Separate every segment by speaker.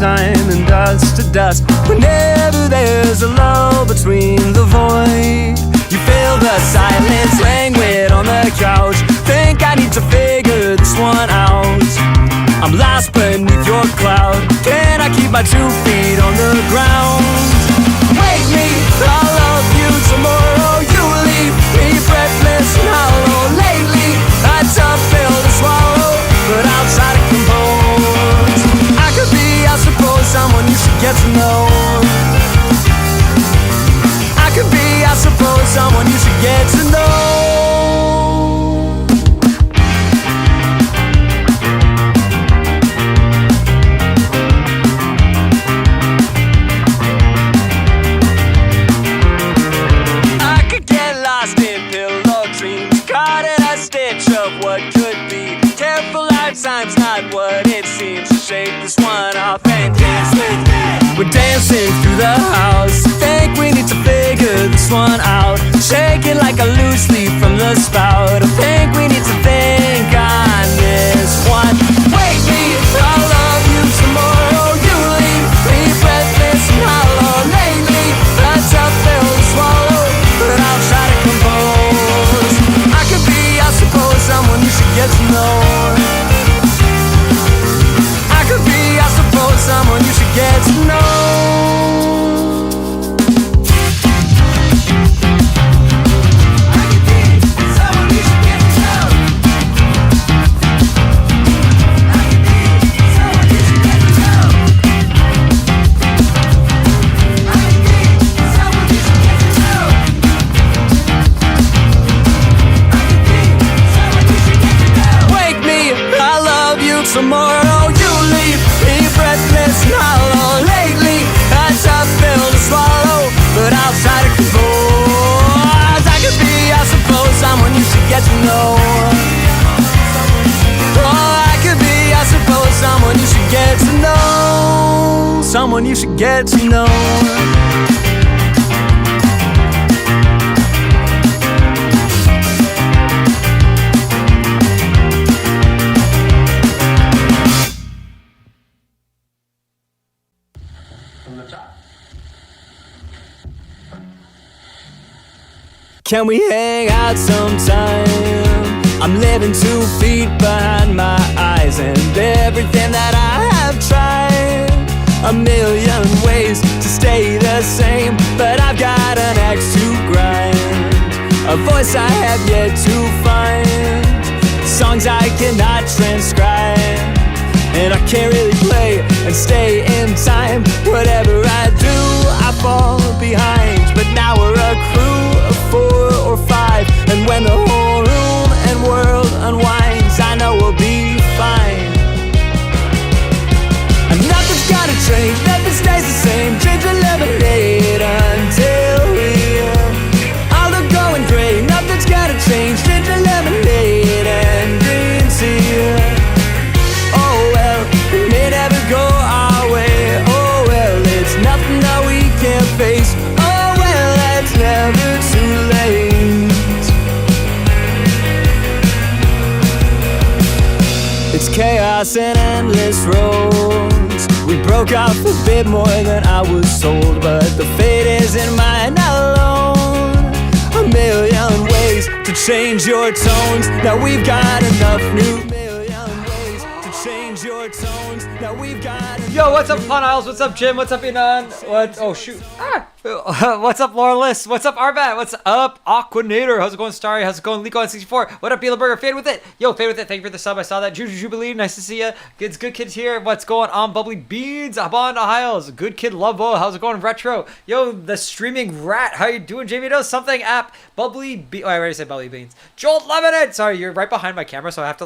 Speaker 1: time and dust to dust. Whenever there's a lull between the void, you feel the silence, languid on the couch. Think I need to figure this one out. I'm lost beneath your cloud. Can I keep my 2 feet on the ground? Wake me, I'll love you tomorrow. You leave me breathless and hollow. Lately, a tough pill to swallow, but I'll try to compose. I could be, I suppose, someone you should get to know. I could be, I suppose, someone you should get to know. Lifetime's not what it seems. To shake this one off and dance with me. We're dancing through the house. Think we need to figure this one out. Shaking like a loose leaf from the spout. I think we need to think on this one. Wake me, I'll love you tomorrow. You leave me breathless and hollow. Lately, a tough pill to swallow, but I'll try to compose. I could be, I suppose, someone you should get to know. Someone you should get to know. I could be someone you should get to know. I could be someone you should get to know. I could be someone you should get to know. I could be someone you should get to know. Wake me, I love you tomorrow. You leave me breathless and hollow. Lately, a tough pill to swallow, but I'll try to compose. I could be, I suppose, someone you should get to know. Oh, I could be, I suppose, someone you should get to know. Someone you should get to know. Can we hang out sometime? I'm living 2 feet behind my eyes, and everything that I have tried, a million ways to stay the same, but I've got an axe to grind, a voice I have yet to find, songs I cannot transcribe, and I can't really play and stay in time. Whatever I do, I fall behind, but now we're a crew of 4 or 5, and when the whole room and world unwinds, I know we'll be fine. And nothing's gotta change, nothing stays the same. Ginger lemonade until we all are going gray. Nothing's gotta change, ginger lemonade and green tea. Oh well, it may never go our way. Oh well, it's nothing that we can't face. Oh well, it's never too late. It's chaos and endless roads. We broke off a bit more than I was told, but the fate isn't mine alone. A million ways to change your tones. Now we've got enough new million ways to change your tones. Now we've got enough.
Speaker 2: Yo, what's up, Pun Isles? What's up, Jim? What's up, Inan? What? Oh, shoot. What's up, Laurelist? What's up, Arbat? What's up, Aquanator? How's it going, Starry? How's it going, Lico64? What up, Beela Burger? Fade with it. Yo, fade with it. Thank you for the sub. I saw that. Juju Jubilee. Nice to see ya. It's good kids here. What's going on, Bubbly Beans? Abon Hiles. Good kid Lovo. How's it going, Retro? Yo, the streaming rat. How you doing, Jamie? Does something app. Bubbly Be. Oh, I already said Bubbly Beans. Jolt Lemonade. Sorry, you're right behind my camera, so I have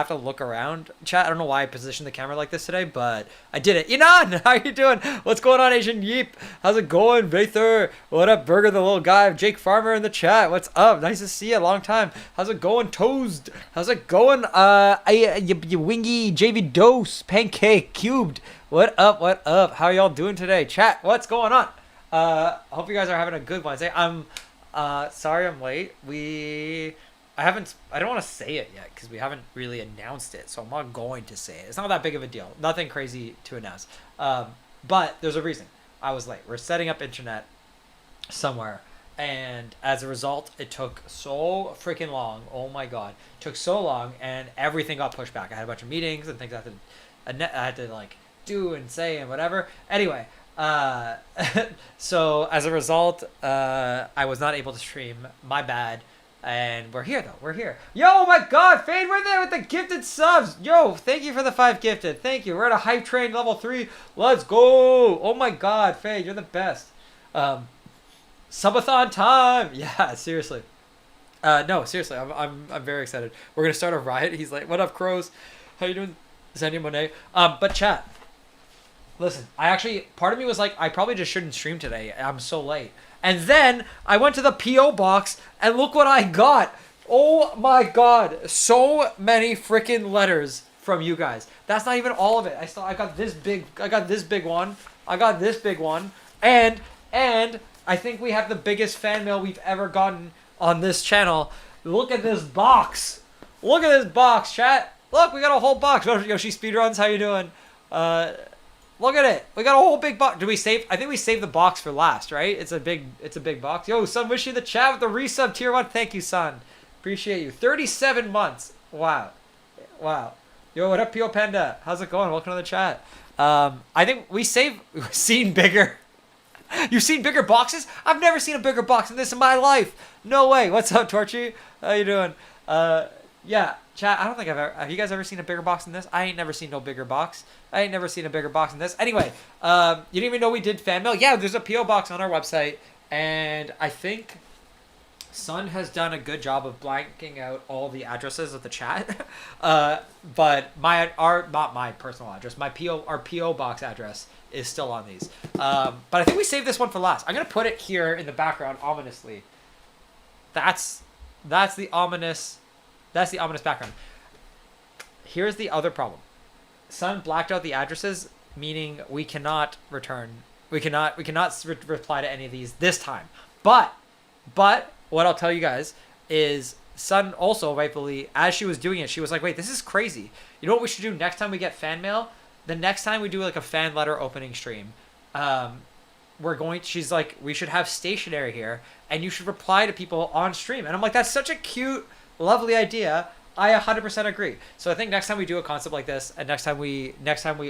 Speaker 2: to look around. Chat. I don't know why I positioned the camera like this today, but I did it. Inan, how you doing? What's going on, Asian Yeep? How's it going, Vather? What up, Burger, the little guy? Jake Farmer in the chat. What's up? Nice to see you. Long time. How's it going, Toast? How's it going? You wingy JV Dose Pancake Cubed. What up? What up? How y'all doing today? Chat. What's going on? Hope you guys are having a good Wednesday. I'm sorry I'm late. I don't want to say it yet because we haven't really announced it, so I'm not going to say it. It's not that big of a deal. Nothing crazy to announce. But there's a reason I was late. We're setting up internet somewhere, and as a result, it took so freaking long. Oh my god, it took so long, and everything got pushed back. I had a bunch of meetings and things I had to like do and say and whatever. Anyway, so as a result, I was not able to stream. My bad. And we're here though. We're here. Yo, oh my God, Fade, we're there with the gifted subs. Yo, thank you for the 5 gifted. Thank you. We're at a hype train level 3. Let's go. Oh my God, Fade, you're the best. Subathon time. Yeah, seriously. No, seriously, I'm very excited. We're gonna start a riot. He's like, "What up, crows? How you doing, Zenia Monet?" But chat. Listen, part of me was like, I probably just shouldn't stream today. I'm so late. And then I went to the P.O. box and look what I got. Oh my God. So many freaking letters from you guys. That's not even all of it. I got this big one. I got this big one. And I think we have the biggest fan mail we've ever gotten on this channel. Look at this box. Look at this box, chat. Look, we got a whole box. Yoshi Speedruns, how you doing? Look at it. We got a whole big box. I think we saved the box for last, right? It's a big box. Yo, son, wish you the chat with the resub tier 1. Thank you, son. Appreciate you. 37 months. Wow. Yo, what up, Pio Panda? How's it going? Welcome to the chat. I think we've seen bigger. You've seen bigger boxes? I've never seen a bigger box than this in my life. No way. What's up, Torchy? How you doing? Yeah, chat, I don't think have you guys ever seen a bigger box than this? I ain't never seen no bigger box. I ain't never seen a bigger box than this. Anyway, you didn't even know we did fan mail? Yeah, there's a P.O. box on our website, and I think Sun has done a good job of blanking out all the addresses of the chat. But not my personal address, our P.O. box address is still on these. But I think we saved this one for last. I'm going to put it here in the background ominously. That's the ominous background. Here's the other problem. Sun blacked out the addresses, meaning we cannot return. We cannot reply to any of these this time. But what I'll tell you guys is Sun also rightfully, as she was doing it, she was like, wait, this is crazy. You know what we should do next time we get fan mail? The next time we do like a fan letter opening stream, she's like, we should have stationery here and you should reply to people on stream. And I'm like, that's such a cute, lovely idea. I 100% agree. So I think next time we do a concept like this, and next time we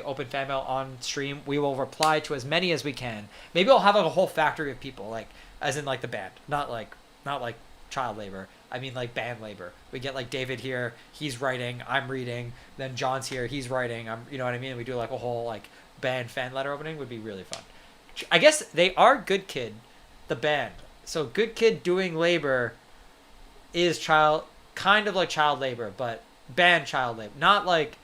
Speaker 2: open fan mail on stream, we will reply to as many as we can. Maybe we'll have like a whole factory of people, like as in like the band, not like child labor. I mean like band labor. We get like David here, he's writing, I'm reading. Then John's here, he's writing. You know what I mean? We do like a whole like band fan letter opening. Would be really fun. I guess they are Good Kid, the band. So Good Kid doing labor is kind of like child labor, but band child labor, not like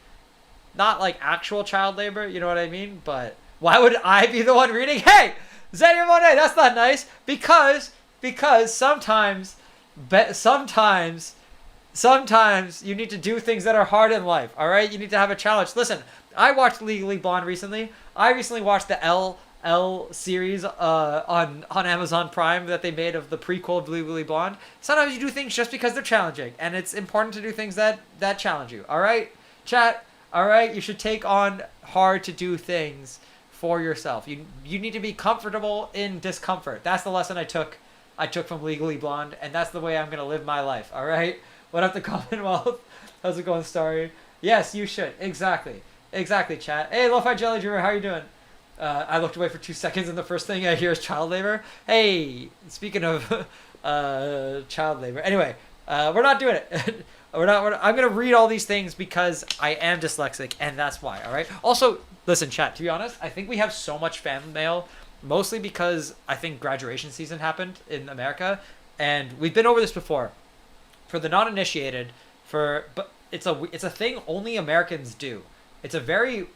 Speaker 2: actual child labor. You know what I mean? But why would I be the one reading? Hey, Zenia Monet, that's not nice. Because sometimes you need to do things that are hard in life. All right, you need to have a challenge. Listen, I watched Legally Blonde recently. I recently watched the L series on Amazon Prime that they made of the prequel of Legally Blonde. Sometimes you do things just because they're challenging, and it's important to do things that challenge you. All right, chat. All right, you should take on hard to do things for yourself. You need to be comfortable in discomfort. That's the lesson I took from Legally Blonde, and that's the way I'm gonna live my life. All right. What up, the Commonwealth? How's it going, Starry? Yes, you should. Exactly, chat. Hey, Lo-Fi Jelly Dreamer, how you doing? I looked away for 2 seconds, and the first thing I hear is child labor. Hey, speaking of child labor. Anyway, we're not doing it. I'm gonna read all these things because I am dyslexic, and that's why. All right. Also, listen, chat. To be honest, I think we have so much fan mail, mostly because I think graduation season happened in America, and we've been over this before. For the non-initiated, but it's a thing only Americans do. It's a very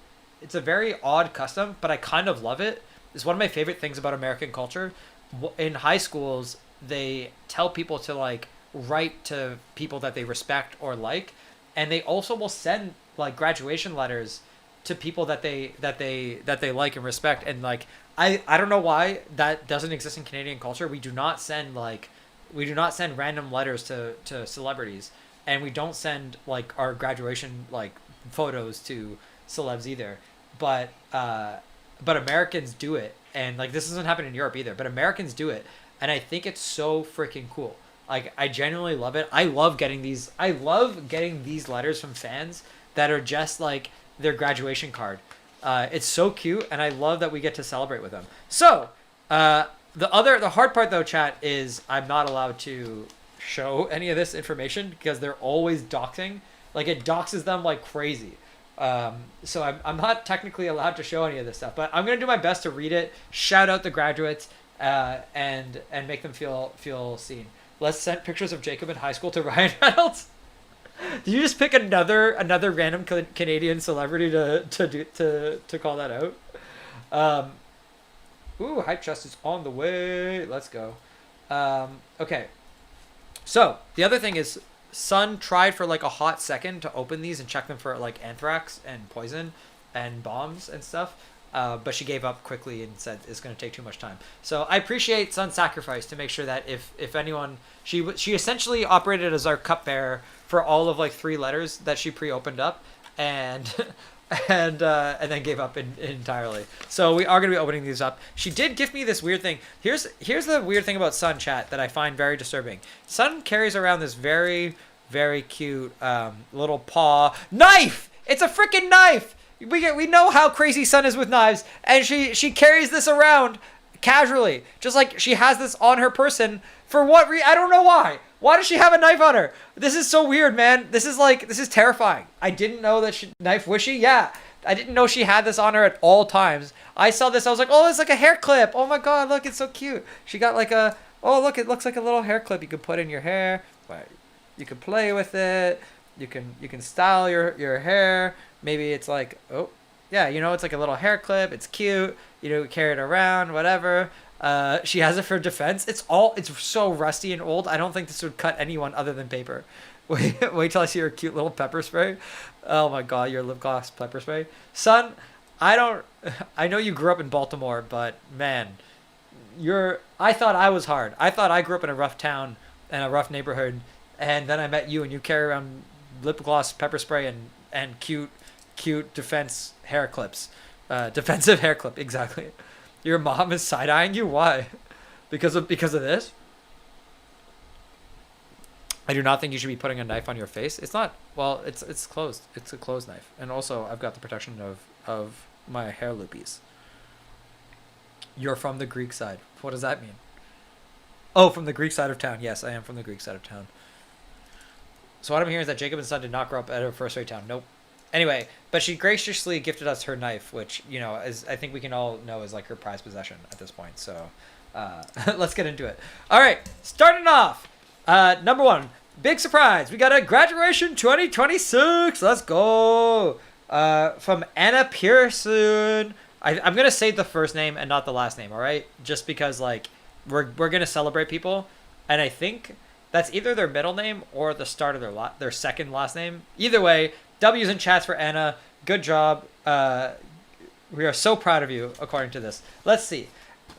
Speaker 2: odd custom, but I kind of love it. It's one of my favorite things about American culture. In high schools, they tell people to like write to people that they respect or like, and they also will send like graduation letters to people that they like and respect. And like I don't know why that doesn't exist in Canadian culture. We do not send like we do not send random letters to celebrities, and we don't send like our graduation like photos to celebs either. But Americans do it, and like this doesn't happen in Europe either. But Americans do it, and I think it's so freaking cool. Like I genuinely love it. I love getting these. I love getting these letters from fans that are just like their graduation card. It's so cute, and I love that we get to celebrate with them. So the hard part though, chat, is I'm not allowed to show any of this information because they're always doxing. Like it doxes them like crazy. So I'm not technically allowed to show any of this stuff, but I'm gonna do my best to read it, shout out the graduates, and make them feel seen. Let's send pictures of Jacob in high school to Ryan Reynolds. Did you just pick another random Canadian celebrity to call that out? Ooh, hype chest is on the way. Let's go. Okay. So the other thing is, Sun tried for like a hot second to open these and check them for like anthrax and poison and bombs and stuff. But she gave up quickly and said it's going to take too much time. So I appreciate Sun's sacrifice to make sure that if anyone, she essentially operated as our cupbearer for all of like 3 letters that she pre-opened up, and and then gave up entirely. So we are going to be opening these up. She did give me this weird thing. Here's the weird thing about Sun, chat, that I find very disturbing. Sun carries around this very, very cute little paw knife. It's a freaking knife. We know how crazy Sun is with knives, and she carries this around casually, just like she has this on her person for what I don't know why. Why does she have a knife on her? This is so weird, man. This is terrifying. I didn't know that she knife wishy. Yeah, I didn't know she had this on her at all times. I saw this, I was like, oh, it's like a hair clip. Oh my god, look, it's so cute. She got like a, oh look, it looks like a little hair clip you could put in your hair. You could play with it. You can style your hair. Maybe it's like, oh, yeah, it's like a little hair clip. It's cute. Carry it around, whatever. She has it for defense. It's so rusty and old. I don't think this would cut anyone other than paper. Wait till I see your cute little pepper spray. Oh my god, your lip gloss pepper spray. Son, I know you grew up in Baltimore, but man, I thought I was hard. I thought I grew up in a rough town and a rough neighborhood, and then I met you and you carry around lip gloss, pepper spray, and cute defense hair clips. Defensive hair clip, exactly. Your mom is side-eyeing you? Why? Because of this? I do not think you should be putting a knife on your face. It's not, well, it's closed. It's a closed knife. And also, I've got the protection of my hair loopies. You're from the Greek side. What does that mean? Oh, from the Greek side of town. Yes, I am from the Greek side of town. So what I'm hearing is that Jacob and Son did not grow up at a first-rate town. Nope. Anyway, but she graciously gifted us her knife, which, is, I think we can all know is like her prized possession at this point. So let's get into it. All right, starting off. Number 1, big surprise. We got a graduation 2026. Let's go. From Anna Pearson. I'm going to say the first name and not the last name, all right? Just because, like, we're going to celebrate people. And I think that's either their middle name or the start of their second last name. Either way, W's in chats for Anna. Good job. We are so proud of you, according to this. Let's see.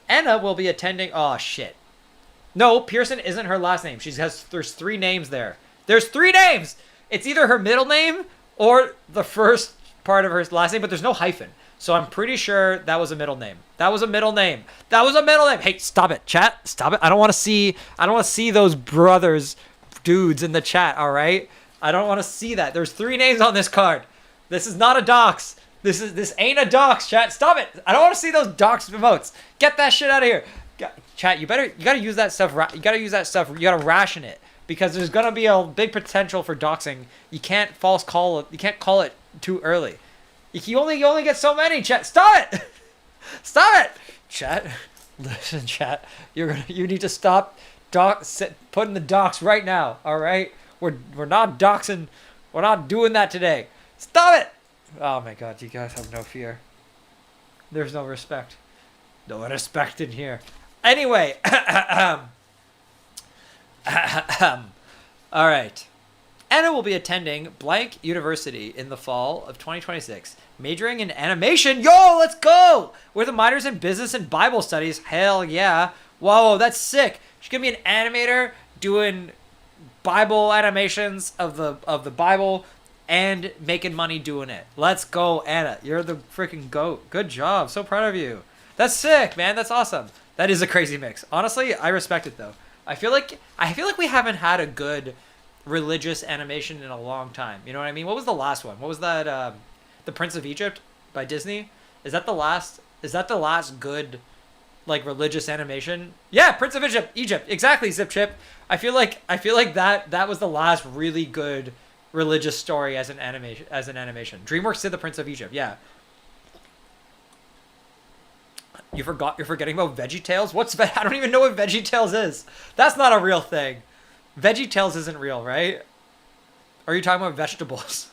Speaker 2: Anna will be attending... Oh, shit. No, Pearson isn't her last name. There's 3 names there. There's 3 names! It's either her middle name or the first part of her last name, but there's no hyphen. So I'm pretty sure that was a middle name. That was a middle name. Hey, stop it, chat. Stop it. I don't want to see those brothers, dudes in the chat, all right? I don't want to see that. There's 3 names on this card. This is not a dox. This ain't a dox, chat. Stop it. I don't want to see those dox emotes. Get that shit out of here. Chat, you gotta use that stuff. You gotta ration it, because there's gonna be a big potential for doxing. You can't call it too early. You only get so many, chat. Stop it. Stop it, chat. Listen, chat. You need to stop putting the dox right now. All right. We're not doxing. We're not doing that today. Stop it! Oh my god, you guys have no fear. There's no respect. No respect in here. Anyway. All right. Anna will be attending blank university in the fall of 2026, majoring in animation. Yo, let's go! With a minors in business and Bible studies. Hell yeah. Whoa, that's sick. She's going to be an animator doing Bible animations of the Bible and making money doing it. Let's go, Anna. You're the freaking GOAT. Good job. So proud of you. That's sick, man. That's awesome. That is a crazy mix. Honestly, I respect it though. I feel like we haven't had a good religious animation in a long time. You know what I mean? What was the last one? What was that? The Prince of Egypt by Disney. Is that the last good like religious animation? Yeah, Prince of Egypt. Exactly, Zip Chip. I feel like that was the last really good religious story as an animation. DreamWorks did the Prince of Egypt. Yeah. You're forgetting about VeggieTales? I don't even know what VeggieTales is. That's not a real thing. VeggieTales isn't real, right? Or are you talking about vegetables?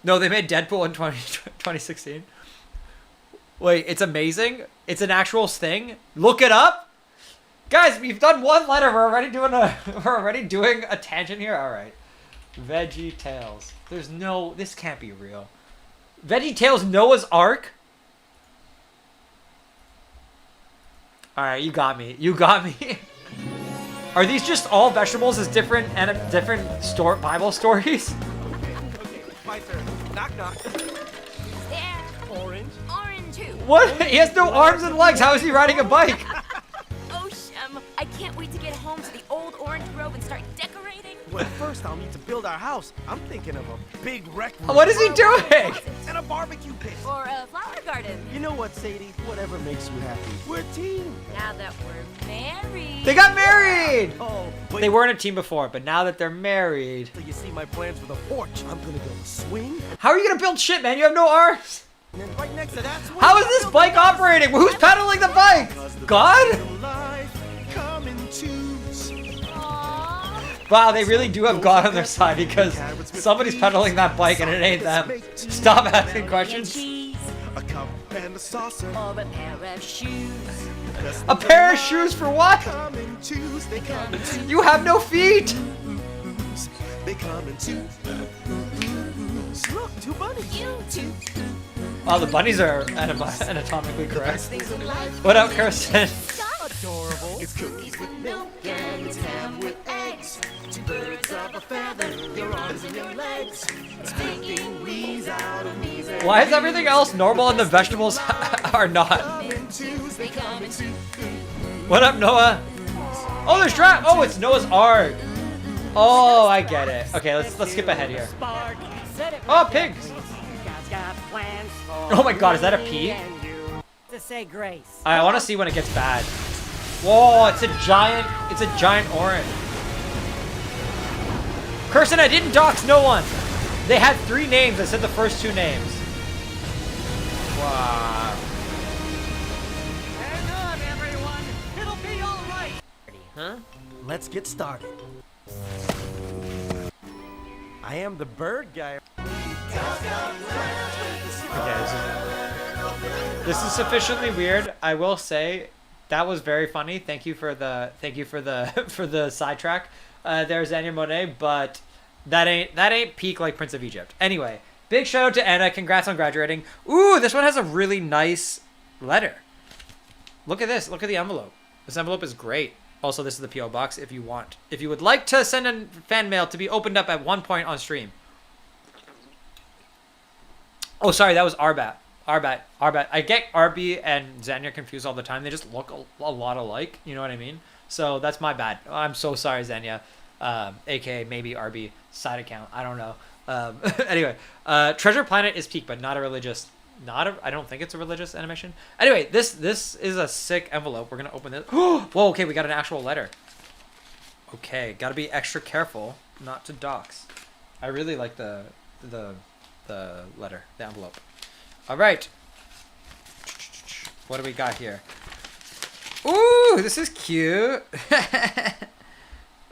Speaker 2: No, they made Deadpool in 2016. Wait, it's amazing? It's an actual thing? Look it up? Guys, we've done one letter. We're already doing a tangent here. All right. VeggieTales. This can't be real. VeggieTales Noah's Ark? All right, you got me. Are these just all vegetables as different Bible stories?
Speaker 3: Okay, my turn. Knock, knock.
Speaker 4: There.
Speaker 3: Orange.
Speaker 4: Orange too.
Speaker 2: What? He has no arms and legs. How is he riding a bike?
Speaker 4: Oh, Shem, I can't wait to get home to the old orange grove and start decorating.
Speaker 3: Well, first I'll need to build our house. I'm thinking of a big rec room.
Speaker 2: What is he doing?
Speaker 3: And a barbecue pit.
Speaker 4: Or a flower garden.
Speaker 3: You know what, Sadie? Whatever makes you happy. We're a team.
Speaker 4: Now that we're married.
Speaker 2: They got married.
Speaker 3: Oh, wait.
Speaker 2: They weren't a team before, but now that they're married.
Speaker 3: Till you see my plans for the porch. I'm gonna build a swing.
Speaker 2: How are you gonna build shit, man? You have no arms.
Speaker 3: And then right next to that swing.
Speaker 2: How is this bike operating? Who's pedaling the bike? God?
Speaker 3: Life come in twos.
Speaker 4: Aww.
Speaker 2: Wow, they really do have God on their side because somebody's pedaling that bike and it ain't them. Stop asking questions.
Speaker 4: Cheese.
Speaker 3: A cup and a saucer.
Speaker 4: Or a pair of shoes.
Speaker 2: A pair of shoes for what?
Speaker 3: Come in twos. They come in twos.
Speaker 2: You have no feet.
Speaker 3: They come in twos. Look, two bunnies.
Speaker 4: You too.
Speaker 2: Wow, the bunnies are anatomically correct. What up, Kirsten?
Speaker 3: Adorable. It's cookies with milk and it's ham with eggs. Two birds of a feather, your arms and your legs. It's making wheeze out of knees.
Speaker 2: Why is everything else normal and the vegetables are not?
Speaker 3: Come in twos, they come in twos.
Speaker 2: What up, Noah? Oh, there's Draft. Oh, it's Noah's Ark. Oh, I get it. Okay, let's skip ahead here. Oh, pigs. Oh my God, is that a pea?
Speaker 5: To say grace.
Speaker 2: I want to see when it gets bad. Whoa, it's a giant orange. Kirsten, I didn't dox no one. They had 3 names. I said the first 2 names. Wow.
Speaker 5: Hang on, everyone. It'll be all right.
Speaker 3: Huh? Let's get started. I am the bird guy.
Speaker 2: Okay, this is sufficiently weird. I will say that was very funny. Thank you for the for the sidetrack. There's Anya Monet, but that ain't peak like Prince of Egypt. Anyway, big shout out to Anna. Congrats on graduating. Ooh, this one has a really nice letter. Look at this. Look at the envelope. This envelope is great. Also, this is the PO box if you would like to send a fan mail to be opened up at one point on stream. Oh, sorry, that was Arbat. I get Arby and Xania confused all the time. They just look a lot alike. You know what I mean? So that's my bad. I'm so sorry, Xania. AKA maybe Arby side account. I don't know. Anyway, Treasure Planet is peak, but not a religious. I don't think it's a religious animation. Anyway, this is a sick envelope. We're gonna open this. Whoa, okay, we got an actual letter. Okay, gotta be extra careful not to dox. I really like the letter, the envelope. All right. What do we got here? Ooh, this is cute.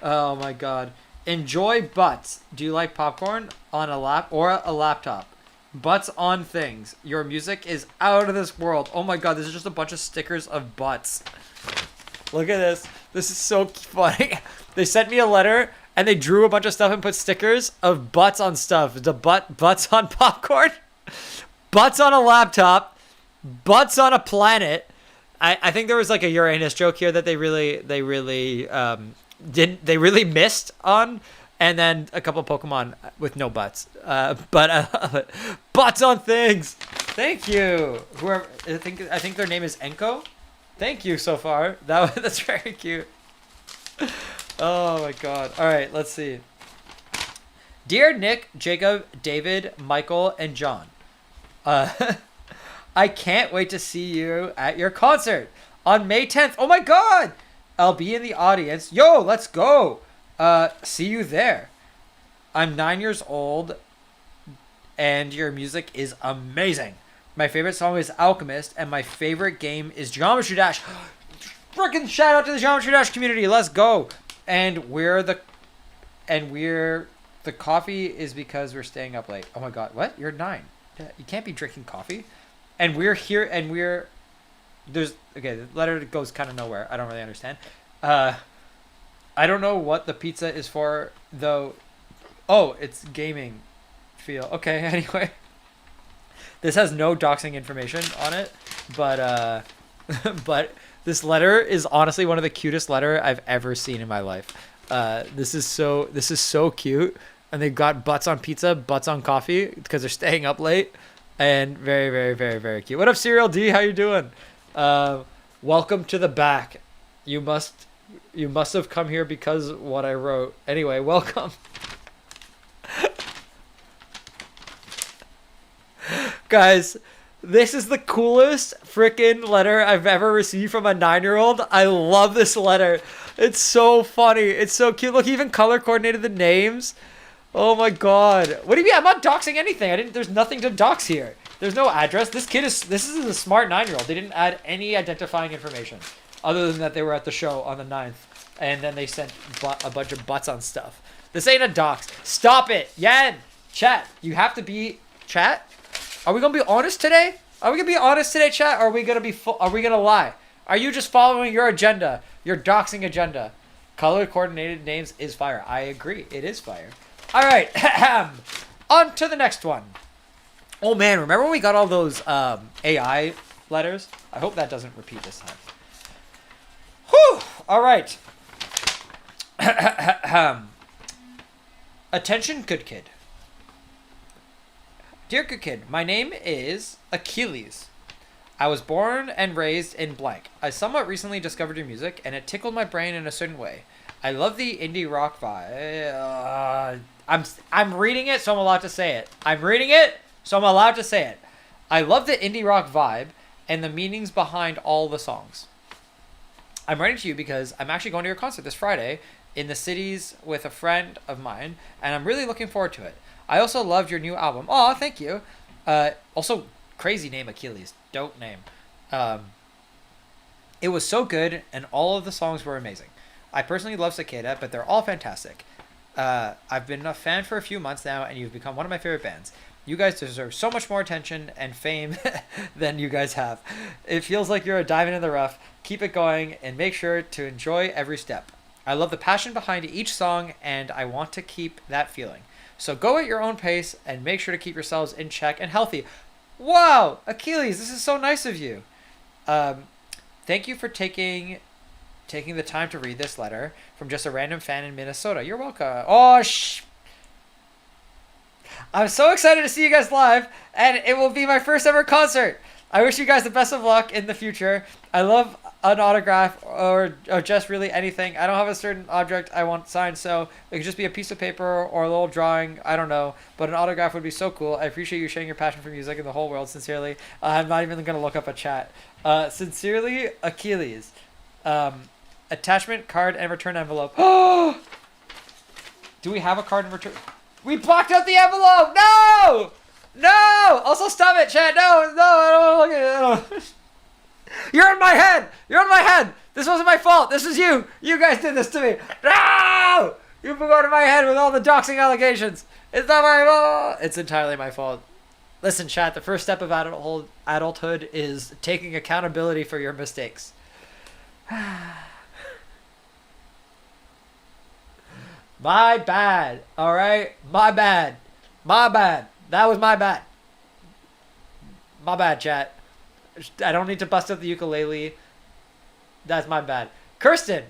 Speaker 2: Oh my God. Enjoy butts. Do you like popcorn on a laptop? Butts on things. Your music is out of this world. Oh my God, this is just a bunch of stickers of butts. Look at this. This is so funny. They sent me a letter and they drew a bunch of stuff and put stickers of butts on stuff. The butts on popcorn, butts on a laptop, butts on a planet. I think there was like a Uranus joke here that they really they really missed on, and then a couple Pokemon with no butts. But I love it. Butts on things. Thank you. Whoever I think their name is Enko. Thank you so far. That's very cute. Oh my god. All right, let's see. Dear Nick, Jacob, David, Michael, and John. I can't wait to see you at your concert on May 10th. Oh my god! I'll be in the audience. Yo, let's go. See you there. I'm 9 years old and your music is amazing. My favorite song is Alchemist and my favorite game is Geometry Dash. Freaking shout out to the Geometry Dash community. Let's go. And the coffee is because we're staying up late. Oh my god, what? You're 9. You can't be drinking coffee. And we're here and the letter goes kind of nowhere. I don't really understand. I don't know what the pizza is for though. Oh, it's gaming feel. Okay, anyway. This has no doxing information on it, but but this letter is honestly one of the cutest letter I've ever seen in my life. This is so cute. And they've got butts on pizza, butts on coffee because they're staying up late. And very, very, very, very cute. What up, Serial D? How you doing? Welcome to the back. You must have come here because what I wrote. Anyway, welcome. Guys, this is the coolest freaking letter I've ever received from a 9-year-old. I love this letter. It's so funny. It's so cute. Look, he even color coordinated the names. Oh my god. What do you mean? I'm not doxing anything. There's nothing to dox here. There's no address. This is a smart 9-year-old. They didn't add any identifying information other than that they were at the show on the 9th. And then they sent a bunch of butts on stuff. This ain't a dox. Stop it. Yan. Chat. You have to be chat. Are we going to be honest today? Are we going to be honest today, chat? Or are we going to lie? Are you just following your agenda? Your doxing agenda? Color coordinated names is fire. I agree. It is fire. All right, on to the next one. Oh man, remember when we got all those AI letters? I hope that doesn't repeat this time. Whew! All right. Attention, good kid. Dear good kid, my name is Achilles. I was born and raised in blank. I somewhat recently discovered your music, and it tickled my brain in a certain way. I love the indie rock vibe. I'm reading it, so I'm allowed to say it. I'm reading it, so I'm allowed to say it. I love the indie rock vibe and the meanings behind all the songs. I'm writing to you because I'm actually going to your concert this Friday in the cities with a friend of mine, and I'm really looking forward to it. I also loved your new album. Aw, thank you. Also, crazy name, Achilles. Dope name. It was so good, and all of the songs were amazing. I personally love Cicada, but they're all fantastic. I've been a fan for a few months now, and you've become one of my favorite bands. You guys deserve so much more attention and fame than you guys have. It feels like you're a diamond in the rough. Keep it going, and make sure to enjoy every step. I love the passion behind each song, and I want to keep that feeling. So go at your own pace, and make sure to keep yourselves in check and healthy. Wow, Achilles, this is so nice of you. Thank you for taking the time to read this letter from just a random fan in Minnesota. You're welcome. Oh, I'm so excited to see you guys live, and it will be my first ever concert. I wish you guys the best of luck in the future. I love an autograph or just really anything. I don't have a certain object I want signed, so it could just be a piece of paper or a little drawing. I don't know, but an autograph would be so cool. I appreciate you sharing your passion for music in the whole world. Sincerely, I'm not even going to look up a chat. Sincerely, Achilles. Attachment, card, and return envelope. Oh! Do we have a card and return? We blocked out the envelope! No! No! Also, stop it, chat. No, I don't want to look at it. You're in my head! You're in my head! This wasn't my fault. This was you. You guys did this to me. No! You've been going to my head with all the doxing allegations. It's not my fault. It's entirely my fault. Listen, chat, the first step of adulthood is taking accountability for your mistakes. My bad. All right? My bad. My bad. That was my bad. My bad, chat. I don't need to bust up the ukulele. That's my bad. Kirsten,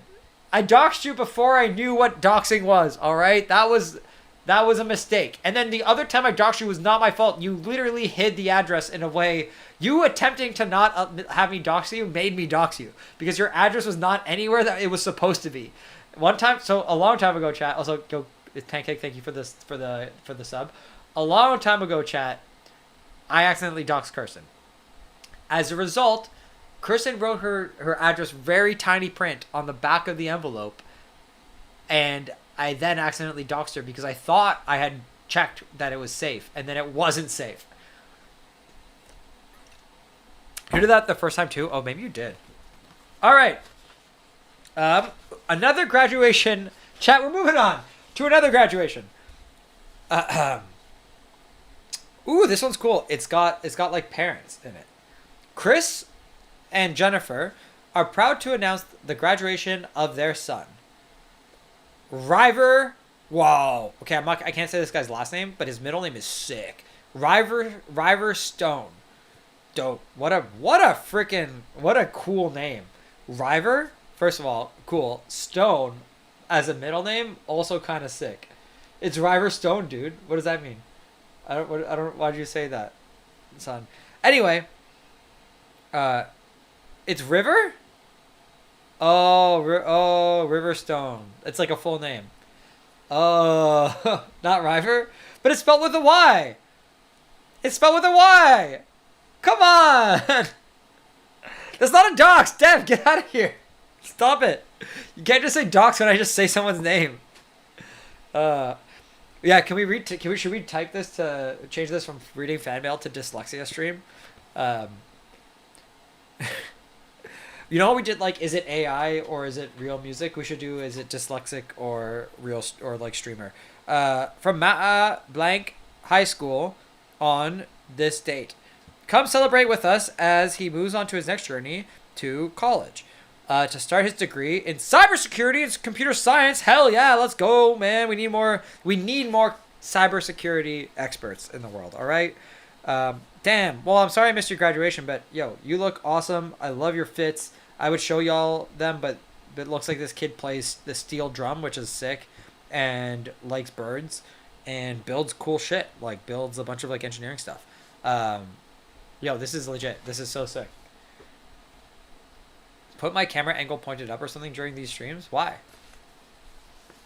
Speaker 2: I doxed you before I knew what doxing was. All right, that was a mistake. And then the other time I doxed you was not my fault. You literally hid the address in a way. You attempting to not have me dox you made me dox you because your address was not anywhere that it was supposed to be. One time, so a long time ago, chat. Also, go Pancake. Thank you for this for the sub. A long time ago, chat. I accidentally doxed Kirsten. As a result, Kirsten wrote her address very tiny print on the back of the envelope, and I then accidentally doxed her because I thought I had checked that it was safe, and then it wasn't safe. You did that the first time too? Oh, maybe you did. All right. Another graduation. Chat, we're moving on to another graduation. Ooh, this one's cool. It's got like parents in it. Chris and Jennifer are proud to announce the graduation of their son. Wow. Okay, I can't say this guy's last name, but his middle name is sick. River Stone. Dope. What a cool name. River, first of all, cool. Stone as a middle name, also kind of sick. It's River Stone, dude. What does that mean? I don't. Why'd you say that, son? Anyway, it's River. Oh, River Stone. It's like a full name. Oh, not River, but it's spelled with a Y. It's spelled with a Y. Come on. That's not a dox. Dev, get out of here. Stop it. You can't just say dox when I just say someone's name. Yeah, should we type this to change this from reading fan mail to dyslexia stream? You know how we did like, is it AI or is it real music? We should do, is it dyslexic or real or like streamer? From Ma'a Blank High School on this date. Come celebrate with us as he moves on to his next journey to college. To start his degree in cybersecurity and computer science. Hell yeah, let's go, man. We need more cybersecurity experts in the world, all right? Damn. Well, I'm sorry I missed your graduation, but yo, you look awesome. I love your fits. I would show y'all them, but it looks like this kid plays the steel drum, which is sick, and likes birds, and builds cool shit. Like, builds a bunch of, like, engineering stuff. Yo, this is legit. This is so sick. Put my camera angle pointed up or something during these streams? Why?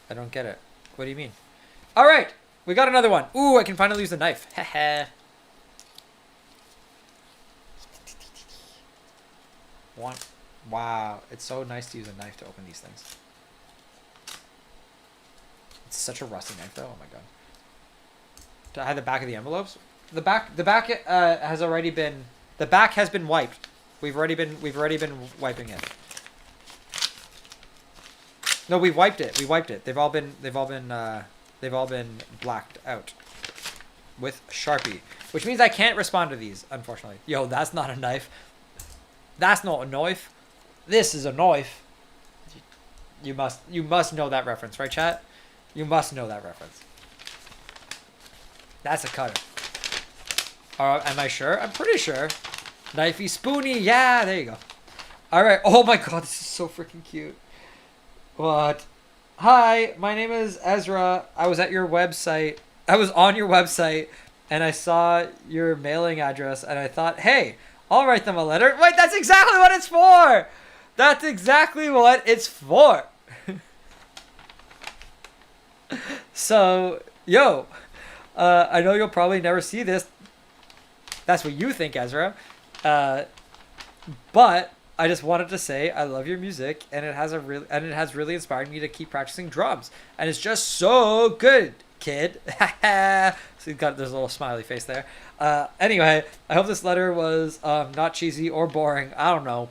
Speaker 2: I don't get it. What do you mean? All right. We got another one. Ooh, I can finally use the knife. Heh. Wow. It's so nice to use a knife to open these things. It's such a rusty knife, though. Oh, my God. To hide the back of the envelopes? The back has already been... The back has been wiped. We've already been wiping it. No, we wiped it. They've all been blacked out with Sharpie, which means I can't respond to these, unfortunately. Yo, that's not a knife. That's not a knife. This is a knife. You must know that reference, right, chat? You must know that reference. That's a cutter. Am I sure? I'm pretty sure. Knifey spoony, yeah, there you go. All right. Oh my God, this is so freaking cute. What? Hi, my name is Ezra. I was on your website, and I saw your mailing address, and I thought, hey, I'll write them a letter. Wait, that's exactly what it's for. That's exactly what it's for. So, yo, I know you'll probably never see this. That's what you think, Ezra. But I just wanted to say I love your music, and it has really inspired me to keep practicing drums, and it's just so good, kid. So you got this little smiley face there. Anyway, I hope this letter was not cheesy or boring. I don't know.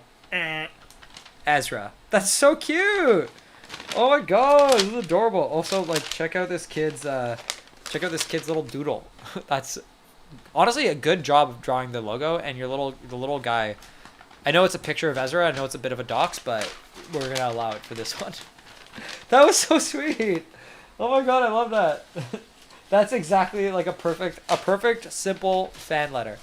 Speaker 2: Ezra, that's so cute. Oh my God, this is adorable. Also, like, check out this kid's little doodle. That's honestly a good job of drawing the logo, and the little guy. I know it's a picture of Ezra. I know it's a bit of a dox, but we're gonna allow it for this one. That was so sweet. Oh my God, I love that. That's exactly like a perfect simple fan letter.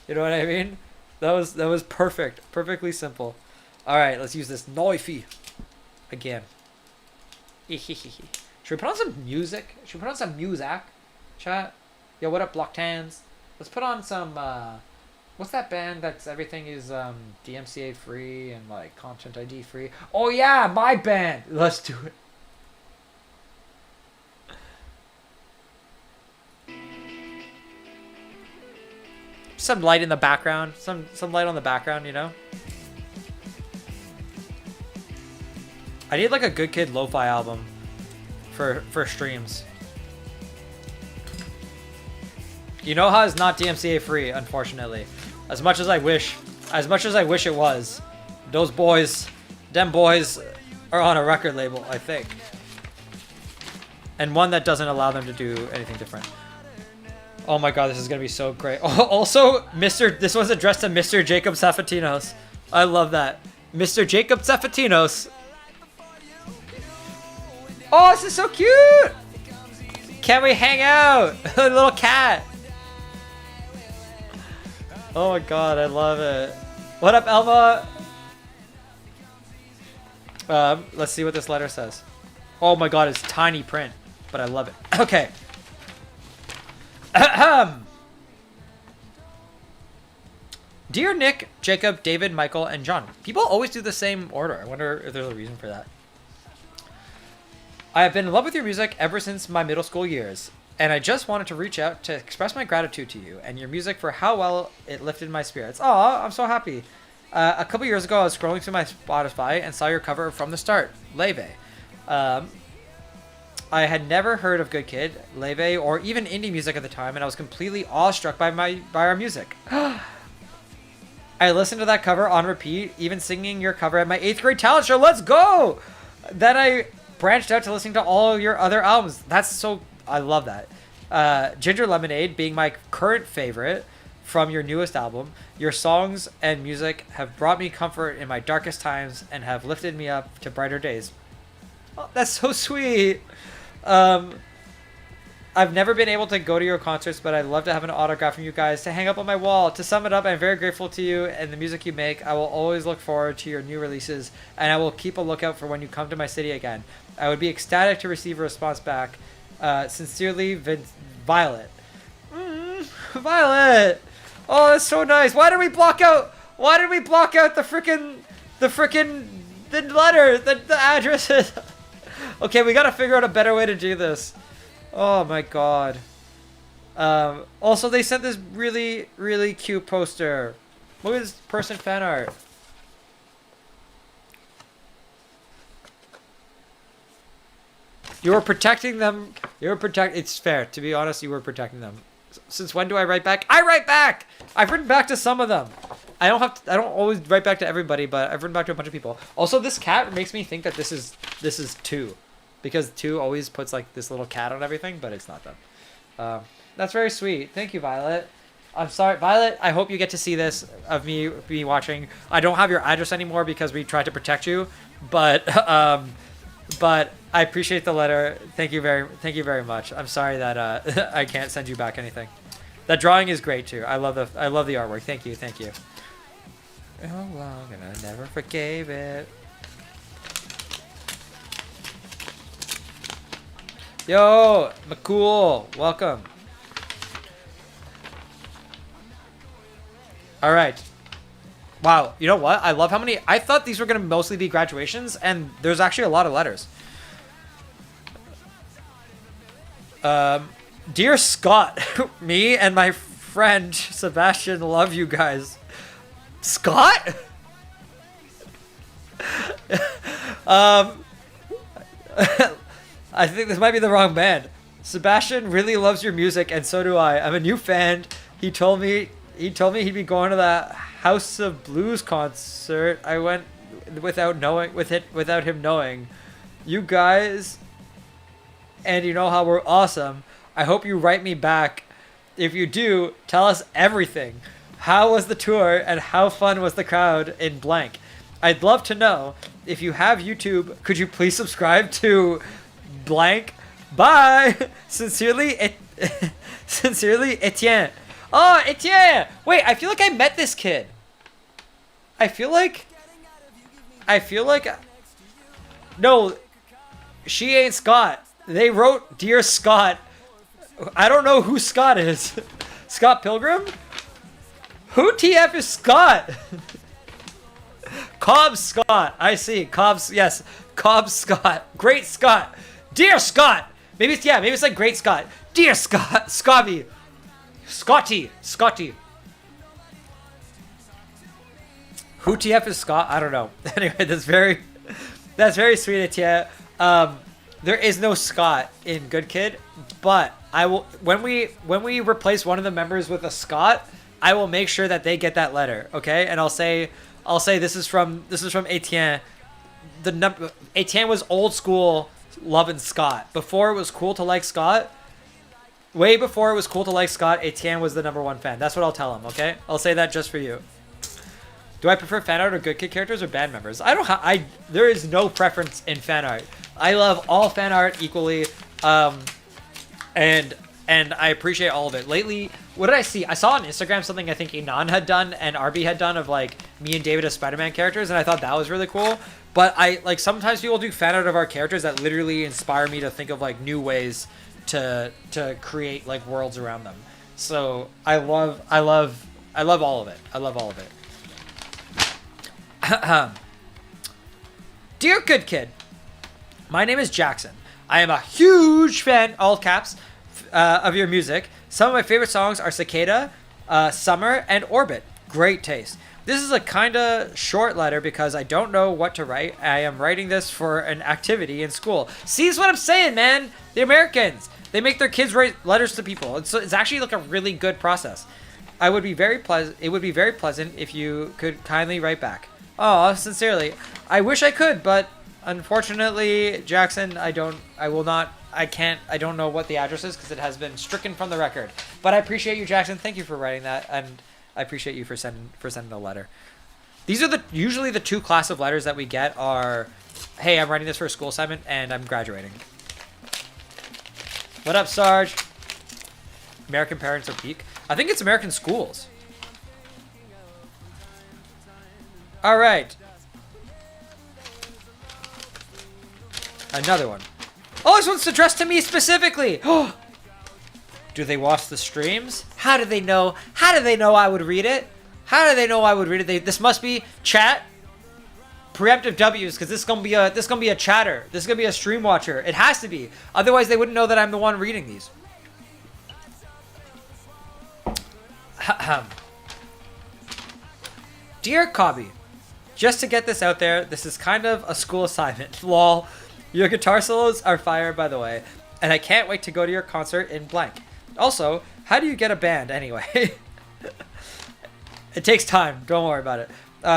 Speaker 2: You know what I mean? That was perfect, perfectly simple. All right, let's use this knifey again. Should we put on some music? Should we put on some music? Chat. Yo, what up, Blocked Hands? Let's put on some, what's that band that's everything is, DMCA free and, like, Content ID free? Oh, yeah, my band! Let's do it. Some light in the background. Some light on the background, you know? I need, like, a Good Kid lo-fi album for streams. You know how it's not DMCA free, unfortunately. As much as I wish it was. Those boys, them boys are on a record label, I think. And one that doesn't allow them to do anything different. Oh my god, this is gonna be so great. Oh, also, this was addressed to Mr. Jacob Safatinos. I love that. Mr. Jacob Safatinos. Oh, this is so cute! Can we hang out? A little cat. Oh my god, I love it. What up, Elma? Let's see what this letter says. Oh my god, it's tiny print, but I love it. Okay. Dear Nick, Jacob, David, Michael, and John. People always do the same order. I wonder if there's a reason for that. I have been in love with your music ever since my middle school years, and I just wanted to reach out to express my gratitude to you and your music for how well it lifted my spirits. Aw, I'm so happy. A couple years ago, I was scrolling through my Spotify and saw your cover From the Start, Leve. I had never heard of Good Kid, Leve, or even indie music at the time, and I was completely awestruck by our music. I listened to that cover on repeat, even singing your cover at my 8th grade talent show. Let's go! Then I branched out to listening to all your other albums. I love that. Ginger Lemonade being my current favorite from your newest album. Your songs and music have brought me comfort in my darkest times and have lifted me up to brighter days. Oh, that's so sweet. I've never been able to go to your concerts, but I'd love to have an autograph from you guys to hang up on my wall. To sum it up, I'm very grateful to you and the music you make. I will always look forward to your new releases, and I will keep a lookout for when you come to my city again. I would be ecstatic to receive a response back. Sincerely, Violet. Violet! Oh, that's so nice. Why did we block out the letter, the addresses? Okay, we gotta figure out a better way to do this. Oh my god. Also, they sent this really, really cute poster. Look at this person fan art. You were protecting them. It's fair. To be honest, you were protecting them. Since when do I write back? I write back! I've written back to some of them. I don't always write back to everybody, but I've written back to a bunch of people. Also, this cat makes me think that this is 2. Because 2 always puts like this little cat on everything, but it's not them. That's very sweet. Thank you, Violet. I'm sorry, Violet. I hope you get to see this of me watching. I don't have your address anymore because we tried to protect you, but I appreciate the letter. Thank you very much. I'm sorry that I can't send you back anything. That drawing is great too. I love the artwork. Thank you. Oh long and I never forgave it. Yo, McCool, welcome. All right. Wow, you know what? I love how many. I thought these were gonna mostly be graduations, and there's actually a lot of letters. Dear Scott, me and my friend Sebastian love you guys. Scott? I think this might be the wrong band. Sebastian really loves your music, and so do I. I'm a new fan. He told me he'd be going to the House of Blues concert. I went without him knowing. You guys, and you know how we're awesome. I hope you write me back. If you do, tell us everything. How was the tour, and how fun was the crowd in blank? I'd love to know. If you have YouTube, could you please subscribe to blank? Bye. Sincerely, Etienne. Oh, Etienne. Wait, I feel like I met this kid. I feel like no, She ain't Scott. They wrote Dear Scott. I don't know who Scott is. Scott Pilgrim? Who TF is Scott? Cobb Scott. I see. Cobb's, yes. Cobb Scott. Great Scott. Dear Scott. Maybe it's like Great Scott. Dear Scott. Scotty. Scotty. Who TF is Scott? I don't know. Anyway, that's very sweet of you. There is no Scott in Good Kid, but I will when we replace one of the members with a Scott, I will make sure that they get that letter, okay? And I'll say this is from Etienne. Etienne was old school loving Scott. Before it was cool to like Scott, way before it was cool to like Scott, Etienne was the #1 fan. That's what I'll tell him, okay? I'll say that just for you. Do I prefer fan art or Good Kid characters or band members? There is no preference in fan art. I love all fan art equally, and I appreciate all of it. Lately, what did I see? I saw on Instagram something I think Inan had done and RB had done of like me and David as Spider-Man characters, and I thought that was really cool. But I like sometimes people do fan art of our characters that literally inspire me to think of like new ways to create like worlds around them. So I love all of it. I love all of it. Dear Good Kid, my name is Jackson. I am a huge fan, all caps, of your music. Some of my favorite songs are Cicada, Summer, and Orbit. Great taste. This is a kinda short letter because I don't know what to write. I am writing this for an activity in school. See, what I'm saying, man. The Americans, they make their kids write letters to people. It's actually like a really good process. It would be very pleasant if you could kindly write back. Oh, sincerely. I wish I could, but unfortunately, Jackson, I don't know what the address is because it has been stricken from the record. But I appreciate you, Jackson. Thank you for writing that, and I appreciate you for sending a letter. These are usually the two class of letters that we get are, hey, I'm writing this for a school assignment, and I'm graduating. What up, Sarge? American parents are peak. I think it's American schools. All right. Another one. Oh, this one's addressed to me specifically. Do they watch the streams? How do they know? How do they know I would read it? How do they know I would read it? This must be chat. Preemptive W's, because this is gonna be a chatter. This is gonna be a stream watcher. It has to be. Otherwise, they wouldn't know that I'm the one reading these. Dear Cobby, just to get this out there, this is kind of a school assignment. Lol. Your guitar solos are fire, by the way, and I can't wait to go to your concert in blank. Also, how do you get a band anyway? It takes time. Don't worry about it.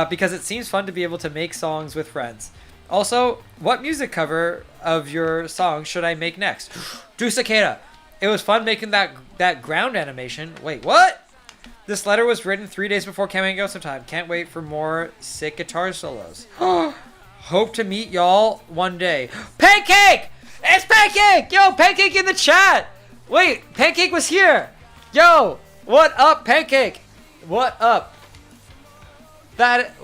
Speaker 2: Because it seems fun to be able to make songs with friends. Also, what music cover of your song should I make next? Do Cicada. It was fun making that ground animation. Wait, what? This letter was written 3 days before Cammy Go sometime. Can't wait for more sick guitar solos. Hope to meet y'all one day. Pancake! It's Pancake! Yo, Pancake in the chat! Wait, Pancake was here! Yo, what up, Pancake? What up?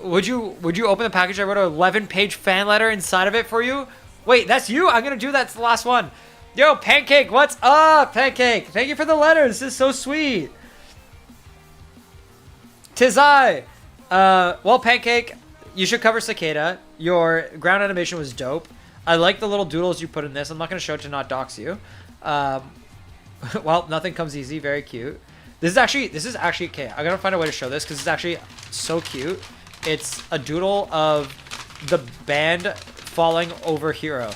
Speaker 2: Would you open the package? I wrote an 11-page fan letter inside of it for you. Wait, that's you? I'm gonna do that. It's the last one. Yo, Pancake, what's up, Pancake? Thank you for the letter. This is so sweet. Tis I. Well, Pancake, you should cover Cicada. Your ground animation was dope. I like the little doodles you put in this. I'm not gonna show it to not dox you. Well, nothing comes easy. Very cute. This is actually okay. I'm gonna find a way to show this because it's actually so cute. It's a doodle of the band falling over Hero.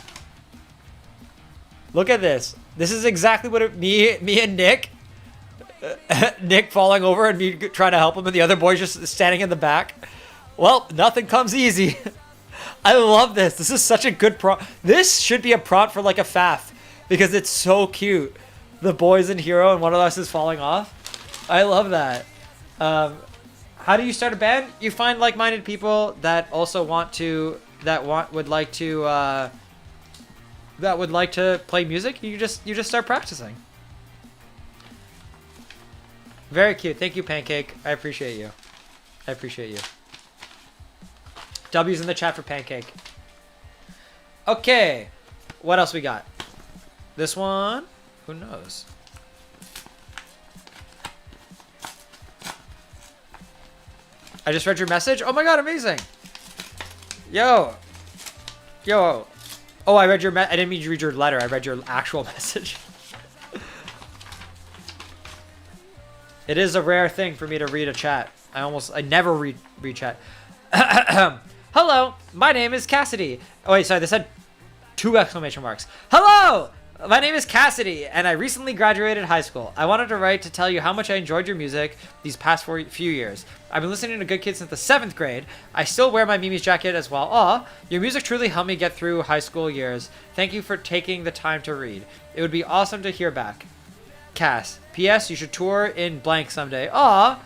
Speaker 2: Look at this. This is exactly what me and Nick falling over and me trying to help him and the other boys just standing in the back. Well, nothing comes easy. I love this. This is such a good prompt. This should be a prompt for like a FAF because it's so cute. The boys in Hero and one of us is falling off. I love that. How do you start a band? You find like-minded people that also would like to play music. You just start practicing. Very cute. Thank you, Pancake. I appreciate you. I appreciate you. W's in the chat for Pancake. Okay. What else we got? This one? Who knows? I just read your message. Oh my god, amazing. Yo. Yo. Oh, I read your I didn't mean to read your letter. I read your actual message. It is a rare thing for me to read a chat. I never read chat. Hello, my name is Cassidy. Oh wait, sorry, this had 2 exclamation marks. Hello! My name is Cassidy, and I recently graduated high school. I wanted to write to tell you how much I enjoyed your music these past few years. I've been listening to Good Kid since the 7th grade. I still wear my Mimi's jacket as well. Aw, your music truly helped me get through high school years. Thank you for taking the time to read. It would be awesome to hear back. Cass. P.S. You should tour in blank someday. Aw,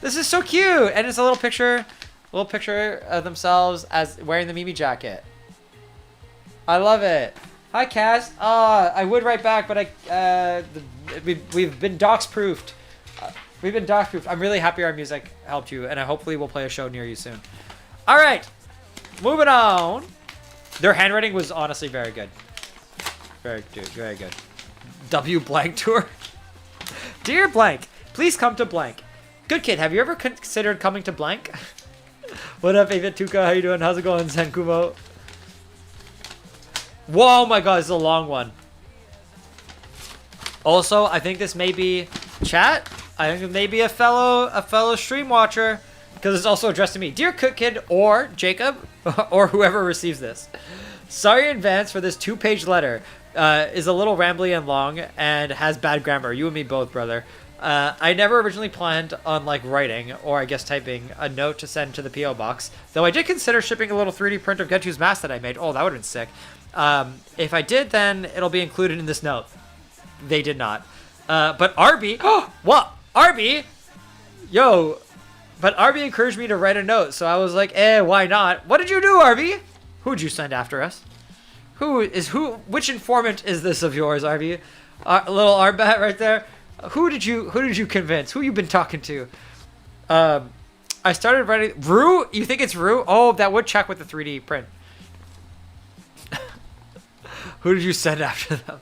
Speaker 2: this is so cute. And it's a little picture of themselves as wearing the Mimi jacket. I love it. Hi, Cass. I would write back, but we've been dox-proofed. We've been dox-proofed. I'm really happy our music helped you, and hopefully we'll play a show near you soon. All right, moving on. Their handwriting was honestly very good. Very good. W blank tour. Dear blank, please come to blank. Good Kid, have you ever considered coming to blank? What up, Avid Tuka? How you doing? How's it going, Senkumo? Whoa, my god, this is a long one. Also, I think this may be chat. I think it may be a fellow stream watcher, because it's also addressed to me. Dear Cook Kid or Jacob or whoever receives this. Sorry in advance for this 2-page letter. Is a little rambly and long and has bad grammar. You and me both, brother. I never originally planned on writing or I guess typing a note to send to the P.O. box, though I did consider shipping a little 3D print of Getchu's mask that I made. Oh, that would have been sick. If I did, then it'll be included in this note. They did not. But Arby, what? Arby? Yo, but Arby encouraged me to write a note, so I was like, why not? What did you do, Arby? Who'd you send after us? Which informant is this of yours, Arby? Little Arbat right there. Who did you convince? Who you been talking to? I started writing. Rue? You think it's Rue? Oh, that would check with the 3D print. Who did you send after them?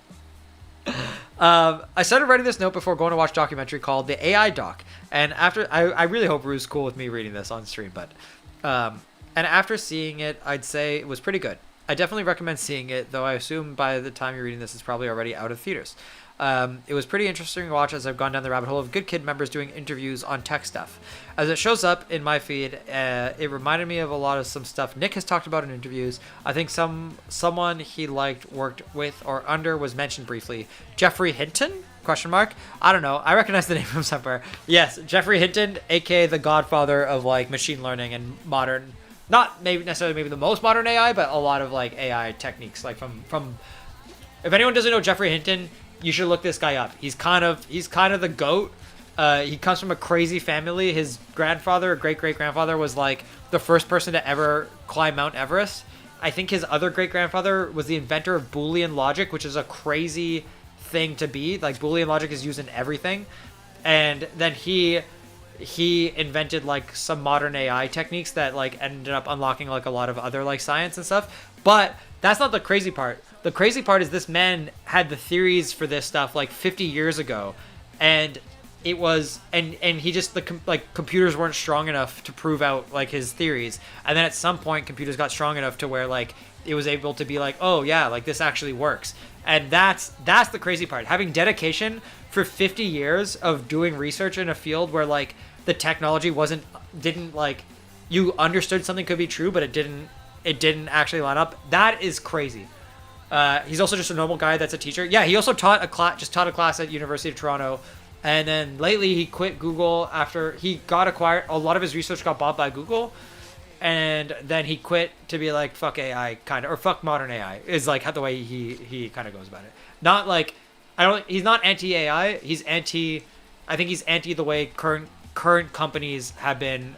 Speaker 2: I started writing this note before going to watch a documentary called The AI Doc. And after, I really hope Rue's cool with me reading this on stream, but, and after seeing it, I'd say it was pretty good. I definitely recommend seeing it, though I assume by the time you're reading this, it's probably already out of theaters. It was pretty interesting to watch as I've gone down the rabbit hole of Good Kid members doing interviews on tech stuff. As it shows up in my feed, it reminded me of a lot of some stuff Nick has talked about in interviews. I think someone he liked, worked with, or under was mentioned briefly. Jeffrey Hinton? Question mark? I don't know. I recognize the name from somewhere. Yes, Jeffrey Hinton, aka the godfather of machine learning and modern, not maybe necessarily the most modern AI, but a lot of AI techniques. From if anyone doesn't know Jeffrey Hinton, you should look this guy up. He's kind of the GOAT. He comes from a crazy family. His grandfather, or great-great-grandfather, was the first person to ever climb Mount Everest. I think his other great-grandfather was the inventor of Boolean logic, which is a crazy thing to be. Boolean logic is used in everything. And then he invented some modern AI techniques that ended up unlocking a lot of other science and stuff. But that's not the crazy part. The crazy part is this man had the theories for this stuff 50 years ago, and it was and he just computers weren't strong enough to prove out his theories. And then at some point computers got strong enough to where it was able to be oh yeah, this actually works. And that's the crazy part. Having dedication for 50 years of doing research in a field where the technology didn't you understood something could be true, but it didn't actually line up. That is crazy. He's also just a normal guy that's a teacher. Yeah, he also taught a class at University of Toronto, and then lately he quit Google after he got acquired. A lot of his research got bought by Google, and then he quit to be fuck AI or fuck modern AI is how the way he kind of goes about it. Not he's not anti AI. I think he's anti the way current companies have been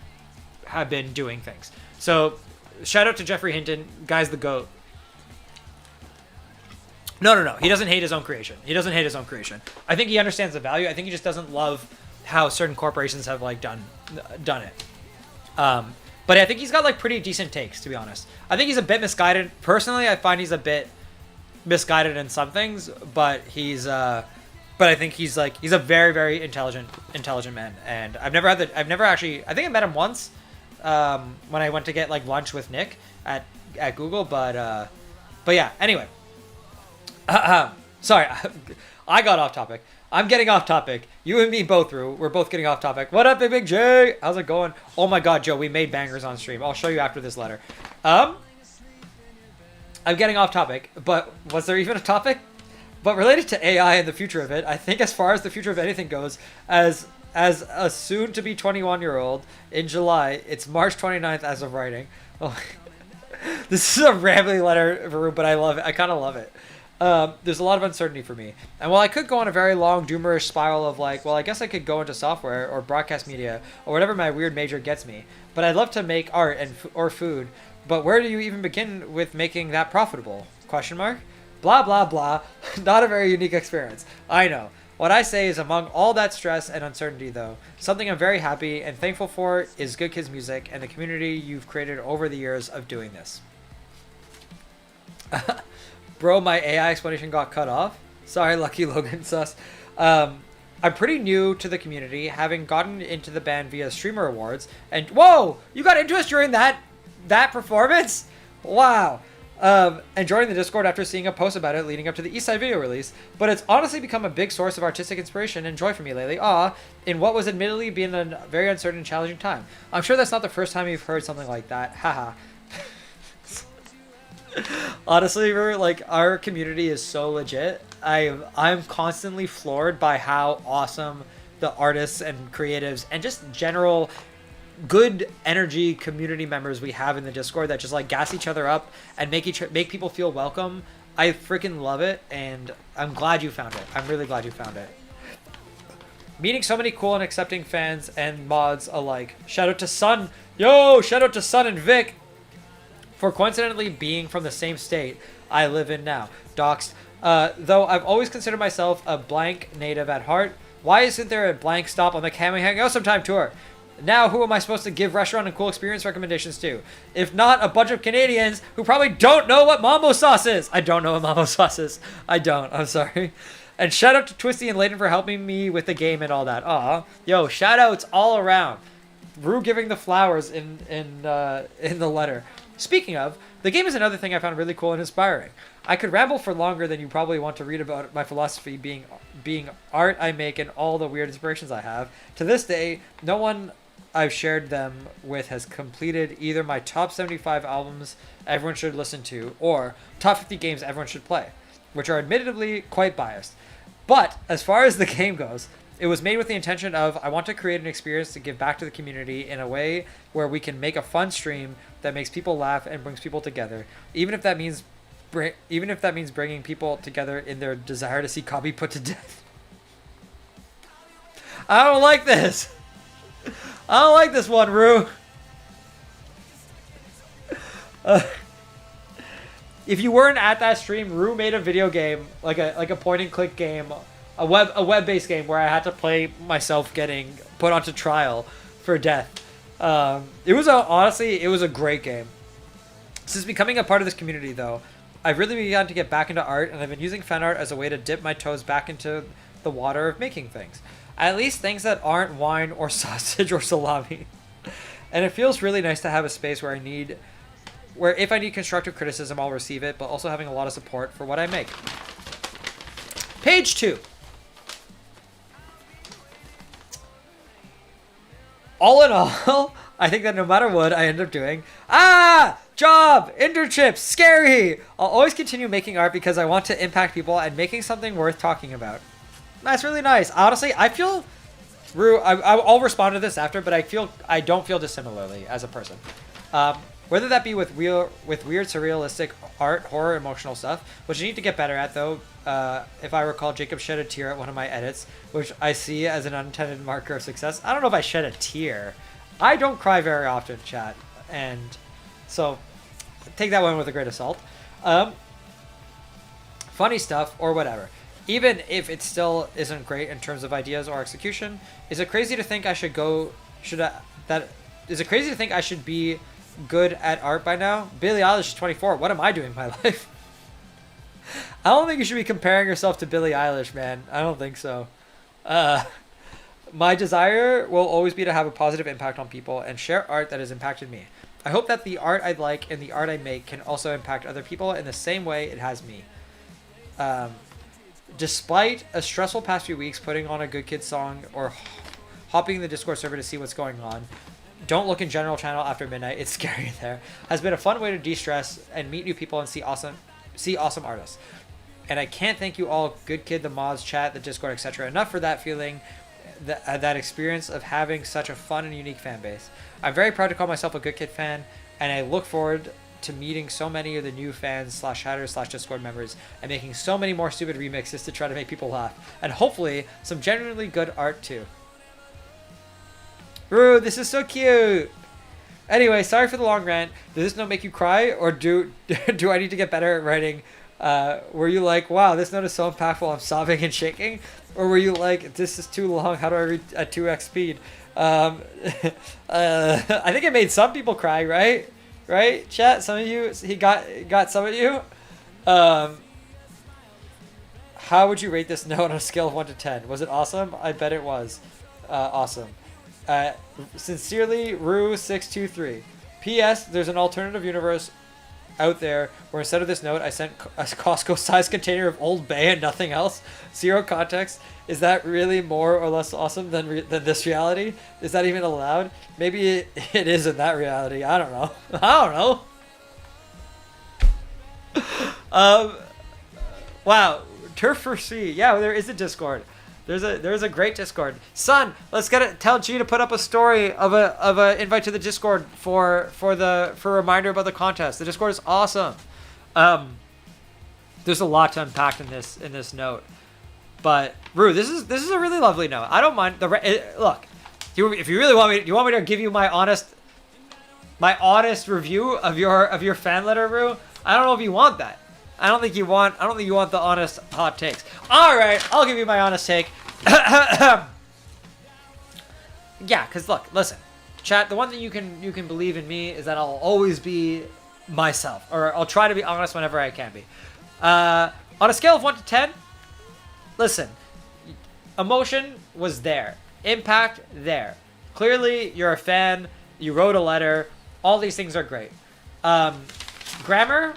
Speaker 2: doing things. So shout out to Jeffrey Hinton, guy's the GOAT. No. He doesn't hate his own creation. I think he understands the value. I think he just doesn't love how certain corporations have done it. But I think he's got pretty decent takes, to be honest. I think he's a bit misguided. Personally, I find he's a bit misguided in some things, but but I think he's a very, very intelligent man. And I think I met him once, when I went to get like lunch with Nick at Google, but yeah, anyway. Sorry, I got off topic. I'm getting off topic. You and me both, Rue. We're both getting off topic. What up, Big J? How's it going? Oh my god, Joe, we made bangers on stream. I'll show you after this letter. I'm getting off topic, but was there even a topic? But related to AI and the future of it, I think as far as the future of anything goes, as a soon-to-be 21-year-old in July, it's March 29th as of writing. Oh, this is a rambling letter, Rue, but I love it. I kind of love it. There's a lot of uncertainty for me. And while I could go on a very long doomerish spiral of like, well, I guess I could go into software or broadcast media or whatever my weird major gets me, but I'd love to make art or food, but where do you even begin with making that profitable? Question mark? Blah, blah, blah. Not a very unique experience. I know. What I say is among all that stress and uncertainty, though, something I'm very happy and thankful for is Good Kids Music and the community you've created over the years of doing this. Bro, my AI explanation got cut off. Sorry, Lucky Logan sus. I'm pretty new to the community, having gotten into the band via Streamer Awards. And whoa, you got into us during that performance? Wow. And joining the Discord after seeing a post about it leading up to the Eastside video release. But it's honestly become a big source of artistic inspiration and joy for me lately. In what was admittedly been a very uncertain and challenging time. I'm sure that's not the first time you've heard something like that. Haha. Honestly, like, our community is so legit. I'm constantly floored by how awesome the artists and creatives and just general good energy community members we have in the Discord that just like gas each other up and make people feel welcome. I freaking love it, and I'm glad you found it. I'm really glad you found it. Meeting so many cool and accepting fans and mods alike. Shout out to Sun. Yo, shout out to Sun and Vic for coincidentally being from the same state I live in now. Doxed. Though I've always considered myself a blank native at heart, why isn't there a blank stop on the Can We Hang Out Sometime tour? Now who am I supposed to give restaurant and cool experience recommendations to? If not a bunch of Canadians who probably don't know what mambo sauce is. I don't know what mambo sauce is. I don't. I'm sorry. And shout out to Twisty and Layden for helping me with the game and all that. Aw. Yo, shout outs all around. Rue giving the flowers in the letter. Speaking of, the game is another thing I found really cool and inspiring. I could ramble for longer than you probably want to read about my philosophy being art I make and all the weird inspirations I have. To this day, no one I've shared them with has completed either my top 75 albums everyone should listen to or top 50 games everyone should play, which are admittedly quite biased. But as far as the game goes, it was made with the intention of I want to create an experience to give back to the community in a way where we can make a fun stream that makes people laugh and brings people together, even if that means bringing people together in their desire to see Kabi put to death. I don't like this. I don't like this one, Rue. If you weren't at that stream, Rue made a video game, like a point and click game, a web-based game where I had to play myself getting put onto trial for death. Honestly, it was a great game. Since becoming a part of this community, though, I've really begun to get back into art, and I've been using fan art as a way to dip my toes back into the water of making things. At least things that aren't wine or sausage or salami. And it feels really nice to have a space where if I need constructive criticism, I'll receive it, but also having a lot of support for what I make. Page 2. All in all, I think that no matter what I end up doing, job, internships, scary. I'll always continue making art because I want to impact people and making something worth talking about. That's really nice. Honestly, I feel, Rue, I'll respond to this after, but I don't feel dissimilarly as a person. Whether that be with weird, surrealistic art, horror, emotional stuff, which I need to get better at though. If I recall, Jacob shed a tear at one of my edits, which I see as an unintended marker of success. I don't know if I shed a tear. I don't cry very often, chat, and so take that one with a grain of salt. Funny stuff or whatever. Even if it still isn't great in terms of ideas or execution, is it crazy to think I should be good at art by now? Billie Eilish is 24. What am I doing in my life? I don't think you should be comparing yourself to Billie Eilish, man. I don't think so. My desire will always be to have a positive impact on people and share art that has impacted me. I hope that the art I like and the art I make can also impact other people in the same way it has me. Despite a stressful past few weeks putting on a Good Kid song or hopping in the Discord server to see what's going on, don't look in general channel after midnight. It's scary in there. Has been a fun way to de-stress and meet new people and see awesome artists. And I can't thank you all, Good Kid, the mods, chat, the Discord, etc. enough for that feeling, that experience of having such a fun and unique fan base. I'm very proud to call myself a Good Kid fan, and I look forward to meeting so many of the new fans /chatters /Discord members and making so many more stupid remixes to try to make people laugh. And hopefully some genuinely good art too. Roo, this is so cute. Anyway, sorry for the long rant. Does this note make you cry, or do I need to get better at writing? Were you like, wow, this note is so impactful, I'm sobbing and shaking? Or were you like, this is too long, how do I read at 2x speed? I think it made some people cry, right? Right, chat? Some of you, he got some of you? How would you rate this note on a scale of 1 to 10? Was it awesome? I bet it was. Awesome. Sincerely, Rue623. P.S. There's an alternative universe out there where instead of this note, I sent a Costco-sized container of Old Bay and nothing else. Zero context. Is that really more or less awesome than this reality? Is that even allowed? Maybe it is in that reality. I don't know. I don't know. Wow. Turf for C. Yeah, there is a Discord. There's a great Discord. Son, let's tell G to put up a story of a invite to the Discord for a reminder about the contest. The Discord is awesome. There's a lot to unpack in this note. But Rue, this is a really lovely note. I don't mind look. If you really want me, you want me to give you my honest review of your fan letter, Rue? I don't know if you want that. I don't think you want the honest hot takes. All right, I'll give you my honest take. Yeah, cause listen, chat. The one thing you can believe in me is that I'll always be myself, or I'll try to be honest whenever I can be. On a scale of 1 to 10, listen, emotion was there, impact there. Clearly, you're a fan. You wrote a letter. All these things are great. Grammar.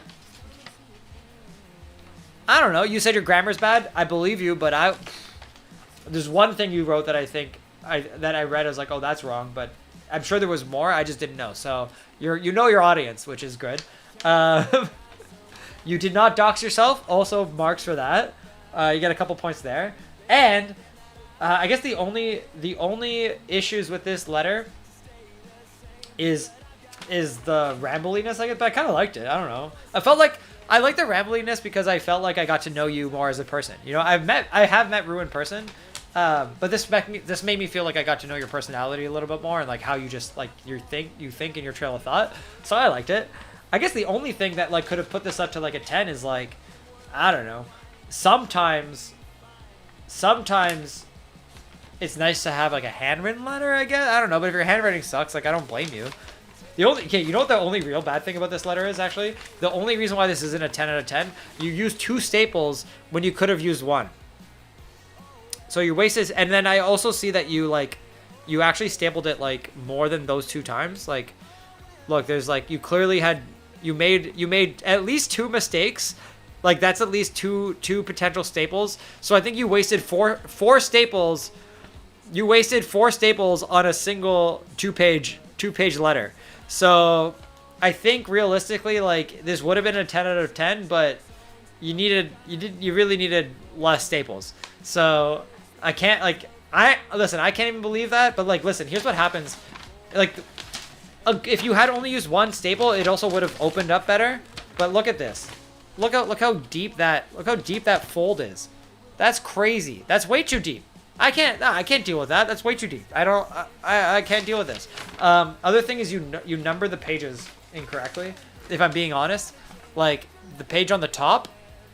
Speaker 2: I don't know. You said your grammar's bad. I believe you, but there's one thing you wrote that I think that I read. I was like, oh, that's wrong. But I'm sure there was more. I just didn't know. So you know your audience, which is good. You did not dox yourself. Also marks for that. You get a couple points there. And I guess the only issues with this letter is the rambliness. But I kind of liked it. I don't know. I like the rambliness because I felt like I got to know you more as a person. You know, I have met Rue in person, but this made me feel like I got to know your personality a little bit more and like how you just like you think in your trail of thought. So I liked it. I guess the only thing that like could have put this up to like a 10 is like, I don't know. Sometimes it's nice to have like a handwritten letter. I guess I don't know, but if your handwriting sucks, like I don't blame you. You know what the only real bad thing about this letter is, actually? The only reason why this isn't a 10 out of 10, you used 2 staples when you could have used 1. So you wasted, and then I also see that you actually stapled it like more than those 2 times. Like, look, there's like, you clearly had, you made at least 2 mistakes. Like that's at least two potential staples. So I think you wasted four staples. You wasted 4 staples on a single 2-page letter. So I think realistically, like this would have been a 10 out of 10, but you really needed less staples. So I can't I can't even believe that. But like, listen, here's what happens. Like, if you had only used 1 staple, it also would have opened up better. But look at this. Look how deep that fold is. That's crazy. That's way too deep. I can't deal with that. That's way too deep. I can't deal with this. Other thing is you number the pages incorrectly. If I'm being honest, like the page on the top,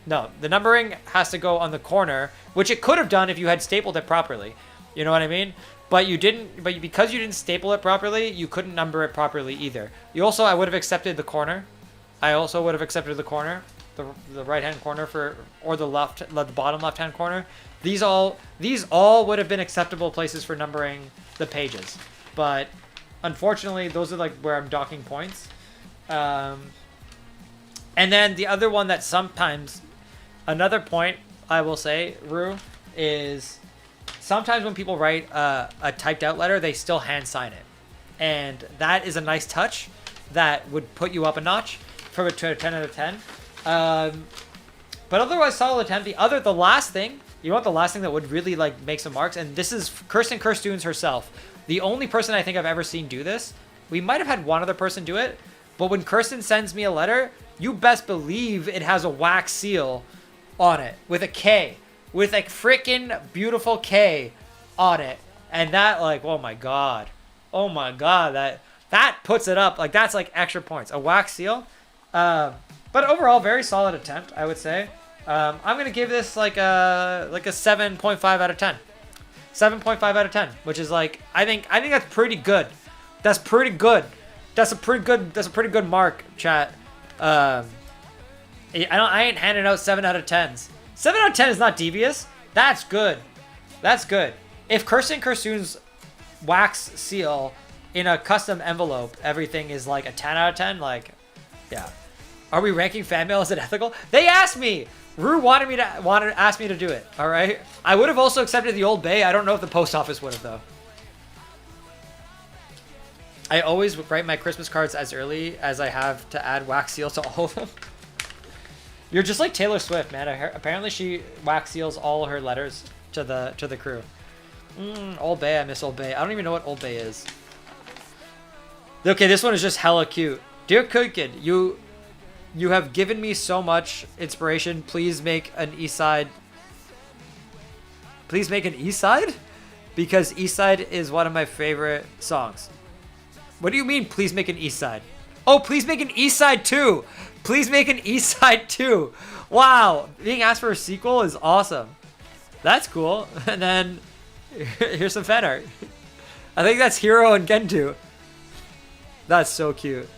Speaker 2: no, the numbering has to go on the corner, which it could have done if you had stapled it properly. You know what I mean? But you didn't. But because you didn't staple it properly, you couldn't number it properly either. I would have accepted the corner. the right hand corner or the bottom left hand corner. These all would have been acceptable places for numbering the pages, but unfortunately those are like where I'm docking points. And then the other one that sometimes, another point I will say, Rue, is sometimes when people write a typed out letter, they still hand sign it, and that is a nice touch that would put you up a notch from a 10 out of 10. But otherwise, solid attempt. The last thing, you know what, the last thing that would really like make some marks, and this is Kirsten Kerstoons herself. The only person I think I've ever seen do this. We might have had one other person do it, but when Kirsten sends me a letter, you best believe it has a wax seal on it with a K, with a freaking beautiful K on it, and that like, oh my god, that puts it up, like that's like extra points, a wax seal. But overall, very solid attempt, I would say. I'm gonna give this like a 7.5 out of 10. 7.5 out of 10, which is like, I think that's pretty good. That's pretty good. That's a pretty good mark, chat. I ain't handing out 7 out of 10s. 7 out of 10 is not devious. That's good. That's good. If Kirsten Kerstoon's wax seal in a custom envelope, everything is like a 10 out of 10, like, yeah. Are we ranking fan mail? Is it ethical? They asked me. Rue asked me to do it. All right. I would have also accepted the Old Bay. I don't know if the post office would have though. I always write my Christmas cards as early as I have to add wax seals to all of them. You're just like Taylor Swift, man. Apparently she wax seals all her letters to the crew. Old Bay. I miss Old Bay. I don't even know what Old Bay is. Okay, this one is just hella cute. Dear Kid, you have given me so much inspiration. Please make an Eastside. Please make an Eastside? Because Eastside is one of my favorite songs. What do you mean, please make an Eastside? Oh, please make an Eastside 2. Please make an Eastside 2. Wow. Being asked for a sequel is awesome. That's cool. And then here's some fan art. I think that's Hiro and Gentu. That's so cute.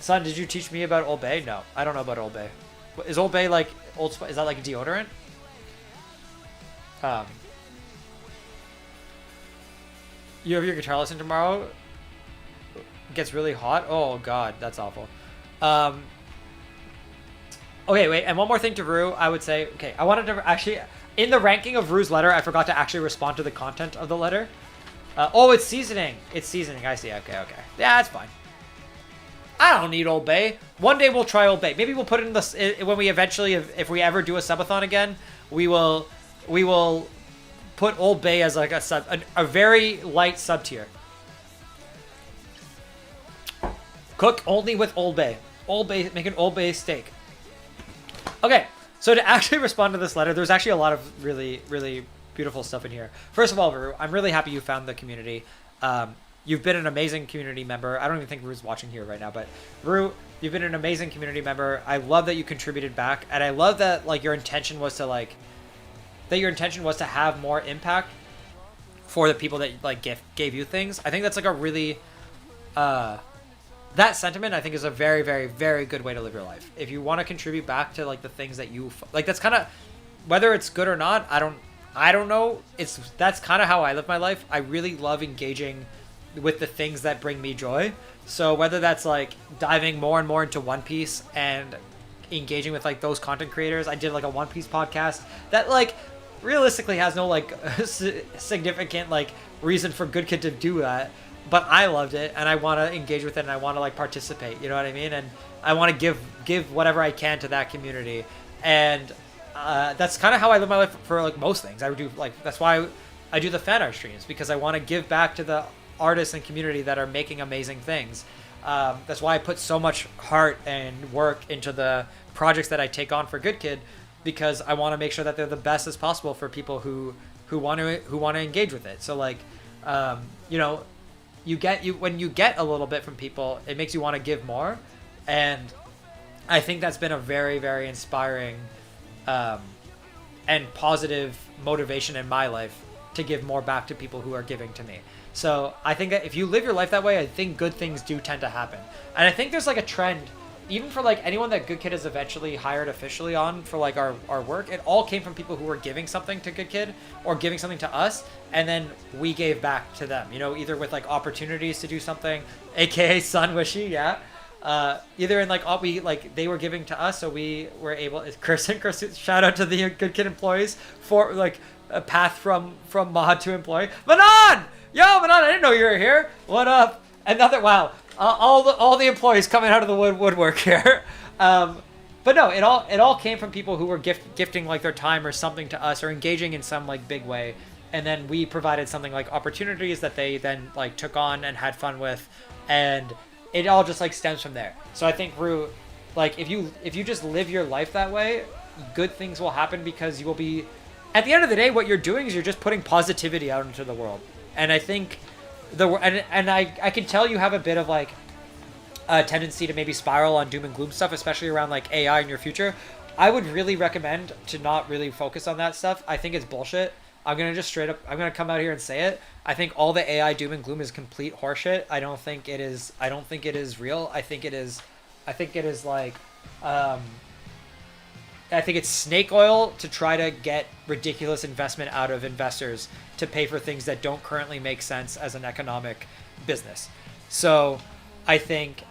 Speaker 2: Son, did you teach me about Old Bay? No, I don't know about Old Bay. Is Old Bay like is that like a deodorant? You have your guitar lesson tomorrow? It gets really hot? Oh god, that's awful. Okay, wait, and one more thing to Rue, I would say, okay, I wanted to actually, in the ranking of Rue's letter, I forgot to actually respond to the content of the letter. Oh, it's seasoning. It's seasoning, I see, okay. Yeah, that's fine. I don't need Old Bay. One day we'll try Old Bay. Maybe we'll put it in the, when we eventually, if we ever do a subathon again, we will put Old Bay as like a very light sub tier. Cook only with Old Bay. Old Bay, make an Old Bay steak. Okay, so to actually respond to this letter, there's actually a lot of really, really beautiful stuff in here. First of all, Rue, I'm really happy you found the community. You've been an amazing community member. I don't even think Rue's watching here right now, but Rue, you've been an amazing community member. I love that you contributed back, and I love that like your intention was to have more impact for the people that like gave you things. I think that's like a really that sentiment I think is a very, very, very good way to live your life. If you want to contribute back to like the things that you like, that's kind of, whether it's good or not, I don't know. That's kind of how I live my life. I really love engaging with the things that bring me joy. So whether that's like diving more and more into One Piece and engaging with like those content creators, I did like a One Piece podcast that like realistically has no like significant like reason for Good Kid to do that, but I loved it and I want to engage with it and I want to like participate, you know what I mean? And I want to give whatever I can to that community. And that's kind of how I live my life for like most things. I do like, that's why I do the fan art streams, because I want to give back to the artists and community that are making amazing things. That's why I put so much heart and work into the projects that I take on for Good Kid, because I want to make sure that they're the best as possible for people who want to engage with it. So like, you know, when you get a little bit from people, it makes you want to give more, and I think that's been a very, very inspiring and positive motivation in my life to give more back to people who are giving to me. So I think that if you live your life that way, I think good things do tend to happen. And I think there's like a trend even for like anyone that Good Kid has eventually hired officially on for like our work, it all came from people who were giving something to Good Kid or giving something to us, and then we gave back to them, you know, either with like opportunities to do something, aka Sun Wishy, yeah. Either in like they were giving to us, so we were able. Chris, shout out to the Good Kid employees for like a path from mod to employee. Manon, Manon, I didn't know you were here. What up? Another wow. All the employees coming out of the woodwork here. But no, it all came from people who were gifting like their time or something to us or engaging in some like big way, and then we provided something like opportunities that they then like took on and had fun with, and it all just like stems from there. So I think Rue, like if you just live your life that way, good things will happen because you will be. At the end of the day, what you're doing is you're just putting positivity out into the world, and I think. I can tell you have a bit of like a tendency to maybe spiral on doom and gloom stuff, especially around like AI in your future. I would really recommend to not really focus on that stuff. I think it's bullshit. I'm gonna come out here and say it. I think all the AI doom and gloom is complete horseshit. I don't think it is real. I think it is like I think it's snake oil to try to get ridiculous investment out of investors to pay for things that don't currently make sense as an economic business. So I think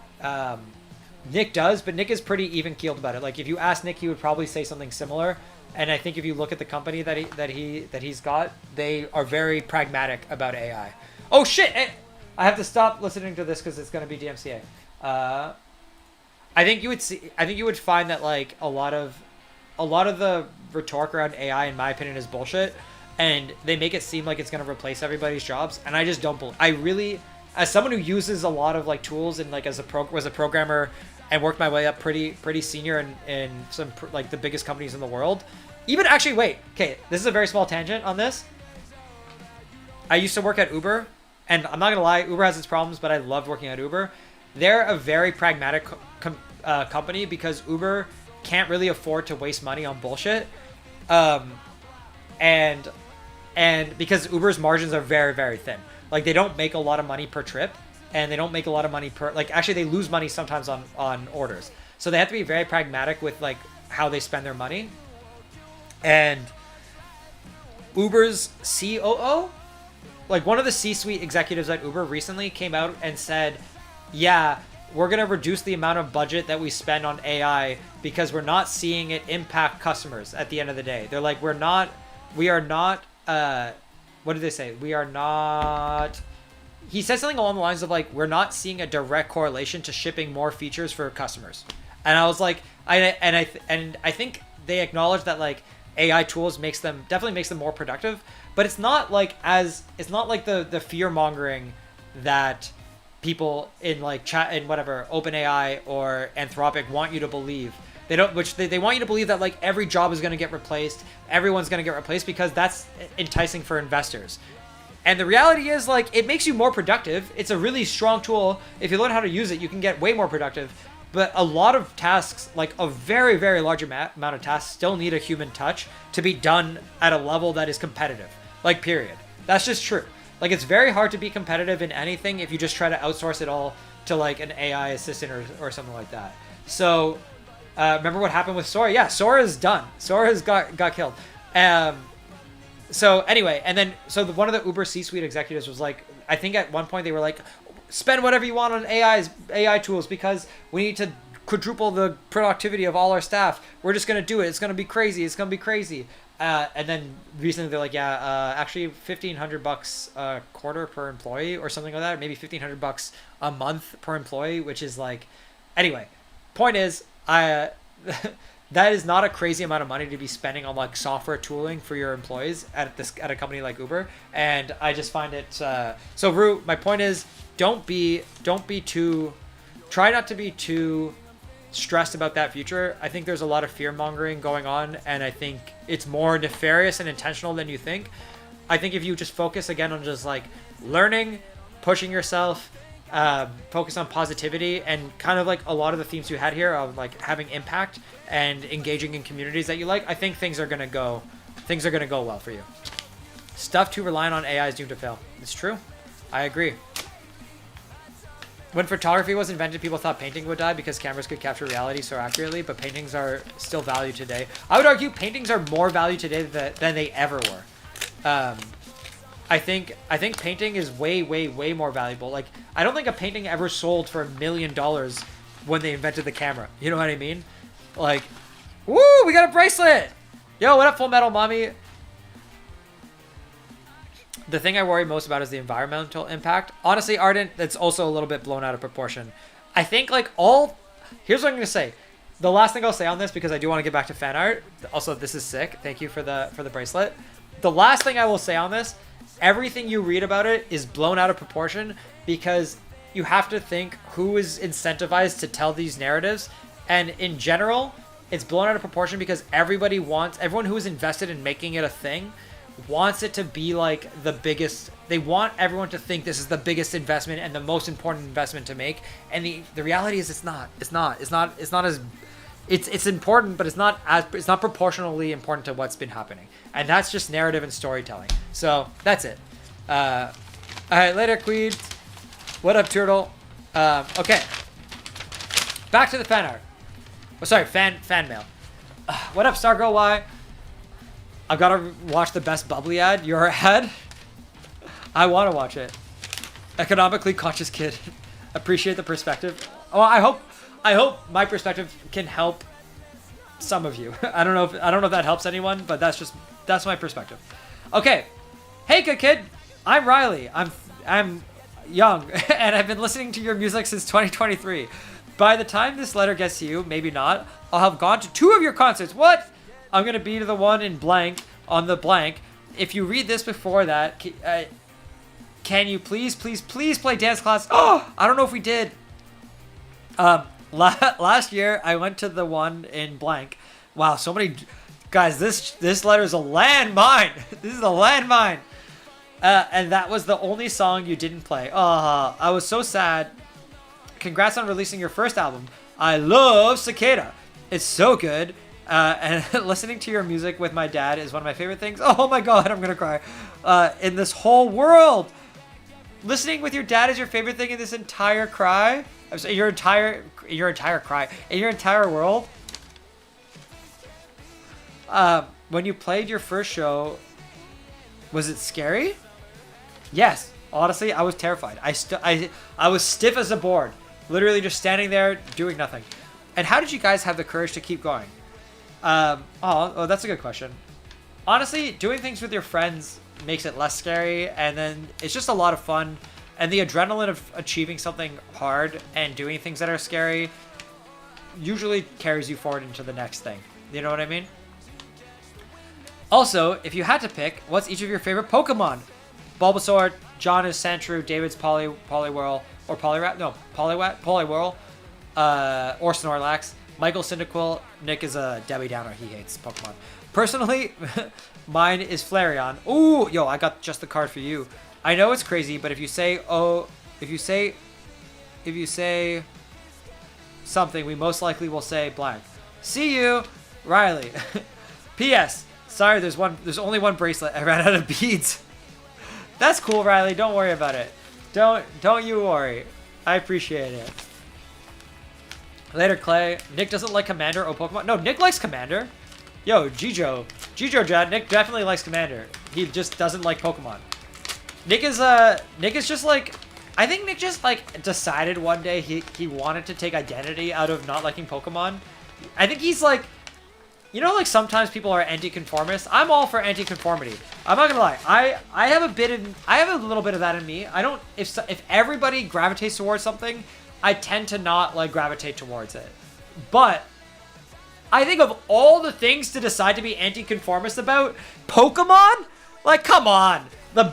Speaker 2: Nick does, but Nick is pretty even keeled about it. Like if you ask Nick, he would probably say something similar. And I think if you look at the company that he's got, they are very pragmatic about AI. Oh shit! I have to stop listening to this because it's going to be DMCA. I think you would find that like a lot of the rhetoric around AI, in my opinion, is bullshit, and they make it seem like it's going to replace everybody's jobs, and I just don't believe. I really, as someone who uses a lot of like tools and like was a programmer and worked my way up pretty senior in some like the biggest companies in the world. Even actually, wait, okay, this is a very small tangent on this. I used to work at Uber, and I'm not gonna lie, Uber has its problems, but I loved working at Uber. They're a very pragmatic company because Uber can't really afford to waste money on bullshit, and because Uber's margins are very, very thin. Like they don't make a lot of money per trip, and they don't make a lot of money per, like actually they lose money sometimes on orders. So they have to be very pragmatic with like how they spend their money. And Uber's COO, like one of the C-suite executives at Uber recently came out and said, yeah, we're going to reduce the amount of budget that we spend on AI because we're not seeing it impact customers at the end of the day. They're like, we are not, what did they say? He said something along the lines of like, we're not seeing a direct correlation to shipping more features for customers. And I was like, I think they acknowledge that like AI tools definitely makes them more productive, but it's not like the fear mongering that people in like chat and whatever OpenAI or Anthropic want you to believe. They want you to believe that like every job is going to get replaced, everyone's going to get replaced because that's enticing for investors. And the reality is like it makes you more productive. It's a really strong tool. If you learn how to use it, you can get way more productive. But a lot of tasks, like a very, very large amount of tasks, still need a human touch to be done at a level that is competitive. Like, period. That's just true. Like, it's very hard to be competitive in anything if you just try to outsource it all to, like, an AI assistant or something like that. So, remember what happened with Sora? Yeah, Sora's done. Sora's got killed. So, anyway, and then, one of the Uber C-suite executives was like, I think at one point they were like, spend whatever you want on AI tools because we need to quadruple the productivity of all our staff. We're just going to do it. It's going to be crazy. It's going to be crazy. And then recently they're like, yeah, actually $1,500 a quarter per employee or something like that. Or maybe $1,500 a month per employee, which is like, anyway, point is, that is not a crazy amount of money to be spending on like software tooling for your employees at a company like Uber. And I just find it, so Rue, my point is, try not to be too stressed about that future. I think there's a lot of fear mongering going on, and I think it's more nefarious and intentional than you think. I think if you just focus again on just like learning, pushing yourself, focus on positivity, and kind of like a lot of the themes you had here of like having impact and engaging in communities that you like, I think things are gonna go well for you. Stuff too reliant on AI is doomed to fail. It's true. I agree. when photography was invented, people thought painting would die because cameras could capture reality so accurately, but paintings are still valued today. I would argue paintings are more valued today than they ever were. I think painting is way, way, way more valuable. Like, I don't think a painting ever sold for $1 million when they invented the camera. You know what I mean? Like, woo, we got a bracelet! Yo, what up, Full Metal Mommy? The thing I worry most about is the environmental impact. Honestly, Ardent, that's also a little bit blown out of proportion. I think, like, here's what I'm going to say. The last thing I'll say on this, because I do want to get back to fan art. Also, this is sick. Thank you for the bracelet. The last thing I will say on this, everything you read about it is blown out of proportion because you have to think who is incentivized to tell these narratives. And in general, it's blown out of proportion because everyone who is invested in making it a thing wants it to be like the biggest. They want everyone to think this is the biggest investment and the most important investment to make. And the reality is it's not as it's important, but it's not proportionally important to what's been happening. And that's just narrative and storytelling. So that's it. All right, later, Queed. What up, Turtle? Okay. Back to the fan art. Oh, sorry, fan mail. What up, Stargirl Y? I've got to watch the best bubbly ad. Your ad? I want to watch it. Economically conscious kid. Appreciate the perspective. Oh, I hope my perspective can help some of you. I don't know if that helps anyone, but that's my perspective. Okay. Hey, good kid. I'm Riley. I'm young, and I've been listening to your music since 2023. By the time this letter gets to you, maybe not, I'll have gone to 2 of your concerts. What? I'm going to be to the one in blank, on the blank. If you read this before that, can you please play Dance Class? Oh, I don't know if we did. Last year, I went to the one in blank. Wow, so many... Guys, this letter is a landmine. This is a landmine. And that was the only song you didn't play. I was so sad. Congrats on releasing your first album. I love Cicada. It's so good. And listening to your music with my dad is one of my favorite things. Oh my god, I'm gonna cry. In this whole world. Listening with your dad is your favorite thing in this entire cry? I'm sorry, your entire cry. In your entire world? When you played your first show, was it scary? Yes. Honestly, I was terrified. I was stiff as a board. Literally just standing there doing nothing. And how did you guys have the courage to keep going? That's a good question. Honestly, doing things with your friends makes it less scary, and then it's just a lot of fun. And the adrenaline of achieving something hard and doing things that are scary usually carries you forward into the next thing. You know what I mean? Also, if you had to pick, what's each of your favorite Pokemon? Bulbasaur, John is Sandshrew, David's Poliwhirl, or Poliwrath? No, Poliwhirl, or Snorlax. Michael Cyndaquil. Nick is a Debbie Downer. He hates Pokemon. Personally, mine is Flareon. Ooh, yo, I got just the card for you. I know it's crazy, but if you say something, we most likely will say blank. See you, Riley. P.S. Sorry, there's only one bracelet. I ran out of beads. That's cool, Riley. Don't worry about it. Don't you worry. I appreciate it. Later, Clay. Nick doesn't like Commander or Pokemon. No, Nick likes Commander. Yo, Gijo, Jad. Nick definitely likes Commander. He just doesn't like Pokemon. Nick is just like, I think Nick just like decided one day he wanted to take identity out of not liking Pokemon. I think he's like, you know, like sometimes people are anti-conformist. I'm all for anti-conformity. I'm not gonna lie. I have a little bit of that in me. I don't, if everybody gravitates towards something, I tend to not like gravitate towards it. But I think of all the things to decide to be anti-conformist about, Pokemon? Like, come on.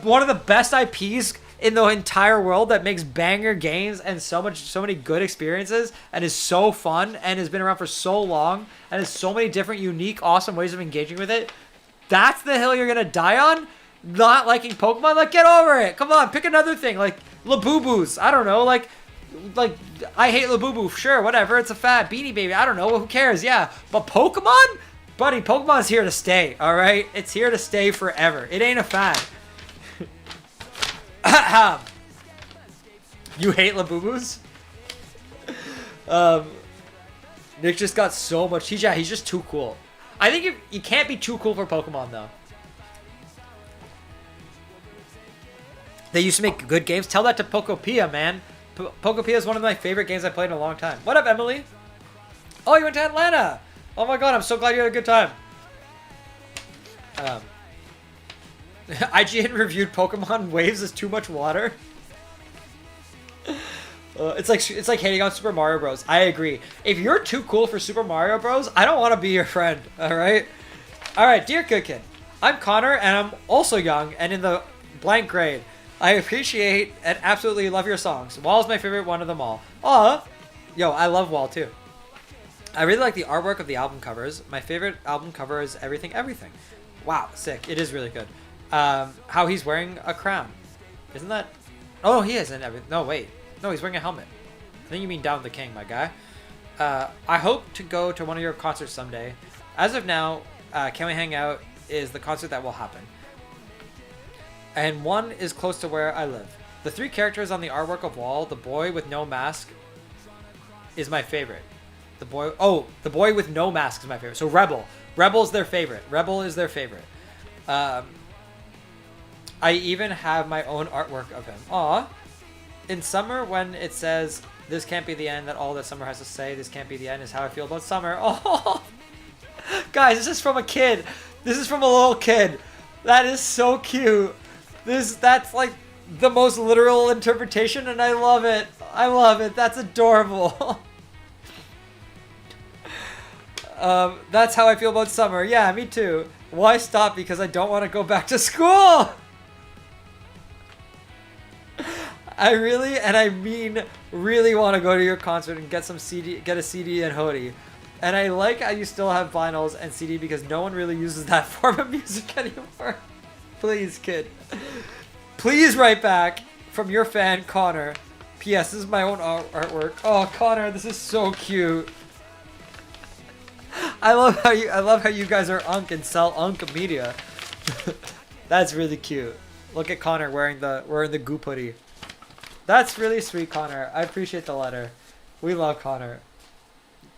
Speaker 2: One of the best IPs in the entire world that makes banger games and so many good experiences and is so fun and has been around for so long and has so many different, unique, awesome ways of engaging with it. That's the hill you're gonna die on? Not liking Pokemon? Like, get over it. Come on, pick another thing. Like, Labubu's. I don't know, like I hate Labubu, sure, whatever, it's a fad. Beanie Baby, I don't know, who cares, yeah. But Pokemon? Buddy, Pokemon's here to stay, alright? It's here to stay forever. It ain't a fad. You hate Labubu's? Nick just got so much. He's just too cool. I think you can't be too cool for Pokemon though. They used to make good games. Tell that to Pokopia, man. Pokopia is one of my favorite games I played in a long time. What up, Emily? Oh, you went to Atlanta. Oh my god, I'm so glad you had a good time. IGN reviewed Pokemon Waves as too much water. It's like hating on Super Mario Bros. I agree. If you're too cool for Super Mario Bros, I don't want to be your friend. All right. Dear good kid, I'm Connor and I'm also young and in the blank grade. I appreciate and absolutely love your songs. Wall is my favorite one of them all. Aw, yo, I love Wall too. I really like the artwork of the album covers. My favorite album cover is Everything Everything. Wow, sick. It is really good. How he's wearing a crown. Isn't that? Oh, he is in everything. No, wait. No, he's wearing a helmet. I think you mean Down the King, my guy. I hope to go to one of your concerts someday. As of now, Can We Hang Out is the concert that will happen. And one is close to where I live. The three characters on the artwork of Wall, the boy with no mask, is my favorite. The boy with no mask is my favorite. So Rebel. Rebel's their favorite. Rebel is their favorite. I even have my own artwork of him. Aw. In summer, when it says, "This can't be the end," that all that summer has to say, "This can't be the end," is how I feel about summer. Oh, guys, this is from a kid. This is from a little kid. That is so cute. That's like the most literal interpretation, and I love it. I love it. That's adorable. That's how I feel about summer. Yeah, me too. Why stop? Because I don't want to go back to school. I really, and I mean really want to go to your concert and get a CD and hoodie. And I like how you still have vinyls and CD because no one really uses that form of music anymore. Please, kid. Please write back from your fan, Connor. P.S. This is my own artwork. Oh, Connor, this is so cute. I love how you guys are Unk and sell Unk media. That's really cute. Look at Connor wearing the Goop hoodie. That's really sweet, Connor. I appreciate the letter. We love Connor.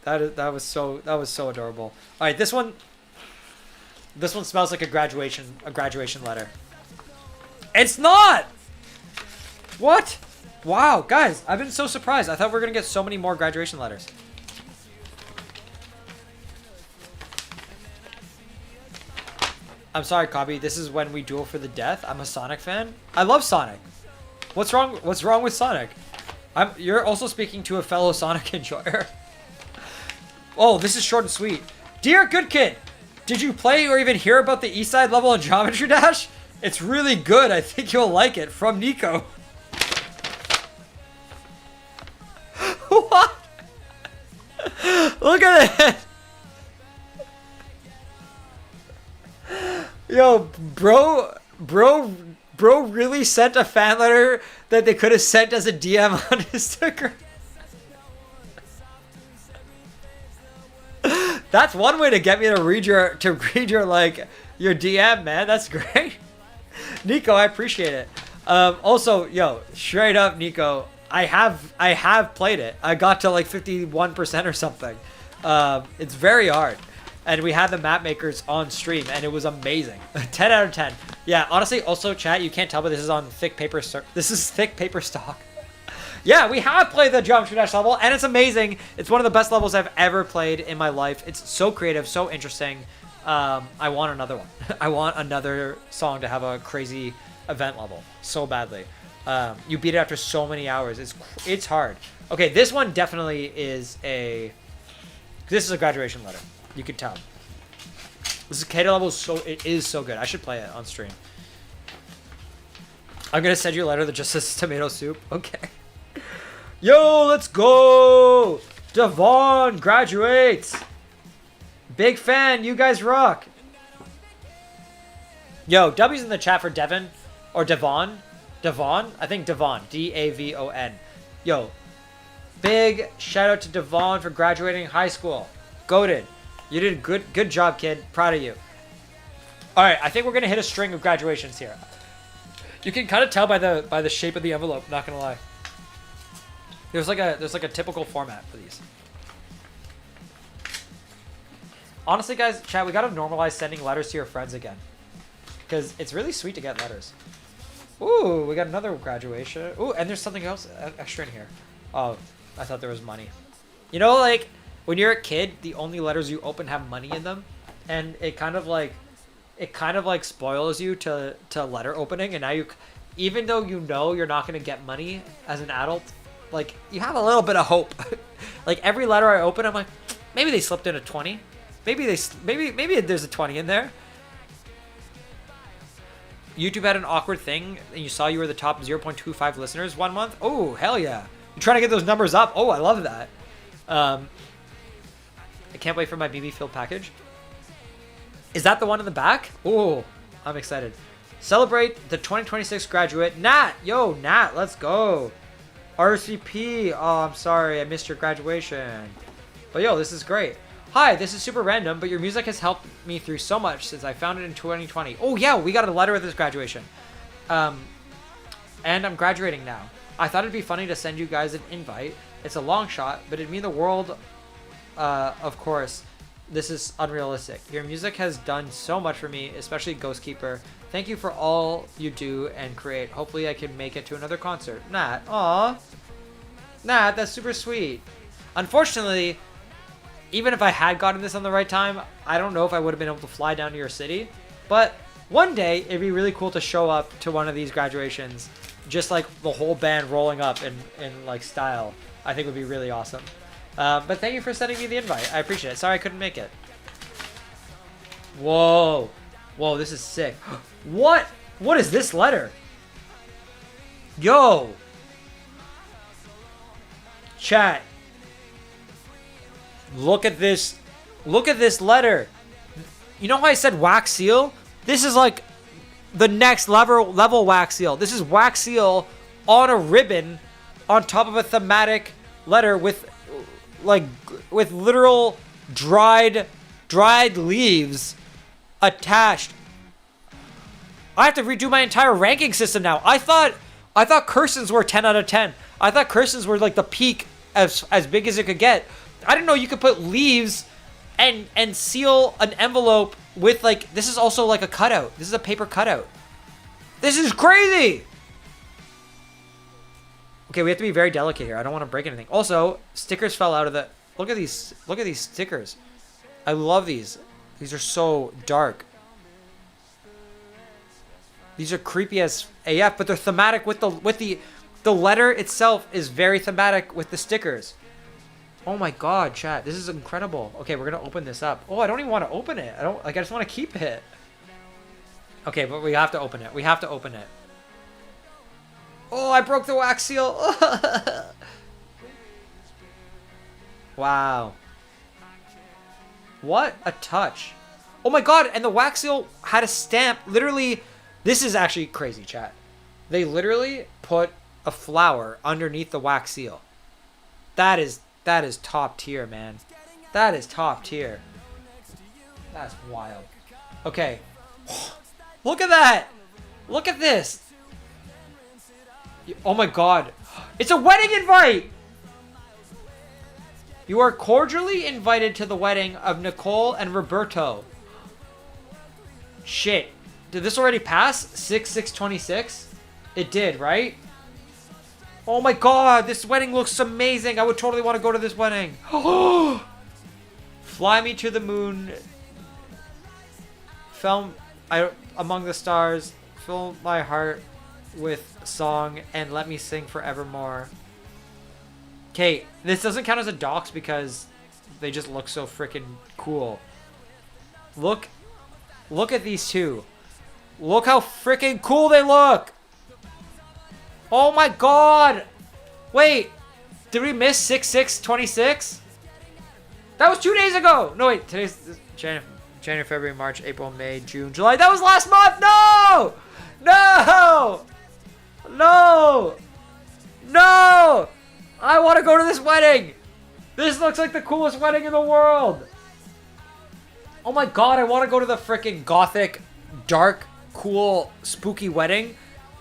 Speaker 2: That was so adorable. All right, this one smells like a graduation letter. It's not. What? Wow, guys, I've been so surprised. I thought we were gonna get so many more graduation letters. I'm sorry, Cobby. This is when we duel for the death. I'm a Sonic fan. I love Sonic. What's wrong with Sonic? You're also speaking to a fellow Sonic enjoyer. Oh, this is short and sweet. Dear good kid, did you play or even hear about the East Side level in Geometry Dash? It's really good. I think you'll like it. From Nico. What? Look at it. Yo, bro really sent a fan letter that they could have sent as a DM on Instagram. That's one way to get me to read your your DM, man. That's great. Nico, I appreciate it. Also, yo, straight up, Nico, I have played it. I got to like 51% or something. It's very hard. And we had the map makers on stream, and it was amazing. 10 out of 10. Yeah, honestly, also, chat, you can't tell, but this is on thick paper. This is thick paper stock. Yeah, we have played the Geometry Dash level, and it's amazing. It's one of the best levels I've ever played in my life. It's so creative, so interesting. I want another one. I want another song to have a crazy event level so badly. You beat it after so many hours. It's hard. Okay, this one definitely is a graduation letter. You can tell. This Cicada level is so good. I should play it on stream. I'm gonna send you a letter that just says tomato soup. Okay. Yo, let's go! Devon graduates! Big fan, you guys rock! Yo, W's in the chat for Devon. Or Devon. Devon? I think Devon. D-A-V-O-N. Yo, big shout out to Devon for graduating high school. Goated. You did good job, kid. Proud of you. Alright, I think we're gonna hit a string of graduations here. You can kind of tell by the shape of the envelope, not gonna lie. There's like a typical format for these. Honestly, guys, chat, we gotta normalize sending letters to your friends again, because it's really sweet to get letters. Ooh, we got another graduation. Ooh, and there's something else extra in here. Oh, I thought there was money. You know, like when you're a kid, the only letters you open have money in them, and it kind of like spoils you to letter opening. And now you, even though you know you're not gonna get money as an adult, like you have a little bit of hope. Like every letter I open, I'm like, maybe they slipped in a 20. Maybe there's a 20 in there. YouTube had an awkward thing, and you saw you were the top 0.25 listeners 1 month. Oh, hell yeah. You're trying to get those numbers up. Oh, I love that. I can't wait for my BB filled package. Is that the one in the back? Oh, I'm excited. Celebrate the 2026 graduate. Nat. Yo, Nat, let's go. RCP. Oh, I'm sorry. I missed your graduation. But yo, this is great. Hi, this is super random, but your music has helped me through so much since I found it in 2020. Oh yeah, we got a letter with this graduation. And I'm graduating now. I thought it'd be funny to send you guys an invite. It's a long shot, but it'd mean the world. Of course, this is unrealistic. Your music has done so much for me, especially Ghost Keeper. Thank you for all you do and create. Hopefully I can make it to another concert. Nat, aw. Nat, that's super sweet. Unfortunately, even if I had gotten this on the right time, I don't know if I would have been able to fly down to your city. But one day, it'd be really cool to show up to one of these graduations, just like the whole band rolling up in like style. I think would be really awesome. But thank you for sending me the invite. I appreciate it. Sorry I couldn't make it. Whoa. Whoa, this is sick. What? What is this letter? Yo. Chat. Look at this. Look at this letter. You know how I said wax seal? This is like the next level wax seal. This is wax seal on a ribbon on top of a thematic letter with literal dried leaves attached. I have to redo my entire ranking system now. I thought Kirsten's were 10 out of 10. I thought Kirsten's were like the peak as big as it could get. I didn't know you could put leaves and seal an envelope with like, this is also like a cutout. This is a paper cutout. This is crazy. Okay, we have to be very delicate here. I don't want to break anything. Also, stickers fell out of the, look at these stickers. I love these. These are so dark. These are creepy as AF, but they're thematic with the letter itself is very thematic with the stickers. Oh my god, chat. This is incredible. Okay, we're going to open this up. Oh, I don't even want to open it. I just want to keep it. Okay, but we have to open it. We have to open it. Oh, I broke the wax seal. Wow. What a touch. Oh my god, and the wax seal had a stamp. Literally, this is actually crazy, chat. They literally put a flower underneath the wax seal. That is top tier, man. That is top tier. That's wild. Okay. Look at that. Look at this. Oh my god. It's a wedding invite. You are cordially invited to the wedding of Nicole and Roberto. Shit. Did this already pass? 6/6/26? It did, right? Oh my god, this wedding looks amazing. I would totally want to go to this wedding. Fly me to the moon. Among the stars. Fill my heart with song and let me sing forevermore. Okay, this doesn't count as a dox because they just look so freaking cool. Look at these two. Look how freaking cool they look. Oh my god. Wait, did we miss 6/6/26? That was 2 days ago. No, wait, today's January, February, March, April, May, June, July. That was last month. No! No! No! No! I want to go to this wedding. This looks like the coolest wedding in the world. Oh my god, I want to go to the freaking gothic, dark, cool, spooky wedding.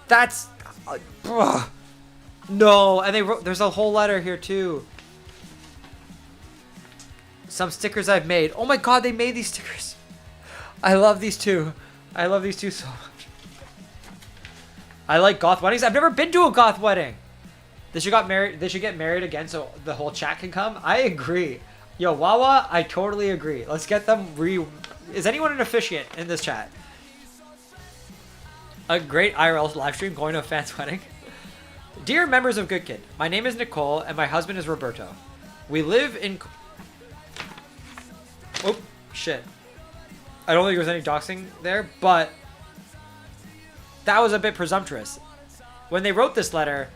Speaker 2: That's... No, and they wrote. There's a whole letter here too. Some stickers I've made. Oh my god, they made these stickers. I love these two. I love these two so much. I like goth weddings. I've never been to a goth wedding. They should get married again so the whole chat can come. I agree. Yo, Wawa, I totally agree. Let's get them Is anyone an officiant in this chat? A great IRL live stream going to a fan's wedding. Dear members of Good Kid, my name is Nicole and my husband is Roberto. We live in... Oh, shit. I don't think there was any doxing there, but that was a bit presumptuous. When they wrote this letter,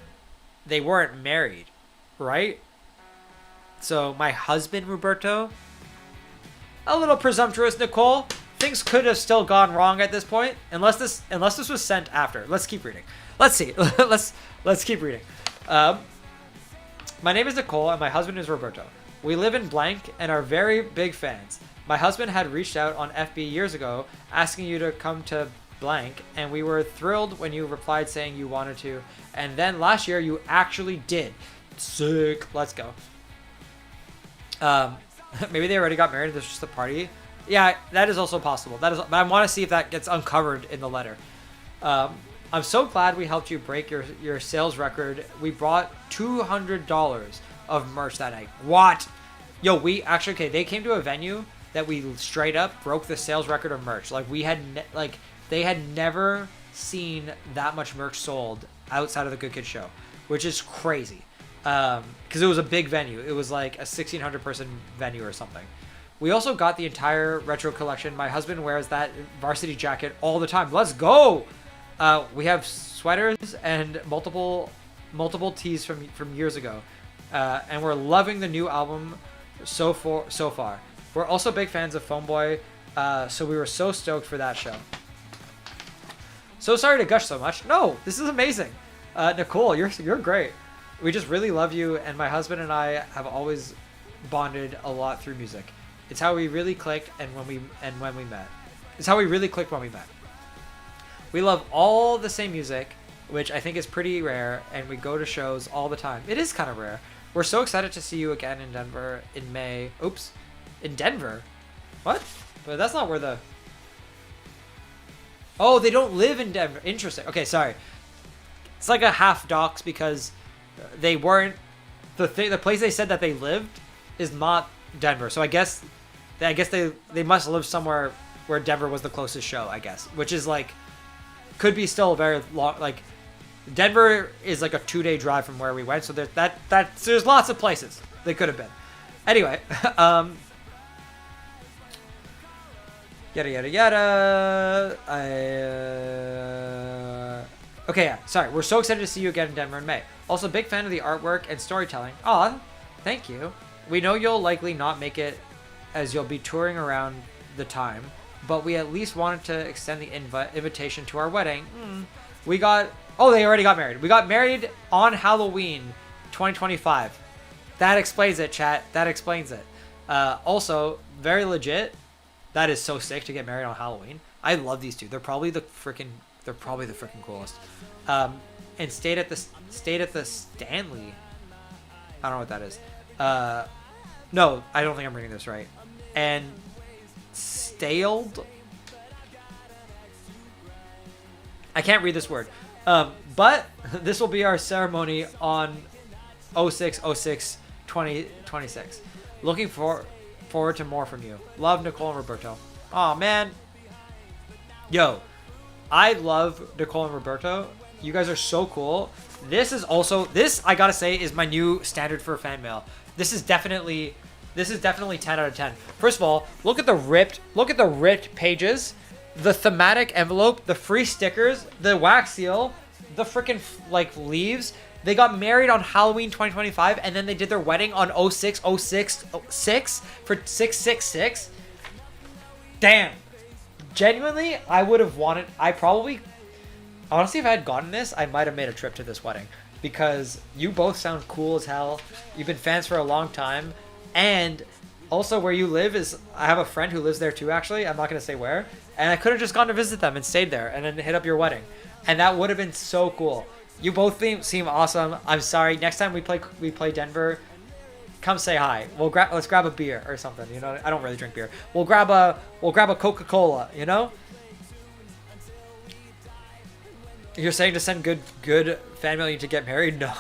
Speaker 2: they weren't married, right? So my husband, Roberto, a little presumptuous, Nicole. Things could have still gone wrong at this point, unless this was sent after. Let's keep reading. Let's see. let's keep reading. My name is Nicole and my husband is Roberto. We live in blank and are very big fans. My husband had reached out on FB years ago asking you to come to blank, and we were thrilled when you replied saying you wanted to, and then last year you actually did. Sick. Let's go. Maybe they already got married. This was just a party. Yeah, that is also possible. But I want to see if that gets uncovered in the letter. I'm so glad we helped you break your sales record. We brought $200 of merch that night. What? Yo, okay, they came to a venue that we straight up broke the sales record of merch. Like they had never seen that much merch sold outside of the Good Kid show, which is crazy. Because it was a big venue. It was like a 1,600 person venue or something. We also got the entire retro collection. My husband wears that varsity jacket all the time. Let's go. We have sweaters and multiple tees from years ago, and we're loving the new album so far. We're also big fans of Phone Boy, so we were so stoked for that show. So sorry to gush so much. No, this is amazing. Nicole, you're great. We just really love you, and my husband and I have always bonded a lot through music. It's how we really clicked when we met. It's how we really clicked when we met. We love all the same music, which I think is pretty rare, and we go to shows all the time. It is kind of rare. We're so excited to see you again in Denver in May. Oops. In Denver? What? But that's not where the... Oh, they don't live in Denver. Interesting. Okay, sorry. It's like a half dox because they weren't... The place they said that they lived is not Denver. So I guess they must live somewhere where Denver was the closest show, I guess. Which is like... Could be still very long... Like, Denver is like a 2-day drive from where we went. So there's lots of places they could have been. Anyway, yada yada yada. Okay, yeah. Sorry, we're so excited to see you again in Denver in May. Also, big fan of the artwork and storytelling. Aw, thank you. We know you'll likely not make it, as you'll be touring around the time, but we at least wanted to extend the invitation to our wedding. We got... Oh, they already got married. We got married on Halloween 2025. That explains it, chat. That explains it. Also, very legit. That is so sick to get married on Halloween. I love these two. They're probably the freaking coolest. And stayed at the Stanley. I don't know what that is. No, I don't think I'm reading this right. And staled. I can't read this word. But this will be our ceremony on 06/06/2026. Looking forward to more from you. Love, Nicole and Roberto. Aw, man. Yo, I love Nicole and Roberto. You guys are so cool. This, I gotta say, is my new standard for fan mail. This is definitely 10 out of 10. First of all, look at the ripped pages, the thematic envelope, the free stickers, the wax seal, the freaking like leaves. They got married on Halloween 2025, and then they did their wedding on 06/06/6 for 666. Damn. Genuinely, I would have wanted... Honestly, if I had gotten this, I might have made a trip to this wedding. Because you both sound cool as hell. You've been fans for a long time. And also where you live is... I have a friend who lives there too, actually. I'm not going to say where. And I could have just gone to visit them and stayed there. And then hit up your wedding. And that would have been so cool. You both seem awesome. I'm sorry. Next time we play Denver, come say hi. Let's grab a beer or something. You know, I don't really drink beer. We'll grab a Coca-Cola. You know. You're saying to send good fan mail to get married? No.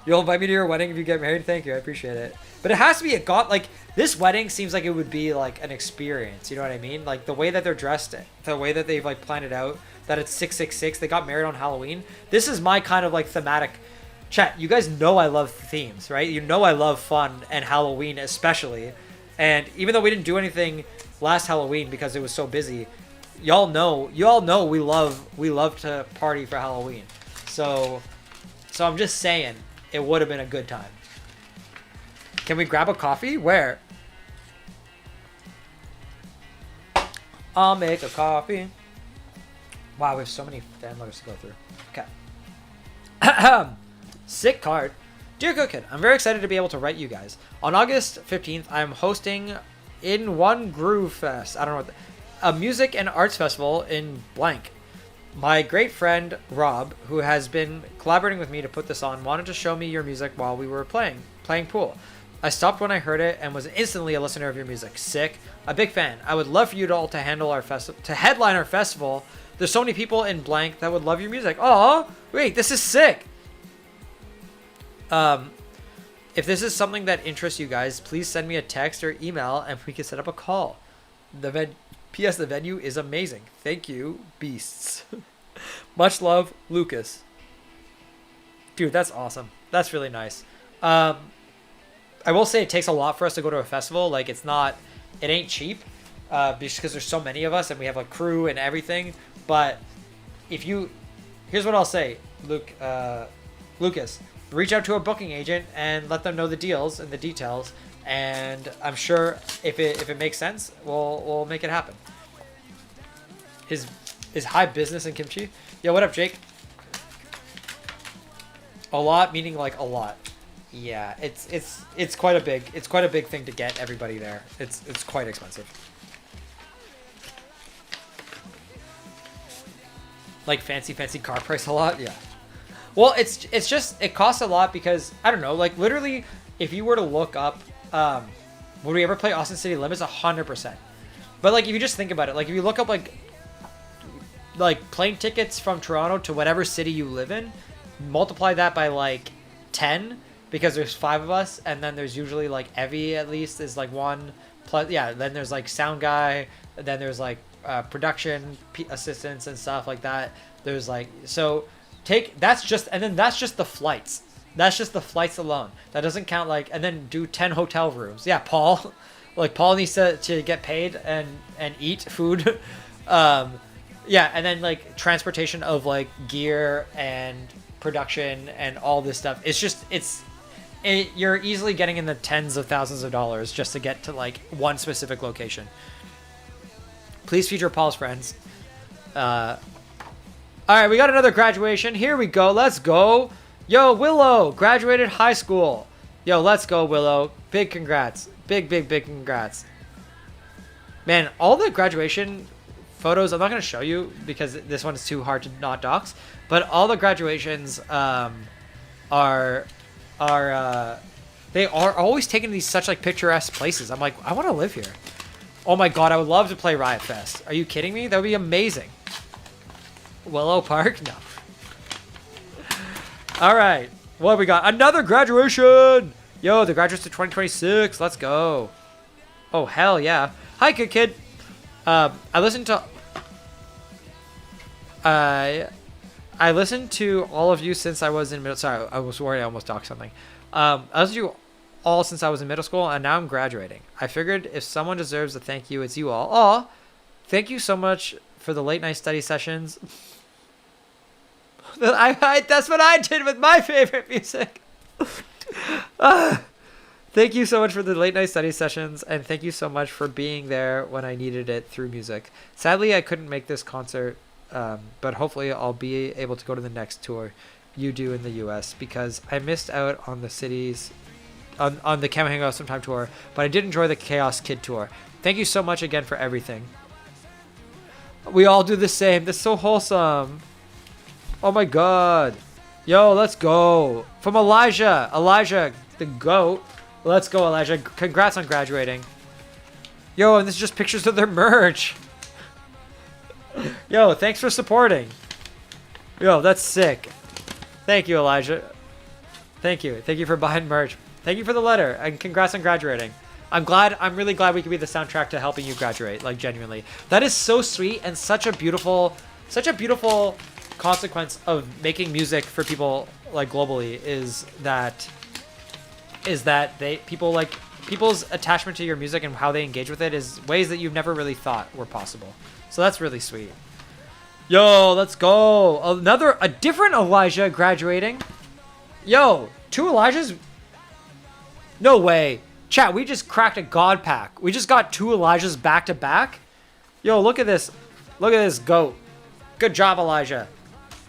Speaker 2: You'll invite me to your wedding if you get married? Thank you. I appreciate it. But it has to be like, this wedding seems like it would be like an experience. You know what I mean? Like the way that they're dressed, the way that they've like planned it out, that it's 666. They got married on Halloween. This is my kind of like thematic chat. You guys know I love themes, right? You know I love fun and Halloween especially. And even though we didn't do anything last Halloween because it was so busy, y'all know we love to party for Halloween. So I'm just saying it would have been a good time. Can we grab a coffee? Where? I'll make a coffee. Wow, we have so many fan letters to go through. Okay. Sick card. Dear Good Kid, I'm very excited to be able to write you guys. On August 15th, I'm hosting In One Groove Fest. I don't know what a music and arts festival in blank. My great friend Rob, who has been collaborating with me to put this on, wanted to show me your music while we were playing pool. I stopped when I heard it and was instantly a listener of your music. Sick. A big fan. I would love for you to all to headline our festival. There's so many people in blank that would love your music. Oh, wait, this is sick. If this is something that interests you guys, please send me a text or email and we can set up a call. P.S. The venue is amazing. Thank you, beasts. Much love, Lucas. Dude, that's awesome. That's really nice. I will say it takes a lot for us to go to a festival. Like, it ain't cheap, because there's so many of us and we have a crew and everything. But here's what I'll say, Lucas, reach out to a booking agent and let them know the deals and the details. And I'm sure if it makes sense, we'll make it happen. Is high business in kimchi? Yo, what up, Jake? A lot meaning like a lot. Yeah, it's quite a big thing to get everybody there. It's quite expensive. Like fancy car price a lot? Yeah. Well, it's just it costs a lot because I don't know, like literally if you were to look up would we ever play Austin City Limits? 100%. But like if you just think about it, like if you look up like plane tickets from Toronto to whatever city you live in, multiply that by like 10 because there's 5 of us, and then there's usually like Evie at least is like one plus, yeah, then there's like sound guy, then there's like production assistants and stuff like that. There's like, so that's just the flights. That's just the flights alone. That doesn't count like, and then do 10 hotel rooms. Yeah, Paul, like Paul needs to get paid and eat food. Yeah, and then like transportation of like gear and production and all this stuff. It's just you're easily getting in the tens of thousands of dollars just to get to like one specific location. Please feature Paul's friends. All right, we got another graduation. Here we go. Let's go. Yo, Willow graduated high school. Yo, let's go, Willow. Big congrats. Big congrats. Man, all the graduation photos, I'm not going to show you because this one is too hard to not dox, but all the graduations they are always taking these such like picturesque places. I'm like, I want to live here. Oh my god, I would love to play Riot Fest. Are you kidding me? That would be amazing. Willow Park? No. All right, what we got? Another graduation. Yo, the graduates of 2026. Let's go. Oh hell yeah. Hi, good kid. I listened to all of you since I was in middle. Sorry, I was worried I almost docked something. I listened to you all since I was in middle school, and now I'm graduating. I figured if someone deserves a thank you, it's you all. Aw, thank you so much for the late night study sessions. That's what I did with my favorite music. Thank you so much for the late night study sessions, and thank you so much for being there when I needed it through music. Sadly, I couldn't make this concert, but hopefully I'll be able to go to the next tour you do in the U.S. because I missed out on the cities, on the Come Hang Out Sometime tour, but I did enjoy the Chaos Kid tour. Thank you so much again for everything. We all do the same. That's so wholesome. Oh my god. Yo, let's go. From Elijah. Elijah, the GOAT. Let's go, Elijah. Congrats on graduating. Yo, and this is just pictures of their merch. Yo, thanks for supporting. Yo, that's sick. Thank you, Elijah. Thank you. Thank you for buying merch. Thank you for the letter, and congrats on graduating. I'm really glad we could be the soundtrack to helping you graduate, like genuinely. That is so sweet and such a beautiful consequence of making music for people like globally is that people's attachment to your music and how they engage with it is ways that you've never really thought were possible. So that's really sweet. Yo, let's go. A different Elijah graduating. Yo, 2 Elijahs? No way. Chat, we just cracked a god pack. We just got 2 Elijahs back to back. Yo, look at this. Look at this GOAT. Good job, Elijah.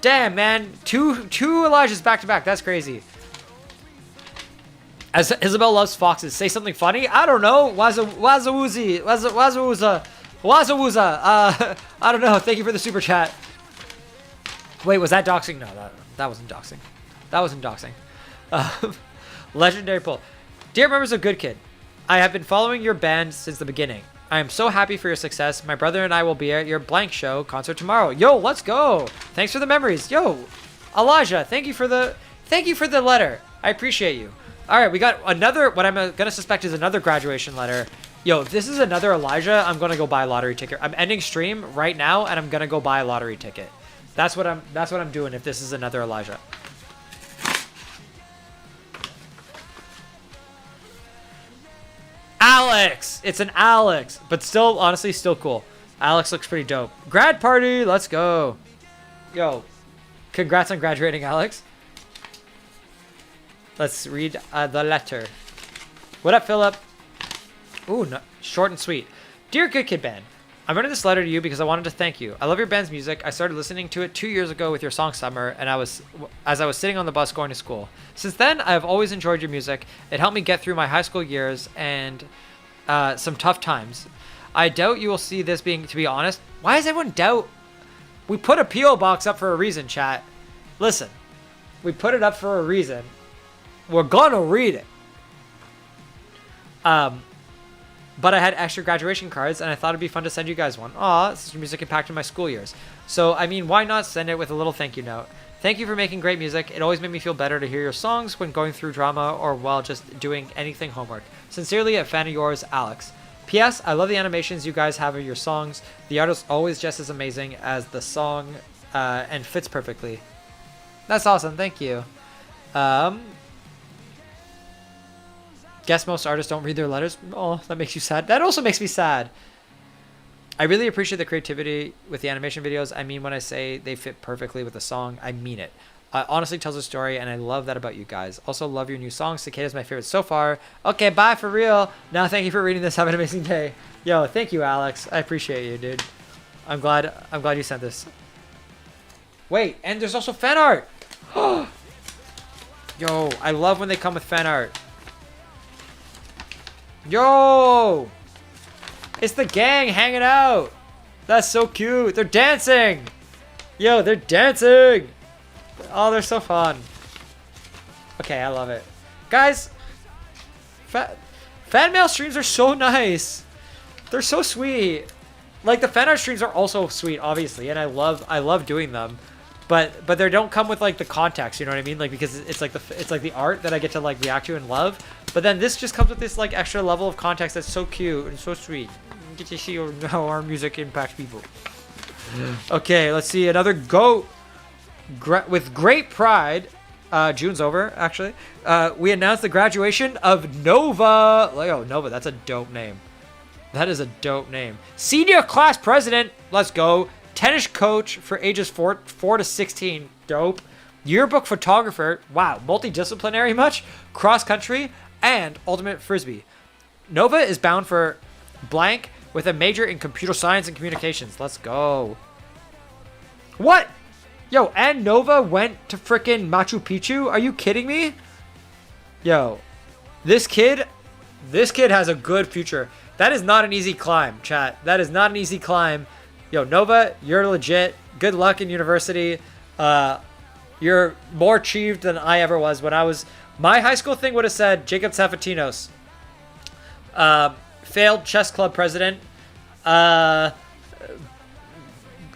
Speaker 2: Damn, man. Two Elijahs back to back. That's crazy. As Isabel loves foxes. Say something funny? I don't know. Wazawoozy. Wazawooza. I don't know. Thank you for the super chat. Wait, was that doxing? No, that wasn't doxing. That wasn't doxing. Legendary pull. Dear members of Good Kid, I have been following your band since the beginning. I am so happy for your success. My brother and I will be at your blank show concert tomorrow. Yo, let's go. Thanks for the memories. Yo, Elijah, thank you for the letter. I appreciate you. All right, we got another, what I'm going to suspect is another graduation letter. Yo, if this is another Elijah, I'm going to go buy a lottery ticket. I'm ending stream right now and I'm going to go buy a lottery ticket. That's what I'm doing if this is another Elijah. Alex! It's an Alex, but still, honestly, still cool. Alex looks pretty dope. Grad party, let's go. Yo, congrats on graduating, Alex. Let's read the letter. What up, Philip? Ooh, no, short and sweet. Dear Good Kid Band, I'm writing this letter to you because I wanted to thank you. I love your band's music. I started listening to it 2 years ago with your song Summer, and as I was sitting on the bus going to school. Since then, I have always enjoyed your music. It helped me get through my high school years and some tough times. I doubt you will see this being, to be honest. Why does everyone doubt? We put a P.O. box up for a reason, chat. Listen, we put it up for a reason. We're gonna read it. But I had extra graduation cards, and I thought it'd be fun to send you guys one. Aw, this is music impacted my school years. So, I mean, why not send it with a little thank you note? Thank you for making great music. It always made me feel better to hear your songs when going through drama or while just doing anything homework. Sincerely, a fan of yours, Alex. P.S. I love the animations you guys have of your songs. The art is always just as amazing as the song and fits perfectly. That's awesome. Thank you. Guess most artists don't read their letters. Oh, that makes you sad. That also makes me sad. I really appreciate the creativity with the animation videos. I mean, when I say they fit perfectly with the song, I mean it. It honestly tells a story, and I love that about you guys. Also, love your new song. Cicada's my favorite so far. Okay, bye for real. Now, thank you for reading this. Have an amazing day. Yo, thank you, Alex. I appreciate you, dude. I'm glad you sent this. Wait, and there's also fan art. Yo, I love when they come with fan art. Yo! It's the gang hanging out! That's so cute! They're dancing! Yo, they're dancing! Oh, they're so fun. Okay, I love it. Guys, Fanmail streams are so nice. They're so sweet. Like, the fan art streams are also sweet, obviously, and I love doing them. But they don't come with like the context, you know what I mean? Like, because it's like the art that I get to like react to and love. But then this just comes with this like extra level of context that's so cute and so sweet. You get to see how our music impacts people. Okay, let's see another GOAT. With great pride, June's over actually. We announced the graduation of Nova. Oh, Nova, that's a dope name. That is a dope name. Senior class president. Let's go. Tennis coach for ages 4 to 16. Dope. Yearbook photographer. Wow. Multidisciplinary much? Cross country and ultimate frisbee. Nova is bound for blank with a major in computer science and communications. Let's go. What? Yo, and Nova went to frickin' Machu Picchu? Are you kidding me? Yo, this kid has a good future. That is not an easy climb, chat. That is not an easy climb. Yo, Nova, you're legit. Good luck in university. You're more achieved than I ever was. My high school thing would have said Jacob Safatinos, failed chess club president,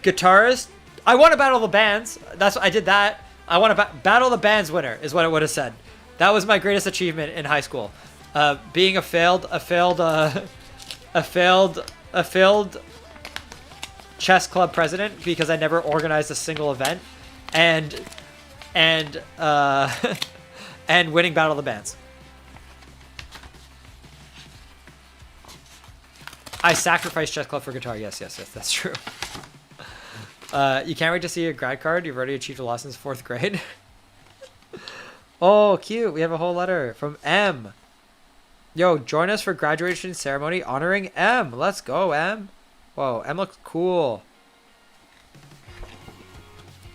Speaker 2: guitarist. I won a battle of the bands. I did that. I won a battle of the bands winner is what it would have said. That was my greatest achievement in high school. Being a failed chess club president because I never organized a single event, and and winning battle of the bands. I sacrificed chess club for guitar. Yes, that's true. You can't wait to see your grad card. You've already achieved a lot since 4th grade. Oh, cute. We have a whole letter from M. Yo, join us for graduation ceremony honoring M. Let's go, M. Whoa, M looks cool.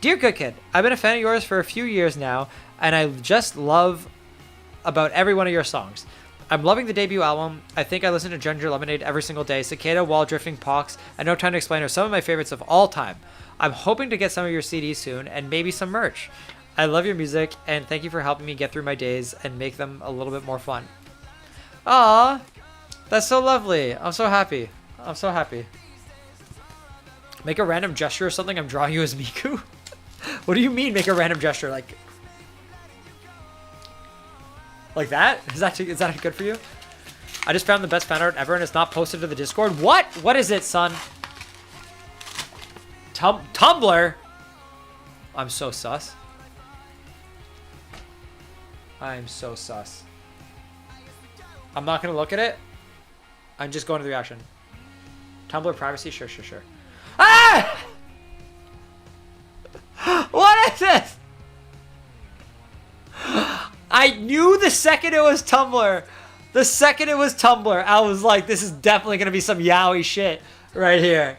Speaker 2: Dear Good Kid, I've been a fan of yours for a few years now, and I just love about every one of your songs. I'm loving the debut album. I think I listen to Ginger Lemonade every single day. Cicada, Wall Drifting, Pox, and No Time to Explain are some of my favorites of all time. I'm hoping to get some of your CDs soon, and maybe some merch. I love your music, and thank you for helping me get through my days and make them a little bit more fun. Aw, that's so lovely. I'm so happy. I'm so happy. Make a random gesture or something. I'm drawing you as Miku. What do you mean make a random gesture? Like that? Is that good for you? I just found the best fan art ever and it's not posted to the Discord. What? What is it, son? Tumblr? I'm so sus. I'm so sus. I'm not gonna look at it. I'm just going to the reaction. Tumblr privacy? Sure. Ah! What is this? I knew the second it was Tumblr. The second it was Tumblr, I was like, this is definitely gonna be some yaoi shit right here.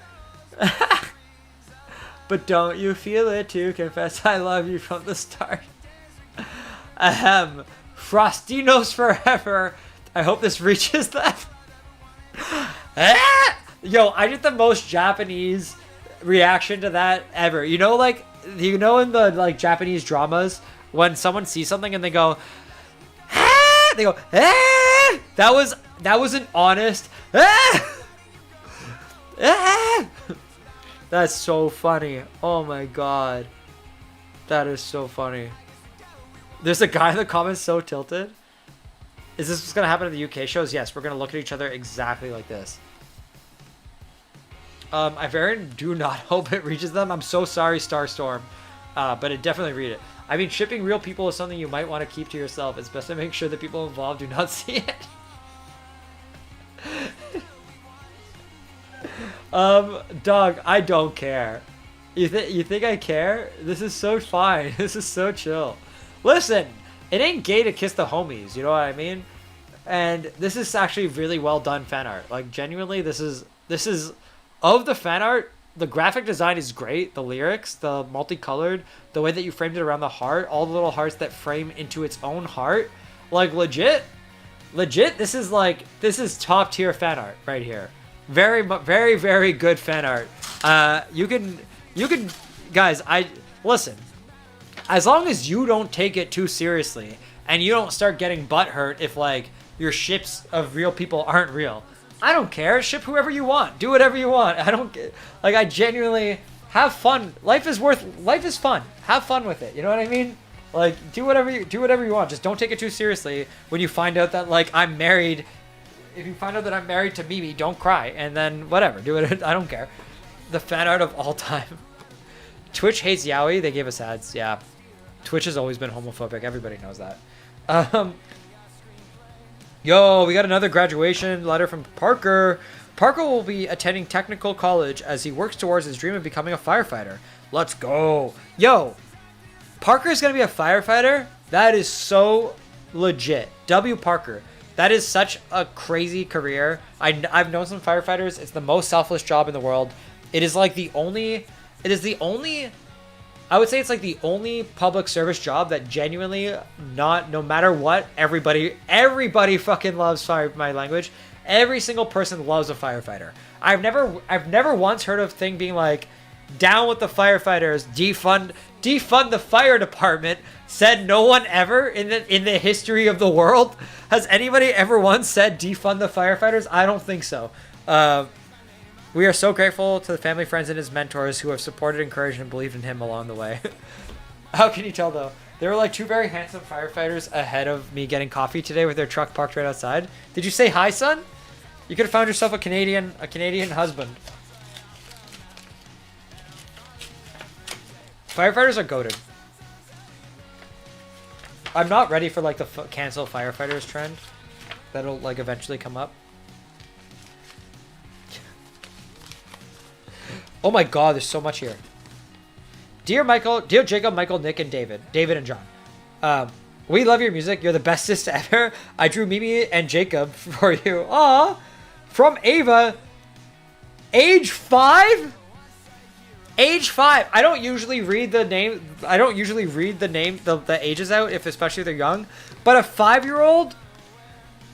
Speaker 2: But don't you feel it too? Confess I love you from the start. Ahem. Frostinos forever. I hope this reaches them. Yo, I did the most Japanese reaction to that ever. You know, like, in the like Japanese dramas when someone sees something and they go, ah! They go, ah! That was an honest, ah! Ah! That's so funny. Oh my god, that is so funny. There's a guy in the comments so tilted. Is this what's gonna happen in the UK shows? Yes, we're gonna look at each other exactly like this. I very do not hope it reaches them. I'm so sorry, Starstorm, but it definitely read it. I mean, shipping real people is something you might want to keep to yourself. It's best to make sure the people involved do not see it. Dog, I don't care. You think I care? This is so fine. This is so chill. Listen, it ain't gay to kiss the homies. You know what I mean? And this is actually really well done fan art. Like, genuinely, this is of the fan art. The graphic design is great. The lyrics, the multicolored, the way that you framed it around the heart, all the little hearts that frame into its own heart. Like, legit, this is top tier fan art right here. Very, very good fan art. You can, guys, listen, as long as you don't take it too seriously and you don't start getting butthurt if, like, your ships of real people aren't real. I don't care. Ship whoever you want. Do whatever you want. I don't get, like, I genuinely have fun. Life is fun. Have fun with it. You know what I mean? Like, do whatever you want. Just don't take it too seriously when you find out that, like, I'm married. If you find out that I'm married to Mimi, don't cry. And then whatever. Do it. I don't care. The fan art of all time. Twitch hates yaoi. They gave us ads. Yeah. Twitch has always been homophobic. Everybody knows that. Yo, we got another graduation letter from Parker. Parker will be attending technical college as he works towards his dream of becoming a firefighter. Let's go. Yo, Parker's going to be a firefighter? That is so legit. W. Parker. That is such a crazy career. I've known some firefighters. It's the most selfless job in the world. It is like the only, I would say it's like the only public service job that genuinely, no matter what, everybody fucking loves, sorry my language, every single person loves a firefighter. I've never once heard of thing being like, Down with the firefighters. Defund the fire department. Said no one ever in the history of the world. Has anybody ever once said defund the firefighters? I don't think so. We are so grateful to the family, friends, and his mentors who have supported, encouraged, and believed in him along the way. How can you tell, though? There were like two very handsome firefighters ahead of me getting coffee today with their truck parked right outside. Did you say hi, son? You could have found yourself a Canadian husband. Firefighters are goated. I'm not ready for like the cancel firefighters trend that'll like eventually come up. Oh my god, there's so much here. Dear Jacob, Michael, Nick, and David and John. We love your music. You're the bestest ever. I drew Mimi and Jacob for you. Aw, from Ava, age 5. Age 5. I don't usually read the name. The ages out, especially if they're young. But a 5-year-old.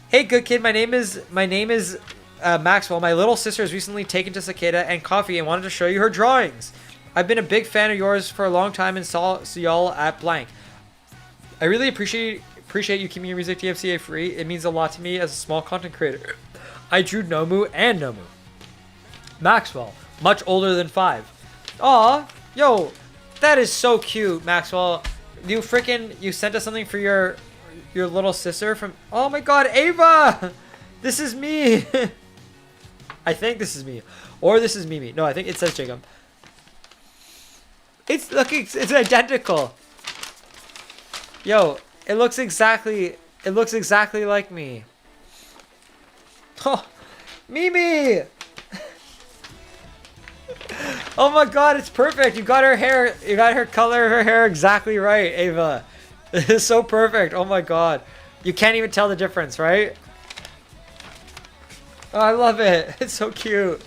Speaker 2: Hey, good kid. My name is Maxwell. My little sister has recently taken to Cicada and coffee and wanted to show you her drawings. I've been a big fan of yours for a long time and saw y'all at blank. I really appreciate you keeping your music DMCA free. It means a lot to me as a small content creator. I drew Nomu and Nomu. Maxwell, much older than 5. Aw, yo, that is so cute, Maxwell. You sent us something for your little sister from. Oh my God, Ava, this is me. I think this is me, or this is Mimi. No, I think it says Jacob. It's identical. Yo, it looks exactly like me. Oh, Mimi. Oh my god, it's perfect. You got her color, her hair exactly right, Ava. This is so perfect. Oh my god. You can't even tell the difference, right? Oh, I love it. It's so cute.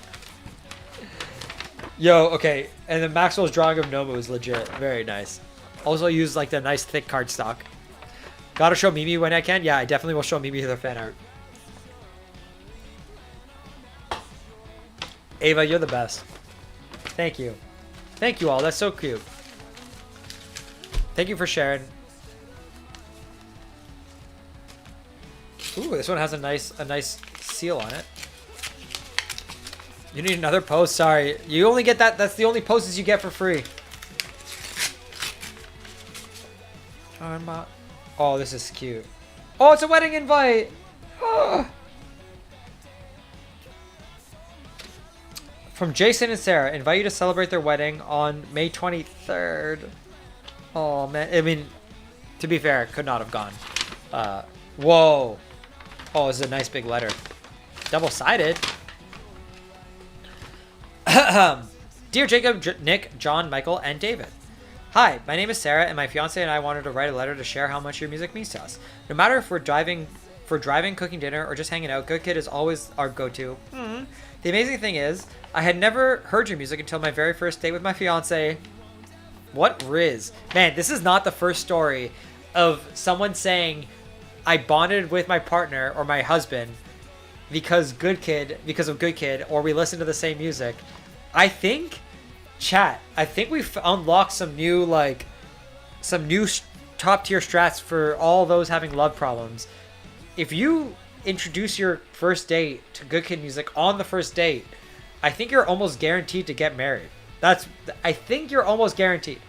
Speaker 2: Yo, okay. And then Maxwell's drawing of Nomu is legit. Very nice. Also use like the nice thick cardstock. Gotta show Mimi when I can. Yeah, I definitely will show Mimi the fan art. Ava, you're the best. Thank you. Thank you all. That's so cute. Thank you for sharing. Ooh, this one has a nice seal on it. You need another post? Sorry. You only get that. That's the only posts you get for free. Oh, this is cute. Oh, it's a wedding invite. Oh. From Jason and Sarah, invite you to celebrate their wedding on May 23rd. Oh, man. I mean, to be fair, could not have gone. Whoa. Oh, this is a nice big letter. Double-sided. Dear Jacob, Nick, John, Michael, and David. Hi, my name is Sarah, and my fiance and I wanted to write a letter to share how much your music means to us. No matter if we're driving, cooking dinner, or just hanging out, Good Kid is always our go-to. The amazing thing is, I had never heard your music until my very first date with my fiance. What riz? Man, this is not the first story of someone saying, I bonded with my partner or my husband because of Good Kid, or we listen to the same music. I think, chat, we've unlocked some new top tier strats for all those having love problems. If you introduce your first date to Good Kid music on the first date, I think you're almost guaranteed to get married. I think you're almost guaranteed.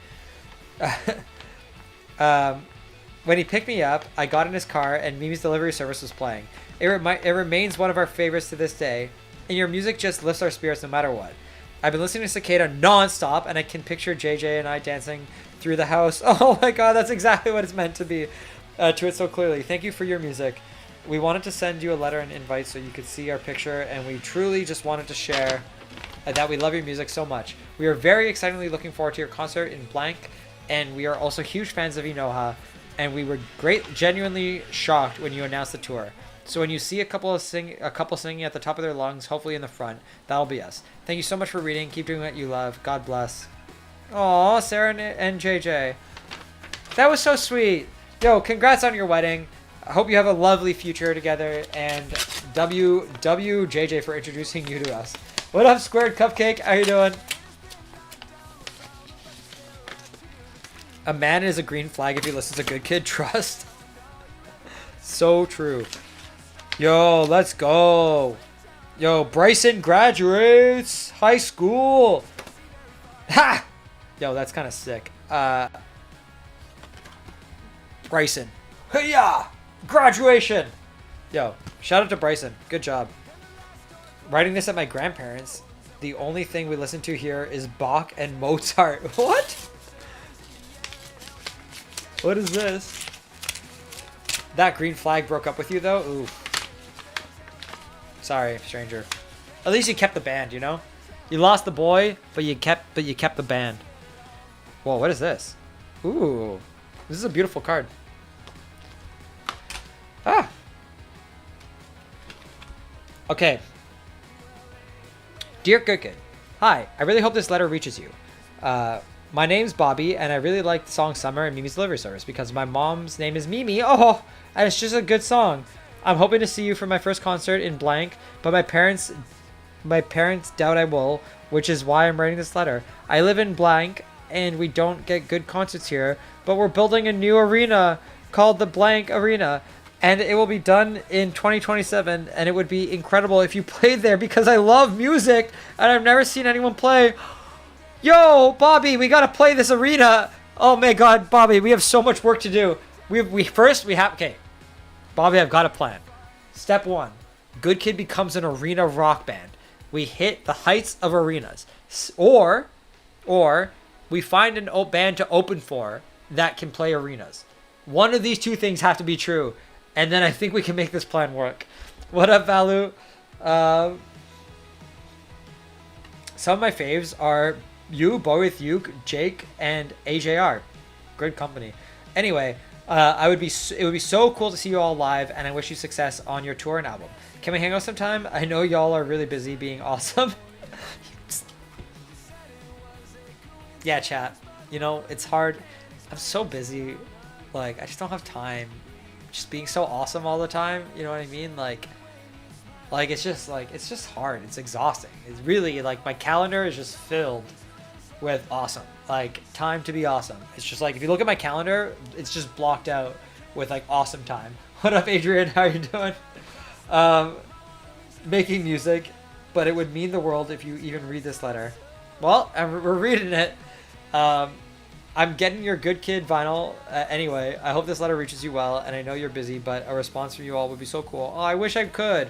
Speaker 2: When he picked me up, I got in his car and Mimi's delivery service was playing. It remains one of our favorites to this day, and your music just lifts our spirits no matter what. I've been listening to Cicada non-stop, and I can picture JJ and I dancing through the house. Oh my god, that's exactly what it's meant to be. To it so clearly. Thank you for your music. We wanted to send you a letter and invite so you could see our picture, and we truly just wanted to share that we love your music so much. We are very excitedly looking forward to your concert in blank, and we are also huge fans of Inoha, and we were genuinely shocked when you announced the tour. So when you see a couple singing at the top of their lungs, hopefully in the front, that'll be us. Thank you so much for reading. Keep doing what you love. God bless. Aw, Sarah and JJ. That was so sweet. Yo, congrats on your wedding. I hope you have a lovely future together, and WJJ for introducing you to us. What up, Squared Cupcake? How you doing? A man is a green flag if he listens to Good Kid. Trust. So true. Yo, let's go. Yo, Bryson graduates high school. Ha! Yo, that's kind of sick. Bryson. Hey-ya! Graduation! Yo, shout out to Bryson. Good job. Writing this at my grandparents'. The only thing we listen to here is Bach and Mozart. What? What is this? That green flag broke up with you, though? Ooh. Sorry, stranger. At least you kept the band, you know? You lost the boy, but you kept the band. Whoa, what is this? Ooh. This is a beautiful card. Ah. Okay. Dear Good Kid, hi. I really hope this letter reaches you. My name's Bobby, and I really like the song Summer and Mimi's Delivery Service because my mom's name is Mimi. Oh, and it's just a good song. I'm hoping to see you for my first concert in blank, but my parents doubt I will, which is why I'm writing this letter. I live in blank, and we don't get good concerts here, but we're building a new arena called the Blank Arena, and it will be done in 2027, and it would be incredible if you played there because I love music, and I've never seen anyone play. Yo, Bobby, we gotta play this arena. Oh my God, Bobby, we have so much work to do. Okay, Bobby, I've got a plan. Step 1, Good Kid becomes an arena rock band. We hit the heights of arenas, or we find an band to open for that can play arenas. One of these two things have to be true, and then I think we can make this plan work. What up, Valu? Some of my faves are you, Boy with You, Jake, and AJR. Good company. Anyway, it would be so cool to see you all live, and I wish you success on your tour and album. Can we hang out sometime? I know y'all are really busy being awesome. Yeah, chat. You know, it's hard. I'm so busy. Like, I just don't have time. Just being so awesome all the time. You know what I mean? Like it's just hard. It's exhausting. It's really, like, my calendar is just filled with awesome. Like, time to be awesome. It's just like, if you look at my calendar, it's just blocked out with, like, awesome time. What up, Adrian? How you doing? Making music, but it would mean the world if you even read this letter. Well, we're reading it. I'm getting your Good Kid vinyl anyway. I hope this letter reaches you well, and I know you're busy, but a response from you all would be so cool. Oh, I wish I could.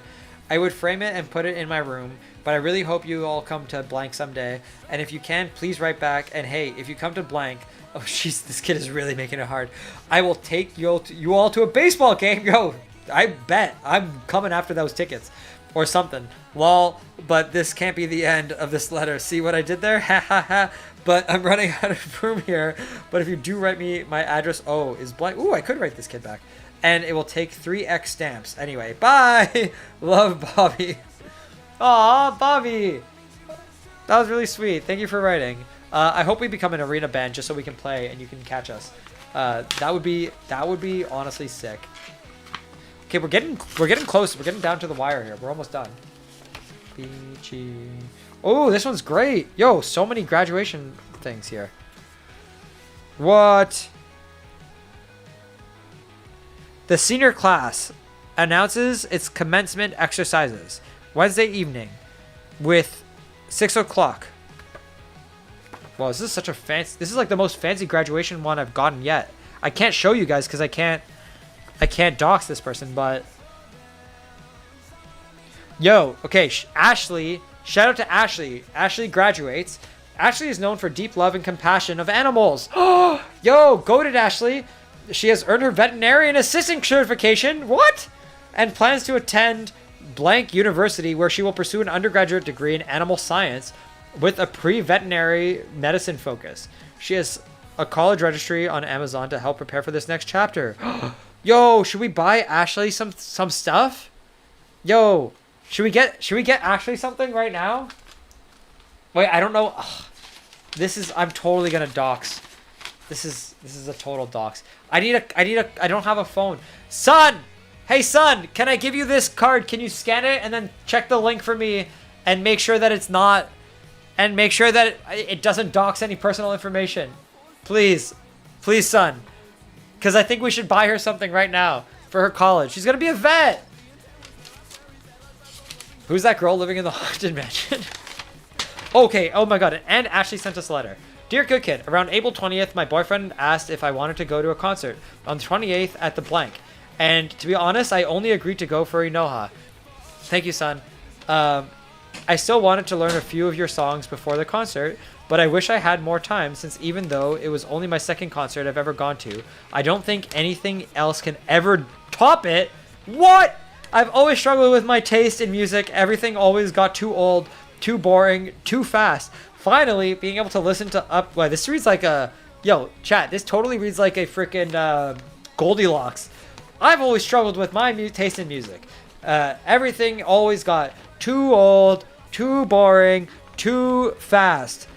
Speaker 2: I would frame it and put it in my room, but I really hope you all come to blank someday. And if you can, please write back. And hey, if you come to blank, oh jeez, this kid is really making it hard. I will take you all to a baseball game. Yo, I bet I'm coming after those tickets or something. Lol, but this can't be the end of this letter. See what I did there? Ha ha ha. But I'm running out of room here. But if you do write me, my address, is blank. Ooh, I could write this kid back. And it will take 3x stamps. Anyway, bye. Love, Bobby. Aw, Bobby. That was really sweet. Thank you for writing. I hope we become an arena band just so we can play and you can catch us. That would be honestly sick. Okay, we're getting close. We're getting down to the wire here. We're almost done. Beachy. Oh, this one's great. Yo, so many graduation things here. What? The senior class announces its commencement exercises Wednesday evening with 6 o'clock. Well, this is such a fancy. This is like the most fancy graduation one I've gotten yet. I can't show you guys because I can't dox this person, but yo, okay, Ashley. Shout out to Ashley. Ashley graduates. Ashley is known for deep love and compassion of animals. Yo, goated Ashley. She has earned her veterinarian assistant certification. What? And plans to attend blank university where she will pursue an undergraduate degree in animal science with a pre-veterinary medicine focus. She has a college registry on Amazon to help prepare for this next chapter. Yo, should we buy Ashley some stuff? Yo, should we get Ashley something right now? Wait, I don't know. Ugh. I'm totally gonna dox. This is a total dox. I don't have a phone. Son! Hey son, can I give you this card? Can you scan it and then check the link for me and make sure that it's not, and make sure that it doesn't dox any personal information? Please. Please, son. Because I think we should buy her something right now for her college. She's going to be a vet. Who's that girl living in the haunted mansion? Okay, oh my god. And Ashley sent us a letter. Dear Good Kid, around April 20th, my boyfriend asked if I wanted to go to a concert on the 28th at the blank. And to be honest, I only agreed to go for Inoha. Thank you, son. I still wanted to learn a few of your songs before the concert, but I wish I had more time since even though it was only my second concert I've ever gone to, I don't think anything else can ever top it. What? I've always struggled with my taste in music. Everything always got too old, too boring, too fast. Finally, being able to listen to Well, this reads like a... Yo, chat, this totally reads like a freaking Goldilocks. I've always struggled with my taste in music. Everything always got too old, too boring, too fast.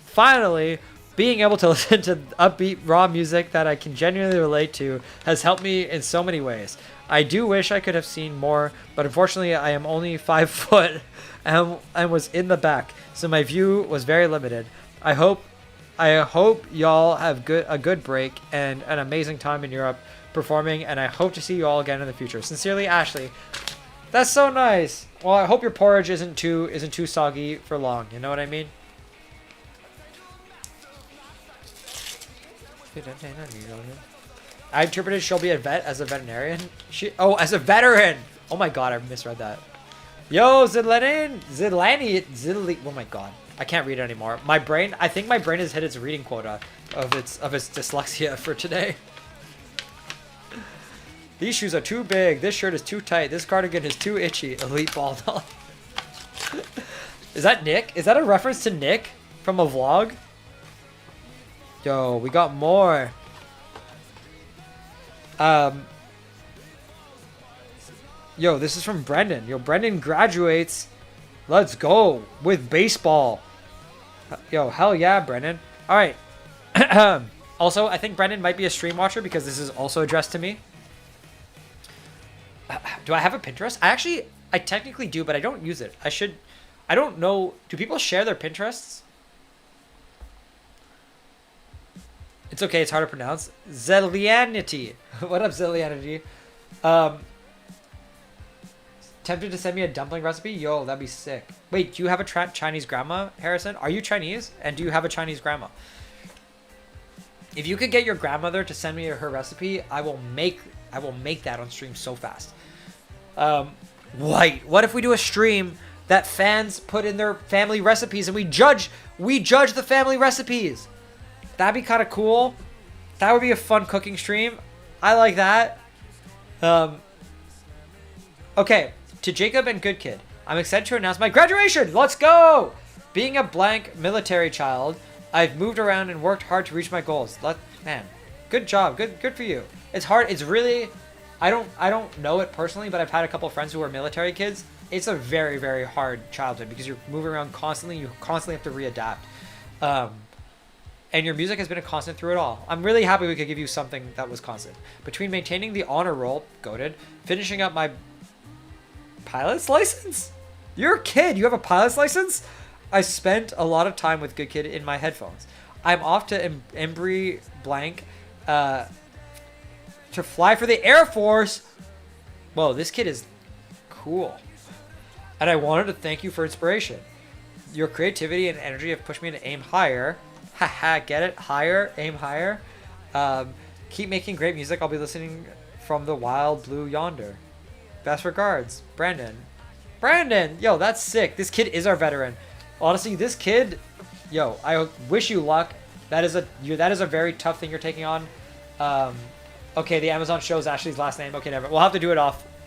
Speaker 2: Finally, being able to listen to upbeat, raw music that I can genuinely relate to has helped me in so many ways. I do wish I could have seen more, but unfortunately I am only 5 foot and was in the back, so my view was very limited. I hope y'all have a good break and an amazing time in Europe performing, and I hope to see you all again in the future. Sincerely, Ashley. That's so nice. Well, I hope your porridge isn't too soggy for long. You know what I mean? I interpreted she'll be a vet as a veterinarian. As a veteran. Oh my god, I misread that. Yo, Zidlani. Oh my god, I can't read it anymore. I think my brain has hit its reading quota of its dyslexia for today. These shoes are too big. This shirt is too tight. This cardigan is too itchy. Elite ball doll. Is that Nick? Is that a reference to Nick from a vlog? Yo, we got more. Yo, this is from Brendan. Yo, Brendan graduates. Let's go with baseball. Yo, hell yeah, Brendan. All right. Also, I think Brendan might be a stream watcher because this is also addressed to me. Do I have a Pinterest? I technically do, but I don't use it. I don't know. Do people share their Pinterests? It's okay. It's hard to pronounce. Zelianity. What up, Zelianity? Tempted to send me a dumpling recipe? Yo, that'd be sick. Wait, do you have a Chinese grandma, Harrison? Are you Chinese? And do you have a Chinese grandma? If you could get your grandmother to send me her recipe, I will make that on stream so fast. What if we do a stream that fans put in their family recipes and we judge the family recipes? That'd be kind of cool. That would be a fun cooking stream. I like that. Okay, to Jacob and Good Kid, I'm excited to announce my graduation. Let's go! Being a blank military child, I've moved around and worked hard to reach my goals. Man, good job. Good for you. It's hard. It's really, I don't know it personally, but I've had a couple friends who are military kids. It's a very, very hard childhood because you're moving around constantly. You constantly have to readapt. And your music has been a constant through it all. I'm really happy we could give you something that was constant. Between maintaining the honor roll, goated, finishing up my pilot's license? You're a kid. You have a pilot's license? I spent a lot of time with Good Kid in my headphones. I'm off to Embry blank to fly for the Air Force. Whoa, this kid is cool. And I wanted to thank you for inspiration. Your creativity and energy have pushed me to aim higher. Haha, get it? Higher, aim higher. Keep making great music. I'll be listening from the wild blue yonder. Best regards, Brandon. Brandon, yo, that's sick. This kid is our veteran. Honestly, this kid, yo, I wish you luck. That is a very tough thing you're taking on. Okay, the Amazon shows Ashley's last name. Okay, never. We'll have to do it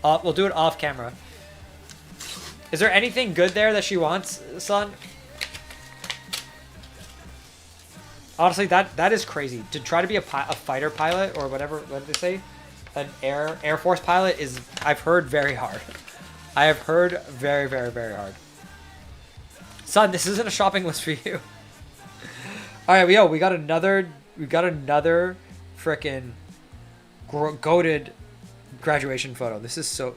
Speaker 2: we'll do it off camera. Is there anything good there that she wants, son? Honestly, that is crazy. To try to be a fighter pilot or whatever, what did they say? An Air Force pilot is, I've heard, very hard. I have heard very, very, very hard. Son, this isn't a shopping list for you. All right, we got another frickin' goated graduation photo. This is so,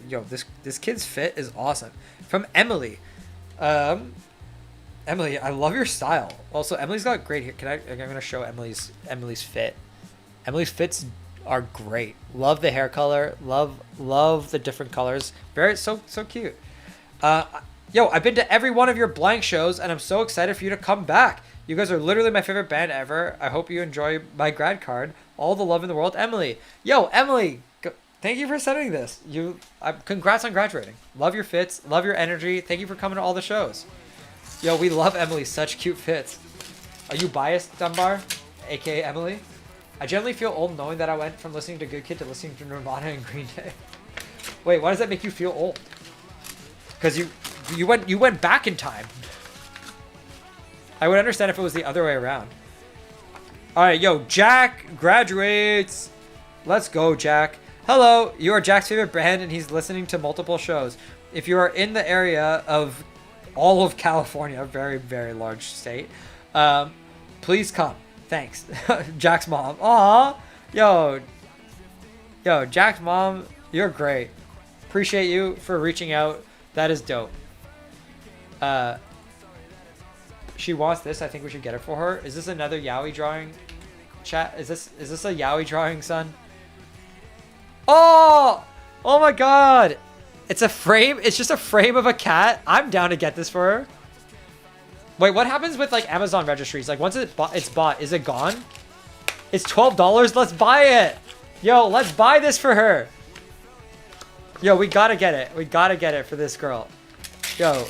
Speaker 2: this kid's fit is awesome. From Emily. Emily, I love your style. Also, Emily's got great hair. I'm gonna show Emily's fit. Emily's fits are great. Love the hair color. Love the different colors. Very so cute. Yo, I've been to every one of your blank shows, and I'm so excited for you to come back. You guys are literally my favorite band ever. I hope you enjoy my grad card. All the love in the world, Emily. Yo, Emily, thank you for sending this. Congrats on graduating. Love your fits. Love your energy. Thank you for coming to all the shows. Yo, we love Emily. Such cute fits. Are you biased, Dunbar? AKA Emily? I generally feel old knowing that I went from listening to Good Kid to listening to Nirvana and Green Day. Wait, why does that make you feel old? Because you went back in time. I would understand if it was the other way around. Alright, yo, Jack graduates. Let's go, Jack. Hello, you are Jack's favorite band and he's listening to multiple shows. If you are in the area of all of California, a very, very large state, please come. Thanks. Jack's mom. Aw. Yo, Jack's mom, you're great. Appreciate you for reaching out. That is dope. She wants this. I think we should get it for her. Is this another yaoi drawing? Chat. Is this a yaoi drawing, son? Oh my god. It's a frame. It's just a frame of a cat. I'm down to get this for her. Wait, what happens with like Amazon registries? Like once it's bought, is it gone? It's $12. Let's buy it. Yo, let's buy this for her. Yo, we gotta get it. We gotta get it for this girl. Yo,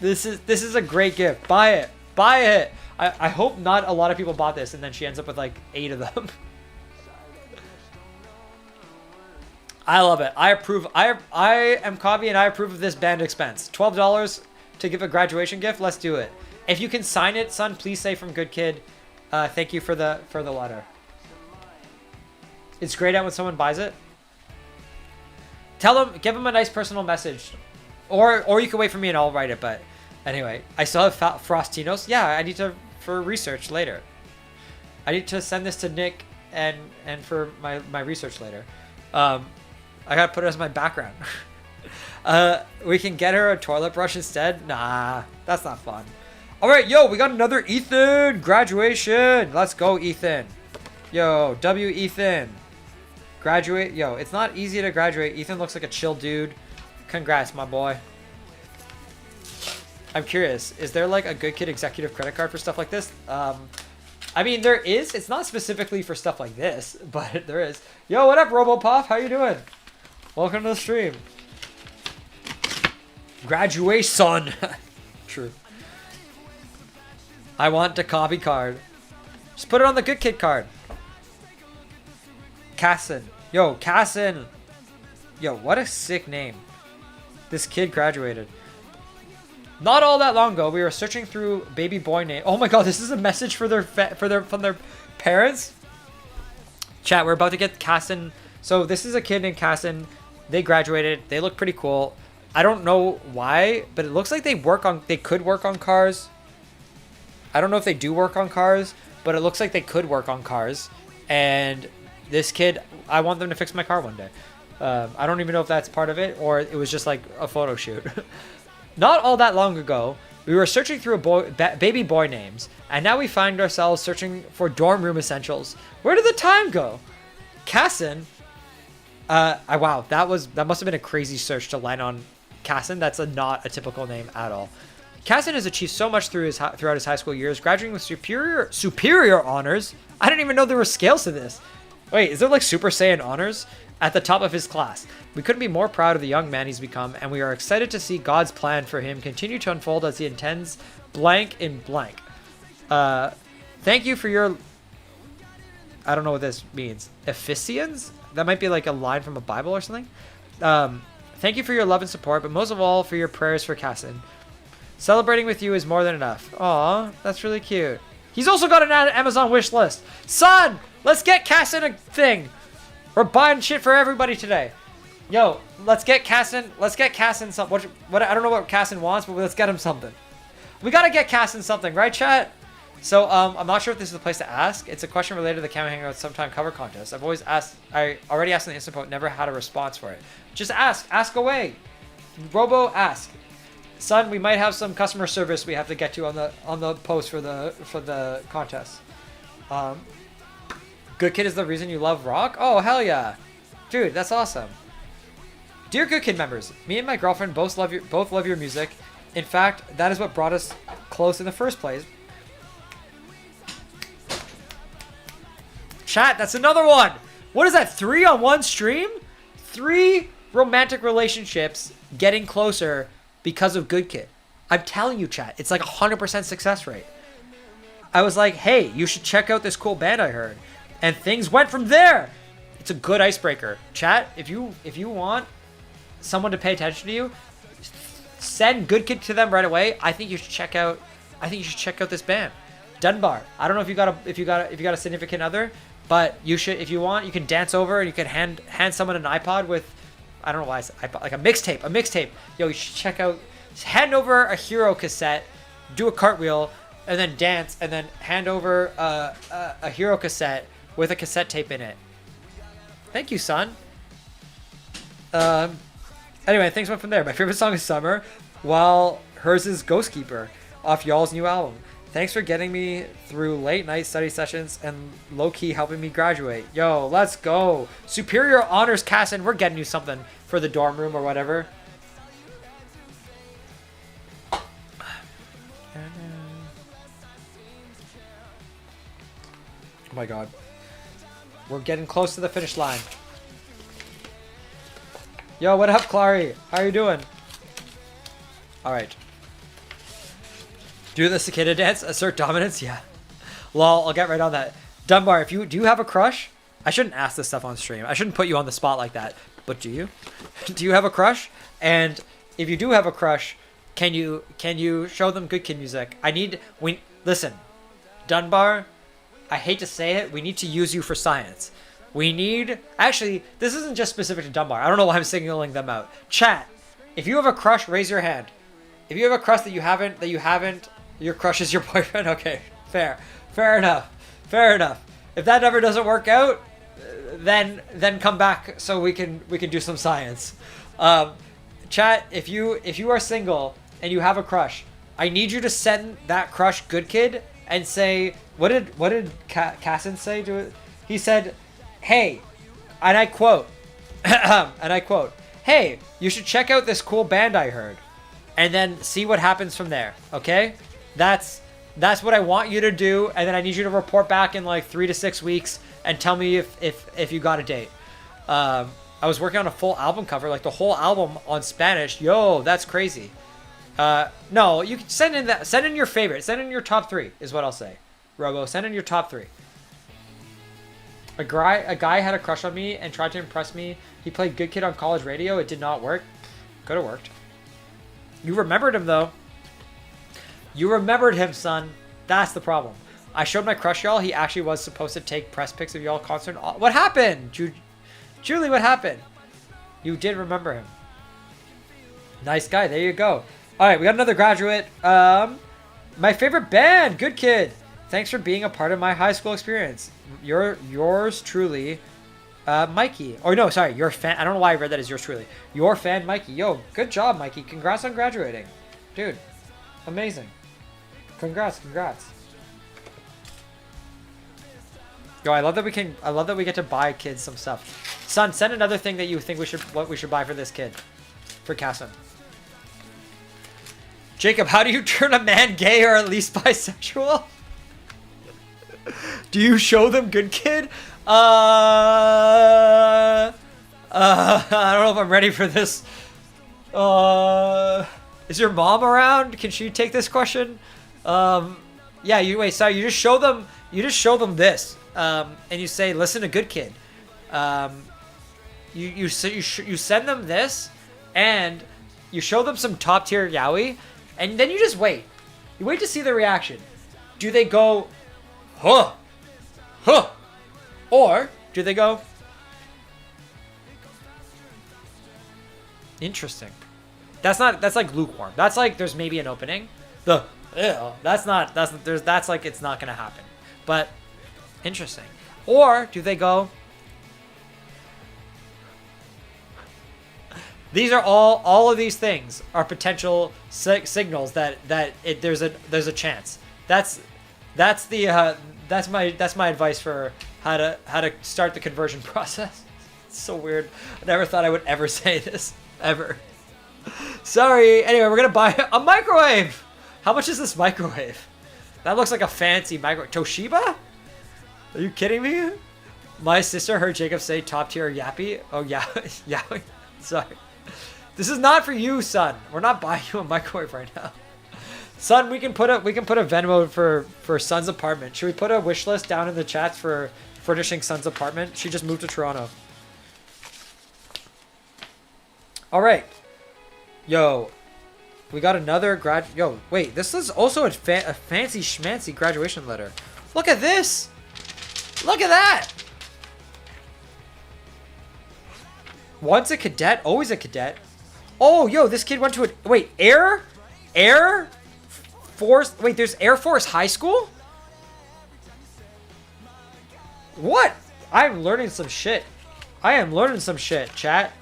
Speaker 2: this is a great gift. Buy it. Buy it. I hope not a lot of people bought this and then she ends up with like 8 of them. I love it. I approve. I am Kabi and I approve of this band expense. $12 to give a graduation gift. Let's do it. If you can sign it, son, please say from Good Kid. Thank you for the letter. It's grayed out when someone buys it. Tell them, give them a nice personal message, or you can wait for me and I'll write it. But anyway, I still have Frostinos. Yeah, I need to for research later. I need to send this to Nick and for my research later. I gotta put it as my background. We can get her a toilet brush instead. Nah, that's not fun. All right, yo, we got another Ethan graduation. Let's go, Ethan. Yo, W Ethan. Graduate. Yo, it's not easy to graduate. Ethan looks like a chill dude. Congrats, my boy. I'm curious, is there like a Good Kid executive credit card for stuff like this? I mean, there is. It's not specifically for stuff like this, but there is. Yo, what up, RoboPop? How you doing? Welcome to the stream. Graduate, son. True. I want the copy card. Just put it on the Good Kid card. Casson. Yo, Casson. Yo, what a sick name. This kid graduated. Not all that long ago, we were searching through baby boy name. Oh my god, this is a message for from their parents. Chat, we're about to get Casson. So this is a kid named Casson. They graduated. They look pretty cool. I don't know why, but it looks like they could work on cars. I don't know if they do work on cars, but it looks like they could work on cars. And this kid, I want them to fix my car one day. I don't even know if that's part of it or it was just like a photo shoot. Not all that long ago, we were searching through baby boy names, and now we find ourselves searching for dorm room essentials. Where did the time go? Casson. Wow, that must have been a crazy search to land on Casson. That's not a typical name at all. Casson has achieved so much throughout his high school years, graduating with superior honors. I didn't even know there were scales to this. Wait, is there like Super Saiyan honors? At the top of his class. We couldn't be more proud of the young man he's become, and we are excited to see God's plan for him continue to unfold as he intends blank in blank. Thank you for your... I don't know what this means. Ephesians? That might be like a line from a Bible or something. Thank you for your love and support, but most of all for your prayers for Casson. Celebrating with you is more than enough. Aw, that's really cute. He's also got an Amazon wish list. Son, let's get Casson a thing. We're buying shit for everybody today. Yo, let's get Casson some. What I don't know what Casson wants, but let's get him something. We gotta get Casson something, right, chat? So I'm not sure if this is the place to ask. It's a question related to the Camo Hangout Sometime cover contest. I already asked in the instant post, never had a response for it. Just ask away. Robo, ask. Son, we might have some customer service we have to get to on the post for the contest. Good Kid is the reason you love rock? Oh, hell yeah. Dude, that's awesome. Dear Good Kid members, me and my girlfriend both love your music. In fact, that is what brought us close in the first place. Chat, that's another one. What is that? 3 on one stream? 3 romantic relationships getting closer because of Good Kid. I'm telling you, chat, it's like 100% success rate. I was like, hey, you should check out this cool band I heard. And things went from there. It's a good icebreaker. Chat, if you want someone to pay attention to you, send Good Kid to them right away. I think you should check out this band. Dunbar. I don't know if you got a significant other, but you should, if you want, you can dance over and you can hand someone an iPod with, I don't know why I said iPod, like a mixtape. Yo, you should check out, hand over a Hero cassette, do a cartwheel, and then dance, and then hand over a Hero cassette with a cassette tape in it. Thank you, son. Anyway, things went from there. My favorite song is Summer, while hers is Ghost Keeper, off y'all's new album. Thanks for getting me through late night study sessions and low-key helping me graduate. Yo, let's go. Superior Honors Casson, we're getting you something for the dorm room or whatever. Oh my god. We're getting close to the finish line. Yo, what up, Clary? How you doing? Alright. Do the cicada dance, assert dominance, yeah. Lol, I'll get right on that. Dunbar, do you have a crush? I shouldn't ask this stuff on stream. I shouldn't put you on the spot like that. But do you? Do you have a crush? And if you do have a crush, can you show them Good Kid music? Listen, Dunbar, I hate to say it, we need to use you for science. Actually, this isn't just specific to Dunbar. I don't know why I'm singling them out. Chat, if you have a crush, raise your hand. If you have a crush that you haven't, your crush is your boyfriend? Okay, fair enough. If that never doesn't work out, then come back so we can do some science. Chat, if you are single and you have a crush, I need you to send that crush Good Kid and say, what did Casson say to it? He said, hey, and I quote, hey, you should check out this cool band I heard, and then see what happens from there. Okay, that's what I want you to do, and then I need you to report back in like 3 to 6 weeks and tell me if you got a date. I was working on a full album cover, like the whole album on Spanish. Yo, that's crazy. No, you can send in your favorite. Send in your top 3 is what I'll say. Robo, send in your top 3. A guy had a crush on me and tried to impress me. He played Good Kid on college radio. It did not work. Could have worked. You remembered him, though. You remembered him, son. That's the problem. I showed my crush, y'all. He actually was supposed to take press pics of y'all concert. What happened? Julie, what happened? You did remember him. Nice guy. There you go. All right, we got another graduate. My favorite band, Good Kid. Thanks for being a part of my high school experience. Yours truly, Mikey. Or no, sorry, your fan. I don't know why I read that as yours truly. Your fan, Mikey. Yo, good job, Mikey. Congrats on graduating, dude. Amazing. Congrats. Yo, I love that we get to buy kids some stuff. Son, send another thing that you think we should buy for this kid, for Casson. Jacob, how do you turn a man gay or at least bisexual? Do you show them Good Kid? I don't know if I'm ready for this. Is your mom around? Can she take this question? Yeah, you just show them this. And you say, listen to Good Kid. You send them this, and you show them some top tier yaoi, and then you just wait. You wait to see the reaction. Do they go, huh, or do they go, interesting? That's like lukewarm. That's like there's maybe an opening. That's like it's not gonna happen. But interesting. Or do they go, these are all of these things are potential signals that there's a chance. That's my advice for how to start the conversion process. It's so weird. I never thought I would ever say this ever. Sorry. Anyway, we're gonna buy a microwave. How much is this microwave? That looks like a fancy microwave. Toshiba? Are you kidding me? My sister heard Jacob say top tier yappy. Oh yeah, yeah. Sorry. This is not for you, son. We're not buying you a microwave right now. Son, we can put a Venmo for Son's apartment. Should we put a wish list down in the chats for furnishing Son's apartment? She just moved to Toronto. All right. Yo, we got another Yo, wait. This is also a fancy schmancy graduation letter. Look at this. Look at that. Once a cadet, always a cadet. Oh, yo, this kid went to a wait, Air Force. Wait, there's Air Force High School? What? I'm learning some shit. I am learning some shit, chat.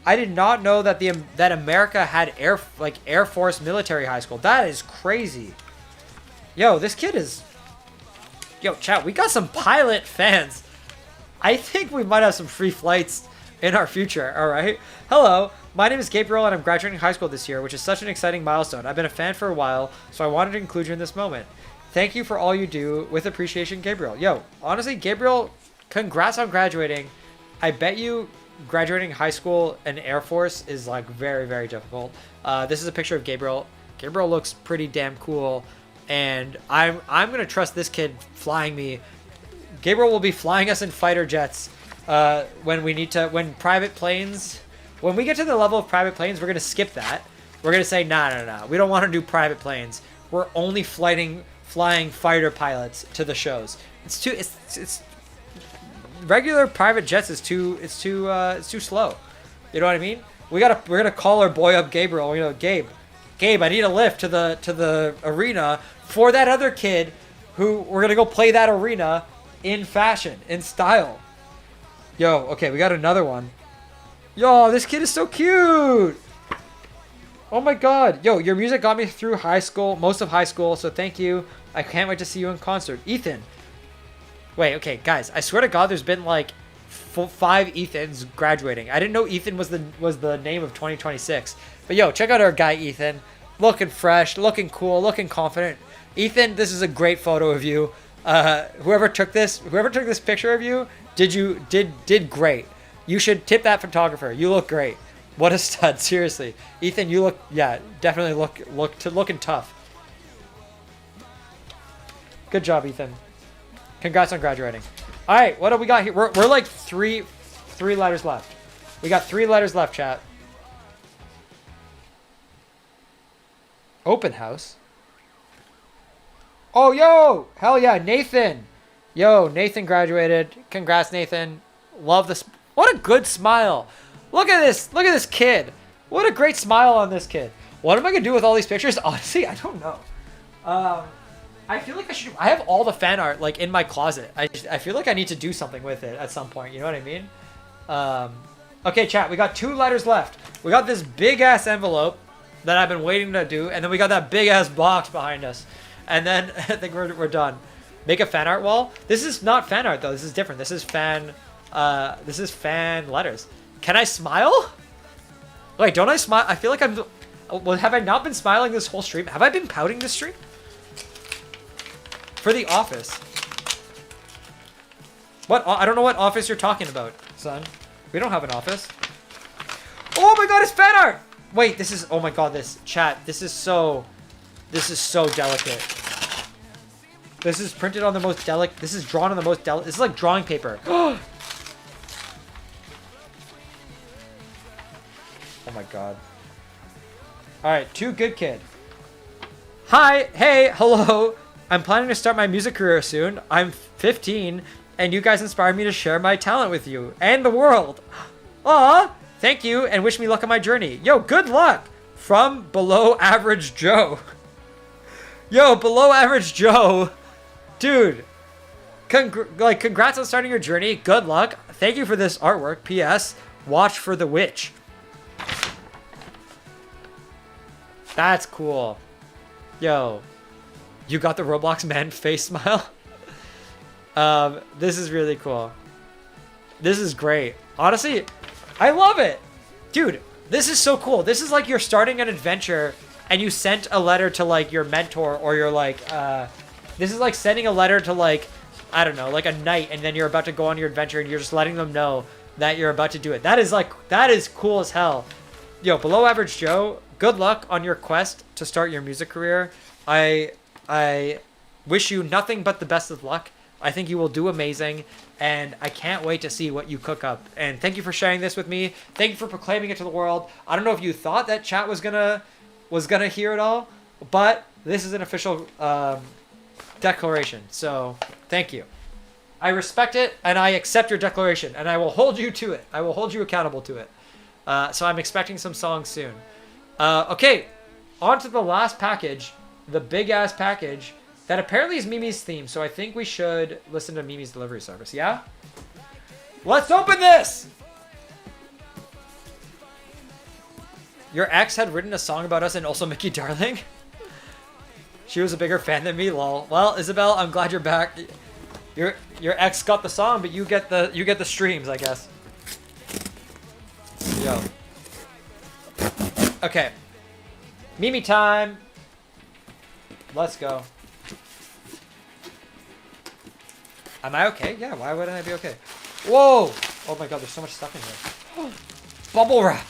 Speaker 2: I did not know that that America had Air Force military high school. That is crazy. Yo, this kid is Yo, chat, we got some pilot fans. I think we might have some free flights in our future, all right? Hello, my name is Gabriel and I'm graduating high school this year, which is such an exciting milestone. I've been a fan for a while, so I wanted to include you in this moment. Thank you for all you do. With appreciation, Gabriel. Yo, honestly, Gabriel, congrats on graduating. I bet you graduating high school and Air Force is like very, very difficult. This is a picture of Gabriel. Gabriel looks pretty damn cool, and I'm gonna trust this kid flying me. Gabriel will be flying us in fighter jets when we get to the level of private planes. We're gonna skip that. We're gonna say nah, we don't want to do private planes. We're only flying fighter pilots to the shows. It's regular private jets is too slow. You know what I mean? We're gonna call our boy up Gabriel. You know, Gabe, I need a lift to the arena for that other kid who we're gonna go play that arena in fashion, in style. Yo, okay, we got another one. Yo, this kid is so cute. Oh my god. Yo, your music got me through high school, most of high school, so thank you. I can't wait to see you in concert. Ethan. Wait, okay, guys, I swear to God there's been like 5 Ethans graduating. I didn't know Ethan was the name of 2026. But yo, check out our guy Ethan. Looking fresh, looking cool, looking confident. Ethan, this is a great photo of you. Whoever took this picture of you, did great. You should tip that photographer. You look great. What a stud, seriously. Ethan, you look, yeah, definitely looking tough. Good job, Ethan. Congrats on graduating. All right, what do we got here? We're like three letters left. We got 3 letters left, chat. Open house. Oh, yo, hell yeah, Nathan. Yo, Nathan graduated. Congrats, Nathan. Love this. What a good smile. Look at this kid. What a great smile on this kid. What am I gonna do with all these pictures? Honestly, I don't know. I feel like I have all the fan art like in my closet. I feel like I need to do something with it at some point. You know what I mean? Okay, chat. We got 2 letters left. We got this big ass envelope that I've been waiting to do, and then we got that big ass box behind us, and then I think we're done. Make a fan art wall. This is not fan art though. This is different. This is fan letters. Can I smile? Wait, don't I smile? I feel like I'm. Well, have I not been smiling this whole stream? Have I been pouting this stream? For the office. What? I don't know what office you're talking about, son. We don't have an office. Oh my god, it's fan art! Wait, this is. Oh my god, this chat. This is so delicate. This is printed on the most delicate. This is drawn on the most delicate. This is like drawing paper. Oh my god. Alright, too good kid. Hi, hey, hello. I'm planning to start my music career soon. I'm 15, and you guys inspire me to share my talent with you and the world. Aw, thank you, and wish me luck on my journey. Yo, good luck! From Below Average Joe. Yo, Below Average Joe. Dude, congrats on starting your journey. Good luck. Thank you for this artwork. P.S. Watch for the witch. That's cool. Yo, you got the Roblox man face smile? This is really cool. This is great. Honestly, I love it. Dude, this is so cool. This is like you're starting an adventure and you sent a letter to like your mentor, or you're like, this is like sending a letter to like, I don't know, like a knight, and then you're about to go on your adventure and you're just letting them know that you're about to do it. That is cool as hell. Yo, Below Average Joe, good luck on your quest to start your music career. I wish you nothing but the best of luck. I think you will do amazing, and I can't wait to see what you cook up. And thank you for sharing this with me. Thank you for proclaiming it to the world. I don't know if you thought that chat was gonna hear it all, but this is an official declaration. So thank you. I respect it, and I accept your declaration, and I will hold you to it. I will hold you accountable to it. So I'm expecting some songs soon. Okay, on to the last package, the big ass package. That apparently is Mimi's theme, so I think we should listen to Mimi's delivery service, yeah? Let's open this! Your ex had written a song about us and also Mickey Darling? She was a bigger fan than me, lol. Well, Isabel, I'm glad you're back. Your ex got the song, but you get the streams, I guess. Yo. Okay. Mimi time. Let's go. Am I okay? Yeah, why wouldn't I be okay? Whoa! Oh my god, there's so much stuff in here. Bubble wrap!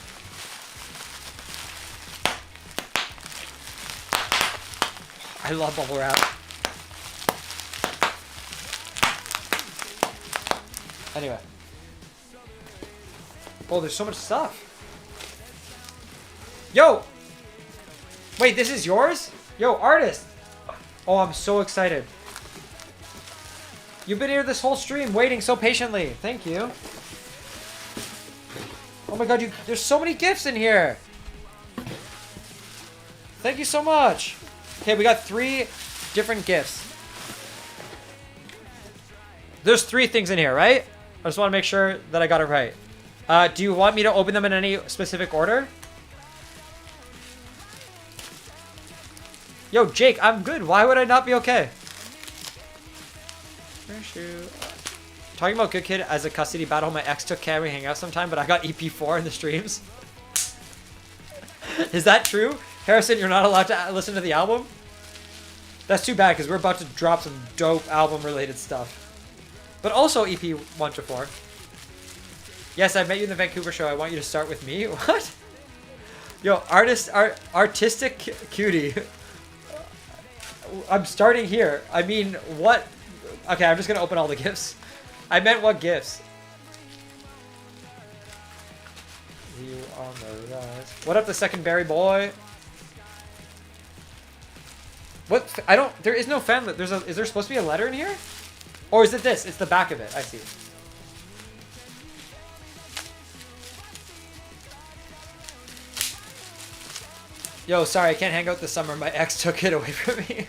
Speaker 2: I love bubble wrap. Anyway. Oh, there's so much stuff. Yo! Wait, this is yours? Yo, artist! Oh, I'm so excited. You've been here this whole stream waiting so patiently. Thank you. Oh my god, there's so many gifts in here. Thank you so much. Okay, we got 3 different gifts. There's 3 things in here, right? I just want to make sure that I got it right. Do you want me to open them in any specific order? Yo, Jake, I'm good. Why would I not be okay? Talking about Good Kid as a custody battle, my ex took Camry hang out sometime, but I got EP4 in the streams. Is that true? Harrison, you're not allowed to listen to the album? That's too bad, because we're about to drop some dope album-related stuff. But also EP1 to 4. Yes, I met you in the Vancouver show. I want you to start with me. What? Yo, artistic cutie. I'm starting here. I mean, what? Okay, I'm just gonna open all the gifts. I meant what gifts? You on the rise. What up, the second berry boy? What? I don't. There is no fan. Is there supposed to be a letter in here? Or is it this? It's the back of it. I see. Yo, sorry, I can't hang out this summer. My ex took it away from me.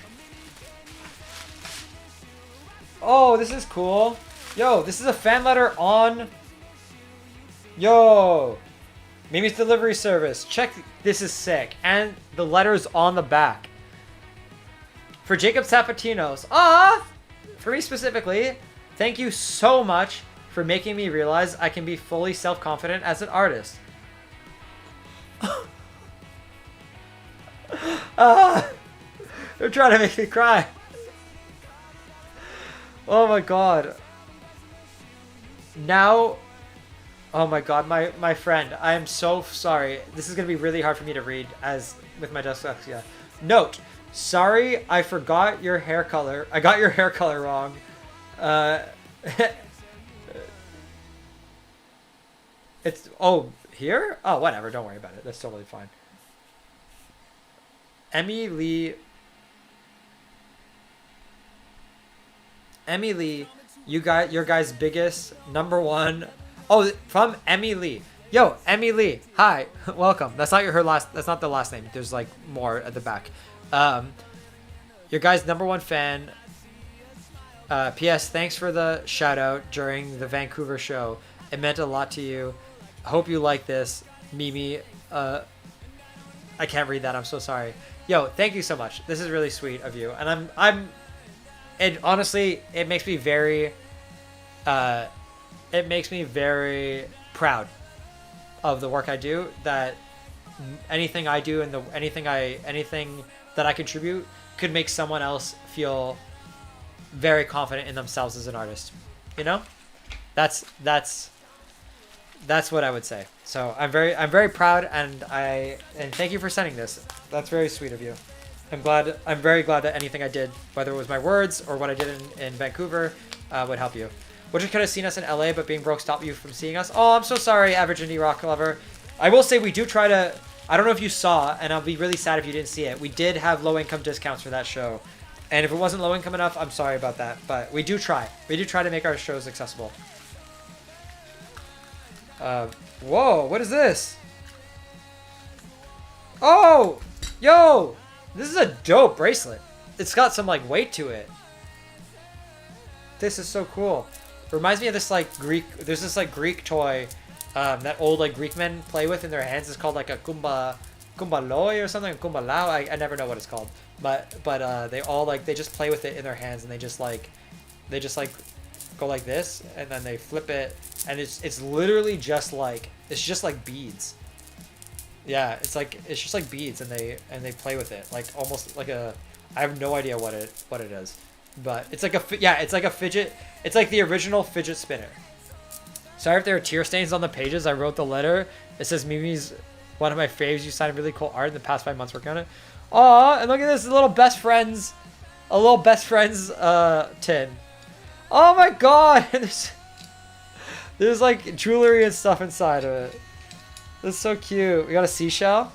Speaker 2: Oh, this is cool. Yo, this is a fan letter on... Yo! Mimi's delivery service. Check. This is sick. And the letter's on the back. For Jacob Zapatinos. Ah! For me specifically, thank you so much for making me realize I can be fully self-confident as an artist. They're trying to make me cry. Oh my god. Now, oh my god, my friend, I am so sorry. This is going to be really hard for me to read as with my dyslexia. Note, sorry, I forgot your hair color. I got your hair color wrong. It's, oh, here? Oh, whatever, don't worry about it. That's totally fine. Emmy Lee, you got your guys' biggest #1. Oh, from Emmy Lee. Yo, Emmy Lee. Hi, welcome. That's not That's not the last name. There's like more at the back. Your guys' #1 fan. P.S. Thanks for the shout out during the Vancouver show. It meant a lot to you. Hope you like this, Mimi. I can't read that. I'm so sorry. Yo, thank you so much. This is really sweet of you, and it honestly, it makes me very proud of the work I do, that anything I do and anything that I contribute could make someone else feel very confident in themselves as an artist. You know? That's what I would say. So I'm very proud, and thank you for sending this. That's very sweet of you. I'm very glad that anything I did, whether it was my words or what I did in Vancouver, would help you. Wish you could have seen us in LA, but being broke stopped you from seeing us. Oh, I'm so sorry, average indie rock lover. I will say we do try to. I don't know if you saw, and I'll be really sad if you didn't see it. We did have low income discounts for that show, and if it wasn't low income enough, I'm sorry about that. But we do try. We do try to make our shows accessible. Whoa, what is this? Oh, yo, this is a dope bracelet. It's got some like weight to it. This is so cool. It reminds me of this like Greek. There's this like Greek toy that old like Greek men play with in their hands. It's called like a kumbaloi or something. Kumbalao. I never know what it's called. But they all like they just play with it in their hands, and they just like go like this, and then they flip it, and it's literally just like beads. Yeah, it's just like beads, and they play with it like almost like a. I have no idea what it is, but it's like a fidget. It's like the original fidget spinner. Sorry if there are tear stains on the pages. I wrote the letter. It says Mimi's one of my faves. You signed really cool art in the past 5 months working on it. Aw, and look at this little best friends, tin. Oh my god, there's like jewelry and stuff inside of it. That's so cute. We got a seashell.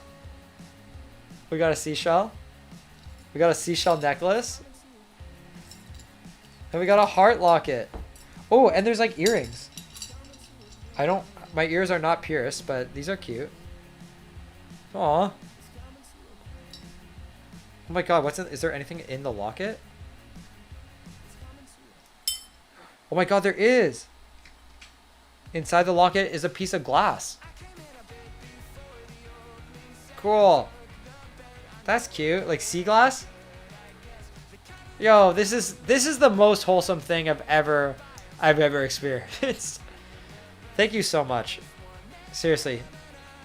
Speaker 2: We got a seashell necklace. And we got a heart locket. Oh, and there's like earrings. My ears are not pierced, but these are cute. Aw. Oh my god, is there anything in the locket? Oh my god, there is! Inside the locket is a piece of glass. Cool. That's cute. Like sea glass? Yo, this is the most wholesome thing I've ever experienced. Thank you so much. Seriously.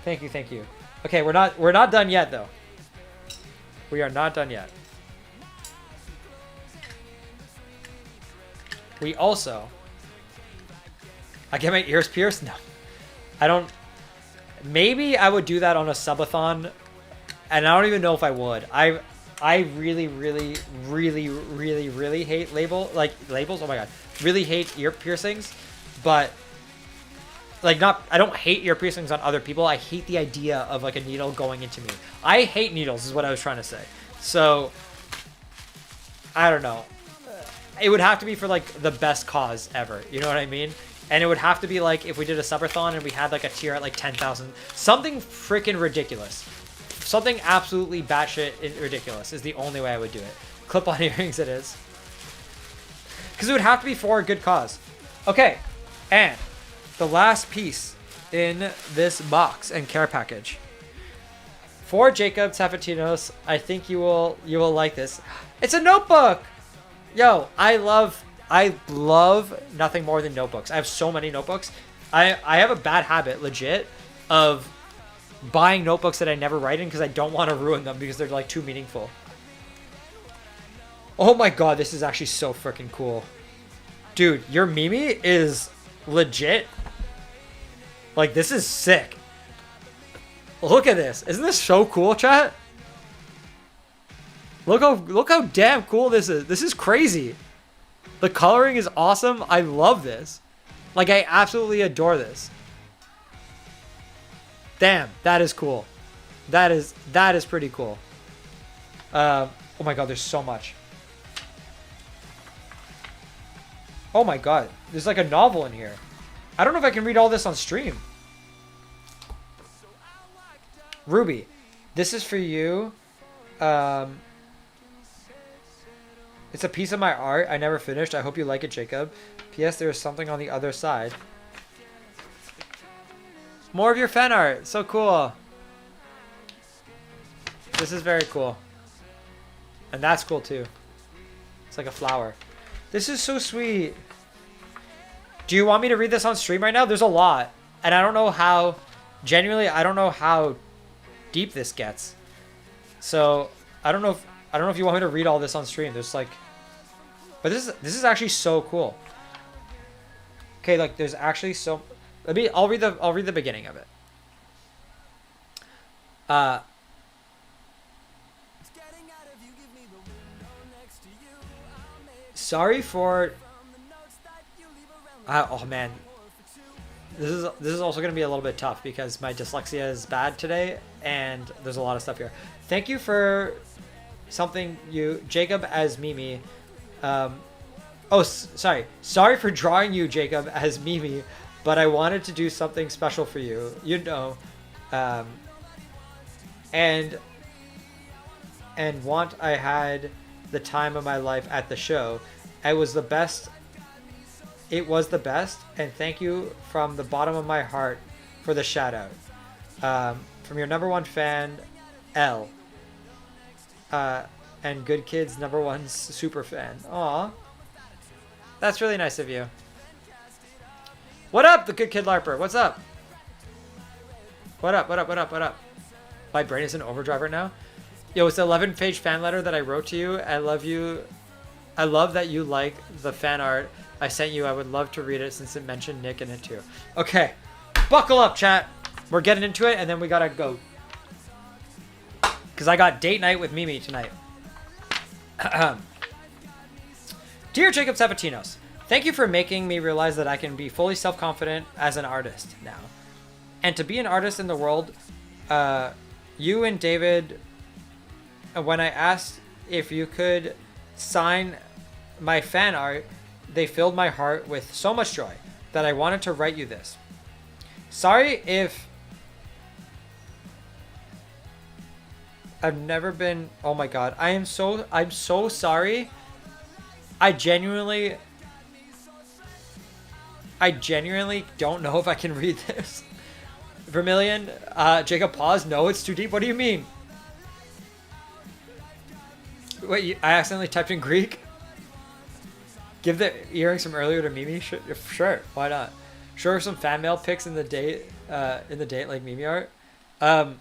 Speaker 2: Thank you. Okay, we're not done yet though. We are not done yet. We also... I get my ears pierced? No. I don't... Maybe I would do that on a subathon, and I don't even know if I would. I really hate labels. Oh my god. Really hate ear piercings, but... I don't hate ear piercings on other people. I hate the idea of like a needle going into me. I hate needles is what I was trying to say. So, I don't know. It would have to be for like the best cause ever. You know what I mean? And it would have to be like if we did a subathon and we had like a tier at like 10,000. Something freaking ridiculous. Something absolutely batshit ridiculous is the only way I would do it. Clip-on earrings it is. Because it would have to be for a good cause. Okay, and the last piece in this box and care package. For Jacob Tafetinos, I think you will like this. It's a notebook! Yo, I love nothing more than notebooks. I have so many notebooks. I have a bad habit, legit, of buying notebooks that I never write in because I don't want to ruin them because they're like too meaningful. Oh my god, this is actually so freaking cool. Dude, your Mimi is legit. Like, this is sick. Look at this. Isn't this so cool, chat? Look how damn cool this is. This is crazy. The coloring is awesome. I love this. Like, I absolutely adore this. Damn, that is cool. That is pretty cool. Oh my god, there's so much. Oh my god, there's like a novel in here. I don't know if I can read all this on stream. Ruby, this is for you. It's a piece of my art I never finished. I hope you like it, Jacob. P.S. There is something on the other side. More of your fan art. So cool. This is very cool. And that's cool too. It's like a flower. This is so sweet. Do you want me to read this on stream right now? There's a lot. And I don't know how, genuinely, I don't know how deep this gets. So, I don't know if you want me to read all this on stream. There's like, but this is actually so cool. Okay, like there's actually so, I'll read the beginning of it. Sorry for, oh man, this is also going to be a little bit tough because my dyslexia is bad today and there's a lot of stuff here. Thank you for something you, Jacob as Mimi. Sorry for drawing you, Jacob, as Mimi, but I wanted to do something special for you, you know, and I had the time of my life at the show. It was the best, and thank you from the bottom of my heart for the shout out. From your #1 fan, L. And Good Kids #1 super fan. Aw. That's really nice of you. What up, the Good Kid LARPer? What's up? What up? My brain is in overdrive right now. Yo, it's the 11-page fan letter that I wrote to you. I love you. I love that you like the fan art I sent you. I would love to read it since it mentioned Nick in it too. Okay. Buckle up, chat. We're getting into it, and then we gotta go. Because I got date night with Mimi tonight. Dear Jacob Sabatinos, thank you for making me realize that I can be fully self-confident as an artist now. And to be an artist in the world, you and David, when I asked if you could sign my fan art, they filled my heart with so much joy that I wanted to write you this. Sorry if I've never been, oh my god, I'm so sorry. I genuinely don't know if I can read this. Vermilion, Jacob, pause. No, it's too deep. What do you mean? Wait, I accidentally typed in Greek? Give the earrings from earlier to Mimi? Sure, why not? Show her some fan mail pics in the date like Mimi art. I'm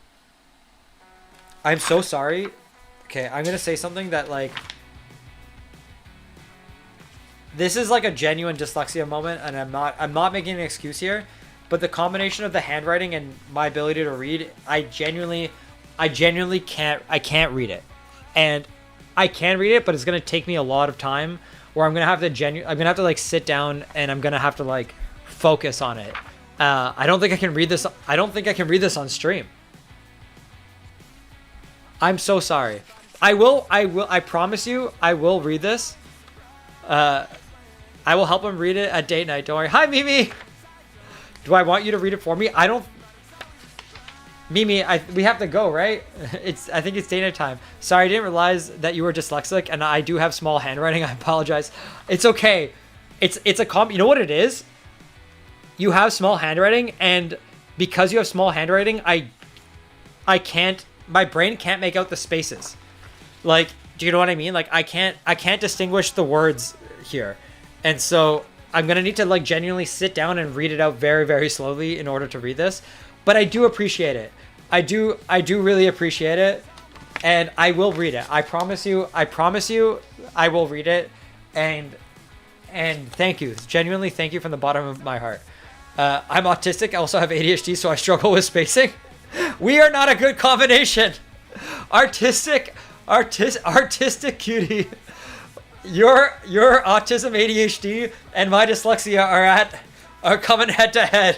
Speaker 2: so sorry. Okay, I'm gonna say something that like, this is like a genuine dyslexia moment, and I'm not making an excuse here, but the combination of the handwriting and my ability to read, I genuinely can't read it, and I can read it, but it's gonna take me a lot of time, where I'm gonna have to like sit down and I'm gonna have to like focus on it. I don't think I can read this. I don't think I can read this on stream. I'm so sorry. I promise you, I will read this. I will help him read it at date night. Don't worry. Hi, Mimi. Do I want you to read it for me? I don't. Mimi, we have to go, right? I think it's date night time. Sorry, I didn't realize that you were dyslexic, and I do have small handwriting. I apologize. It's okay. It's a you know what it is? You have small handwriting, and because you have small handwriting, I can't. My brain can't make out the spaces. Like, do you know what I mean? Like, I can't distinguish the words here. And so I'm going to need to like genuinely sit down and read it out very, very slowly in order to read this. But I do appreciate it. I do really appreciate it. And I will read it. I promise you, I will read it. And thank you. Genuinely thank you from the bottom of my heart. I'm autistic. I also have ADHD, so I struggle with spacing. We are not a good combination. Artistic cutie. Your autism, ADHD, and my dyslexia are coming head to head,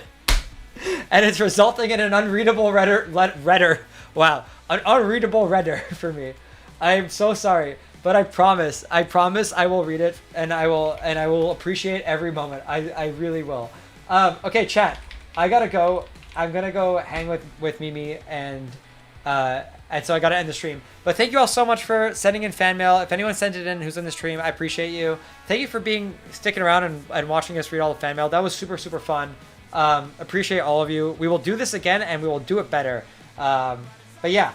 Speaker 2: and it's resulting in an unreadable redder. Wow, an unreadable redder for me. I'm so sorry, but I promise I will read it, and I will appreciate every moment. I really will. Okay, chat. I gotta go. I'm gonna go hang with Mimi, and so I gotta end the stream. But thank you all so much for sending in fan mail. If anyone sent it in who's in the stream, I appreciate you. Thank you for sticking around and watching us read all the fan mail. That was super, super fun. Appreciate all of you. We will do this again, and we will do it better. But yeah,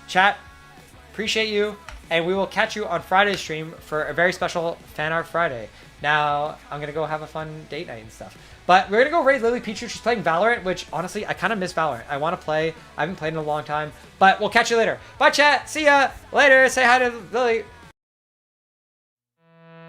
Speaker 2: chat, appreciate you. and we will catch you on Friday's stream for a very special Fan Art Friday. Now, I'm going to go have a fun date night and stuff. But we're going to go raid Lily Pichu. She's playing Valorant, which, honestly, I kind of miss Valorant. I want to play. I haven't played in a long time. But we'll catch you later. Bye, chat. See ya. Later. Say hi to Lily.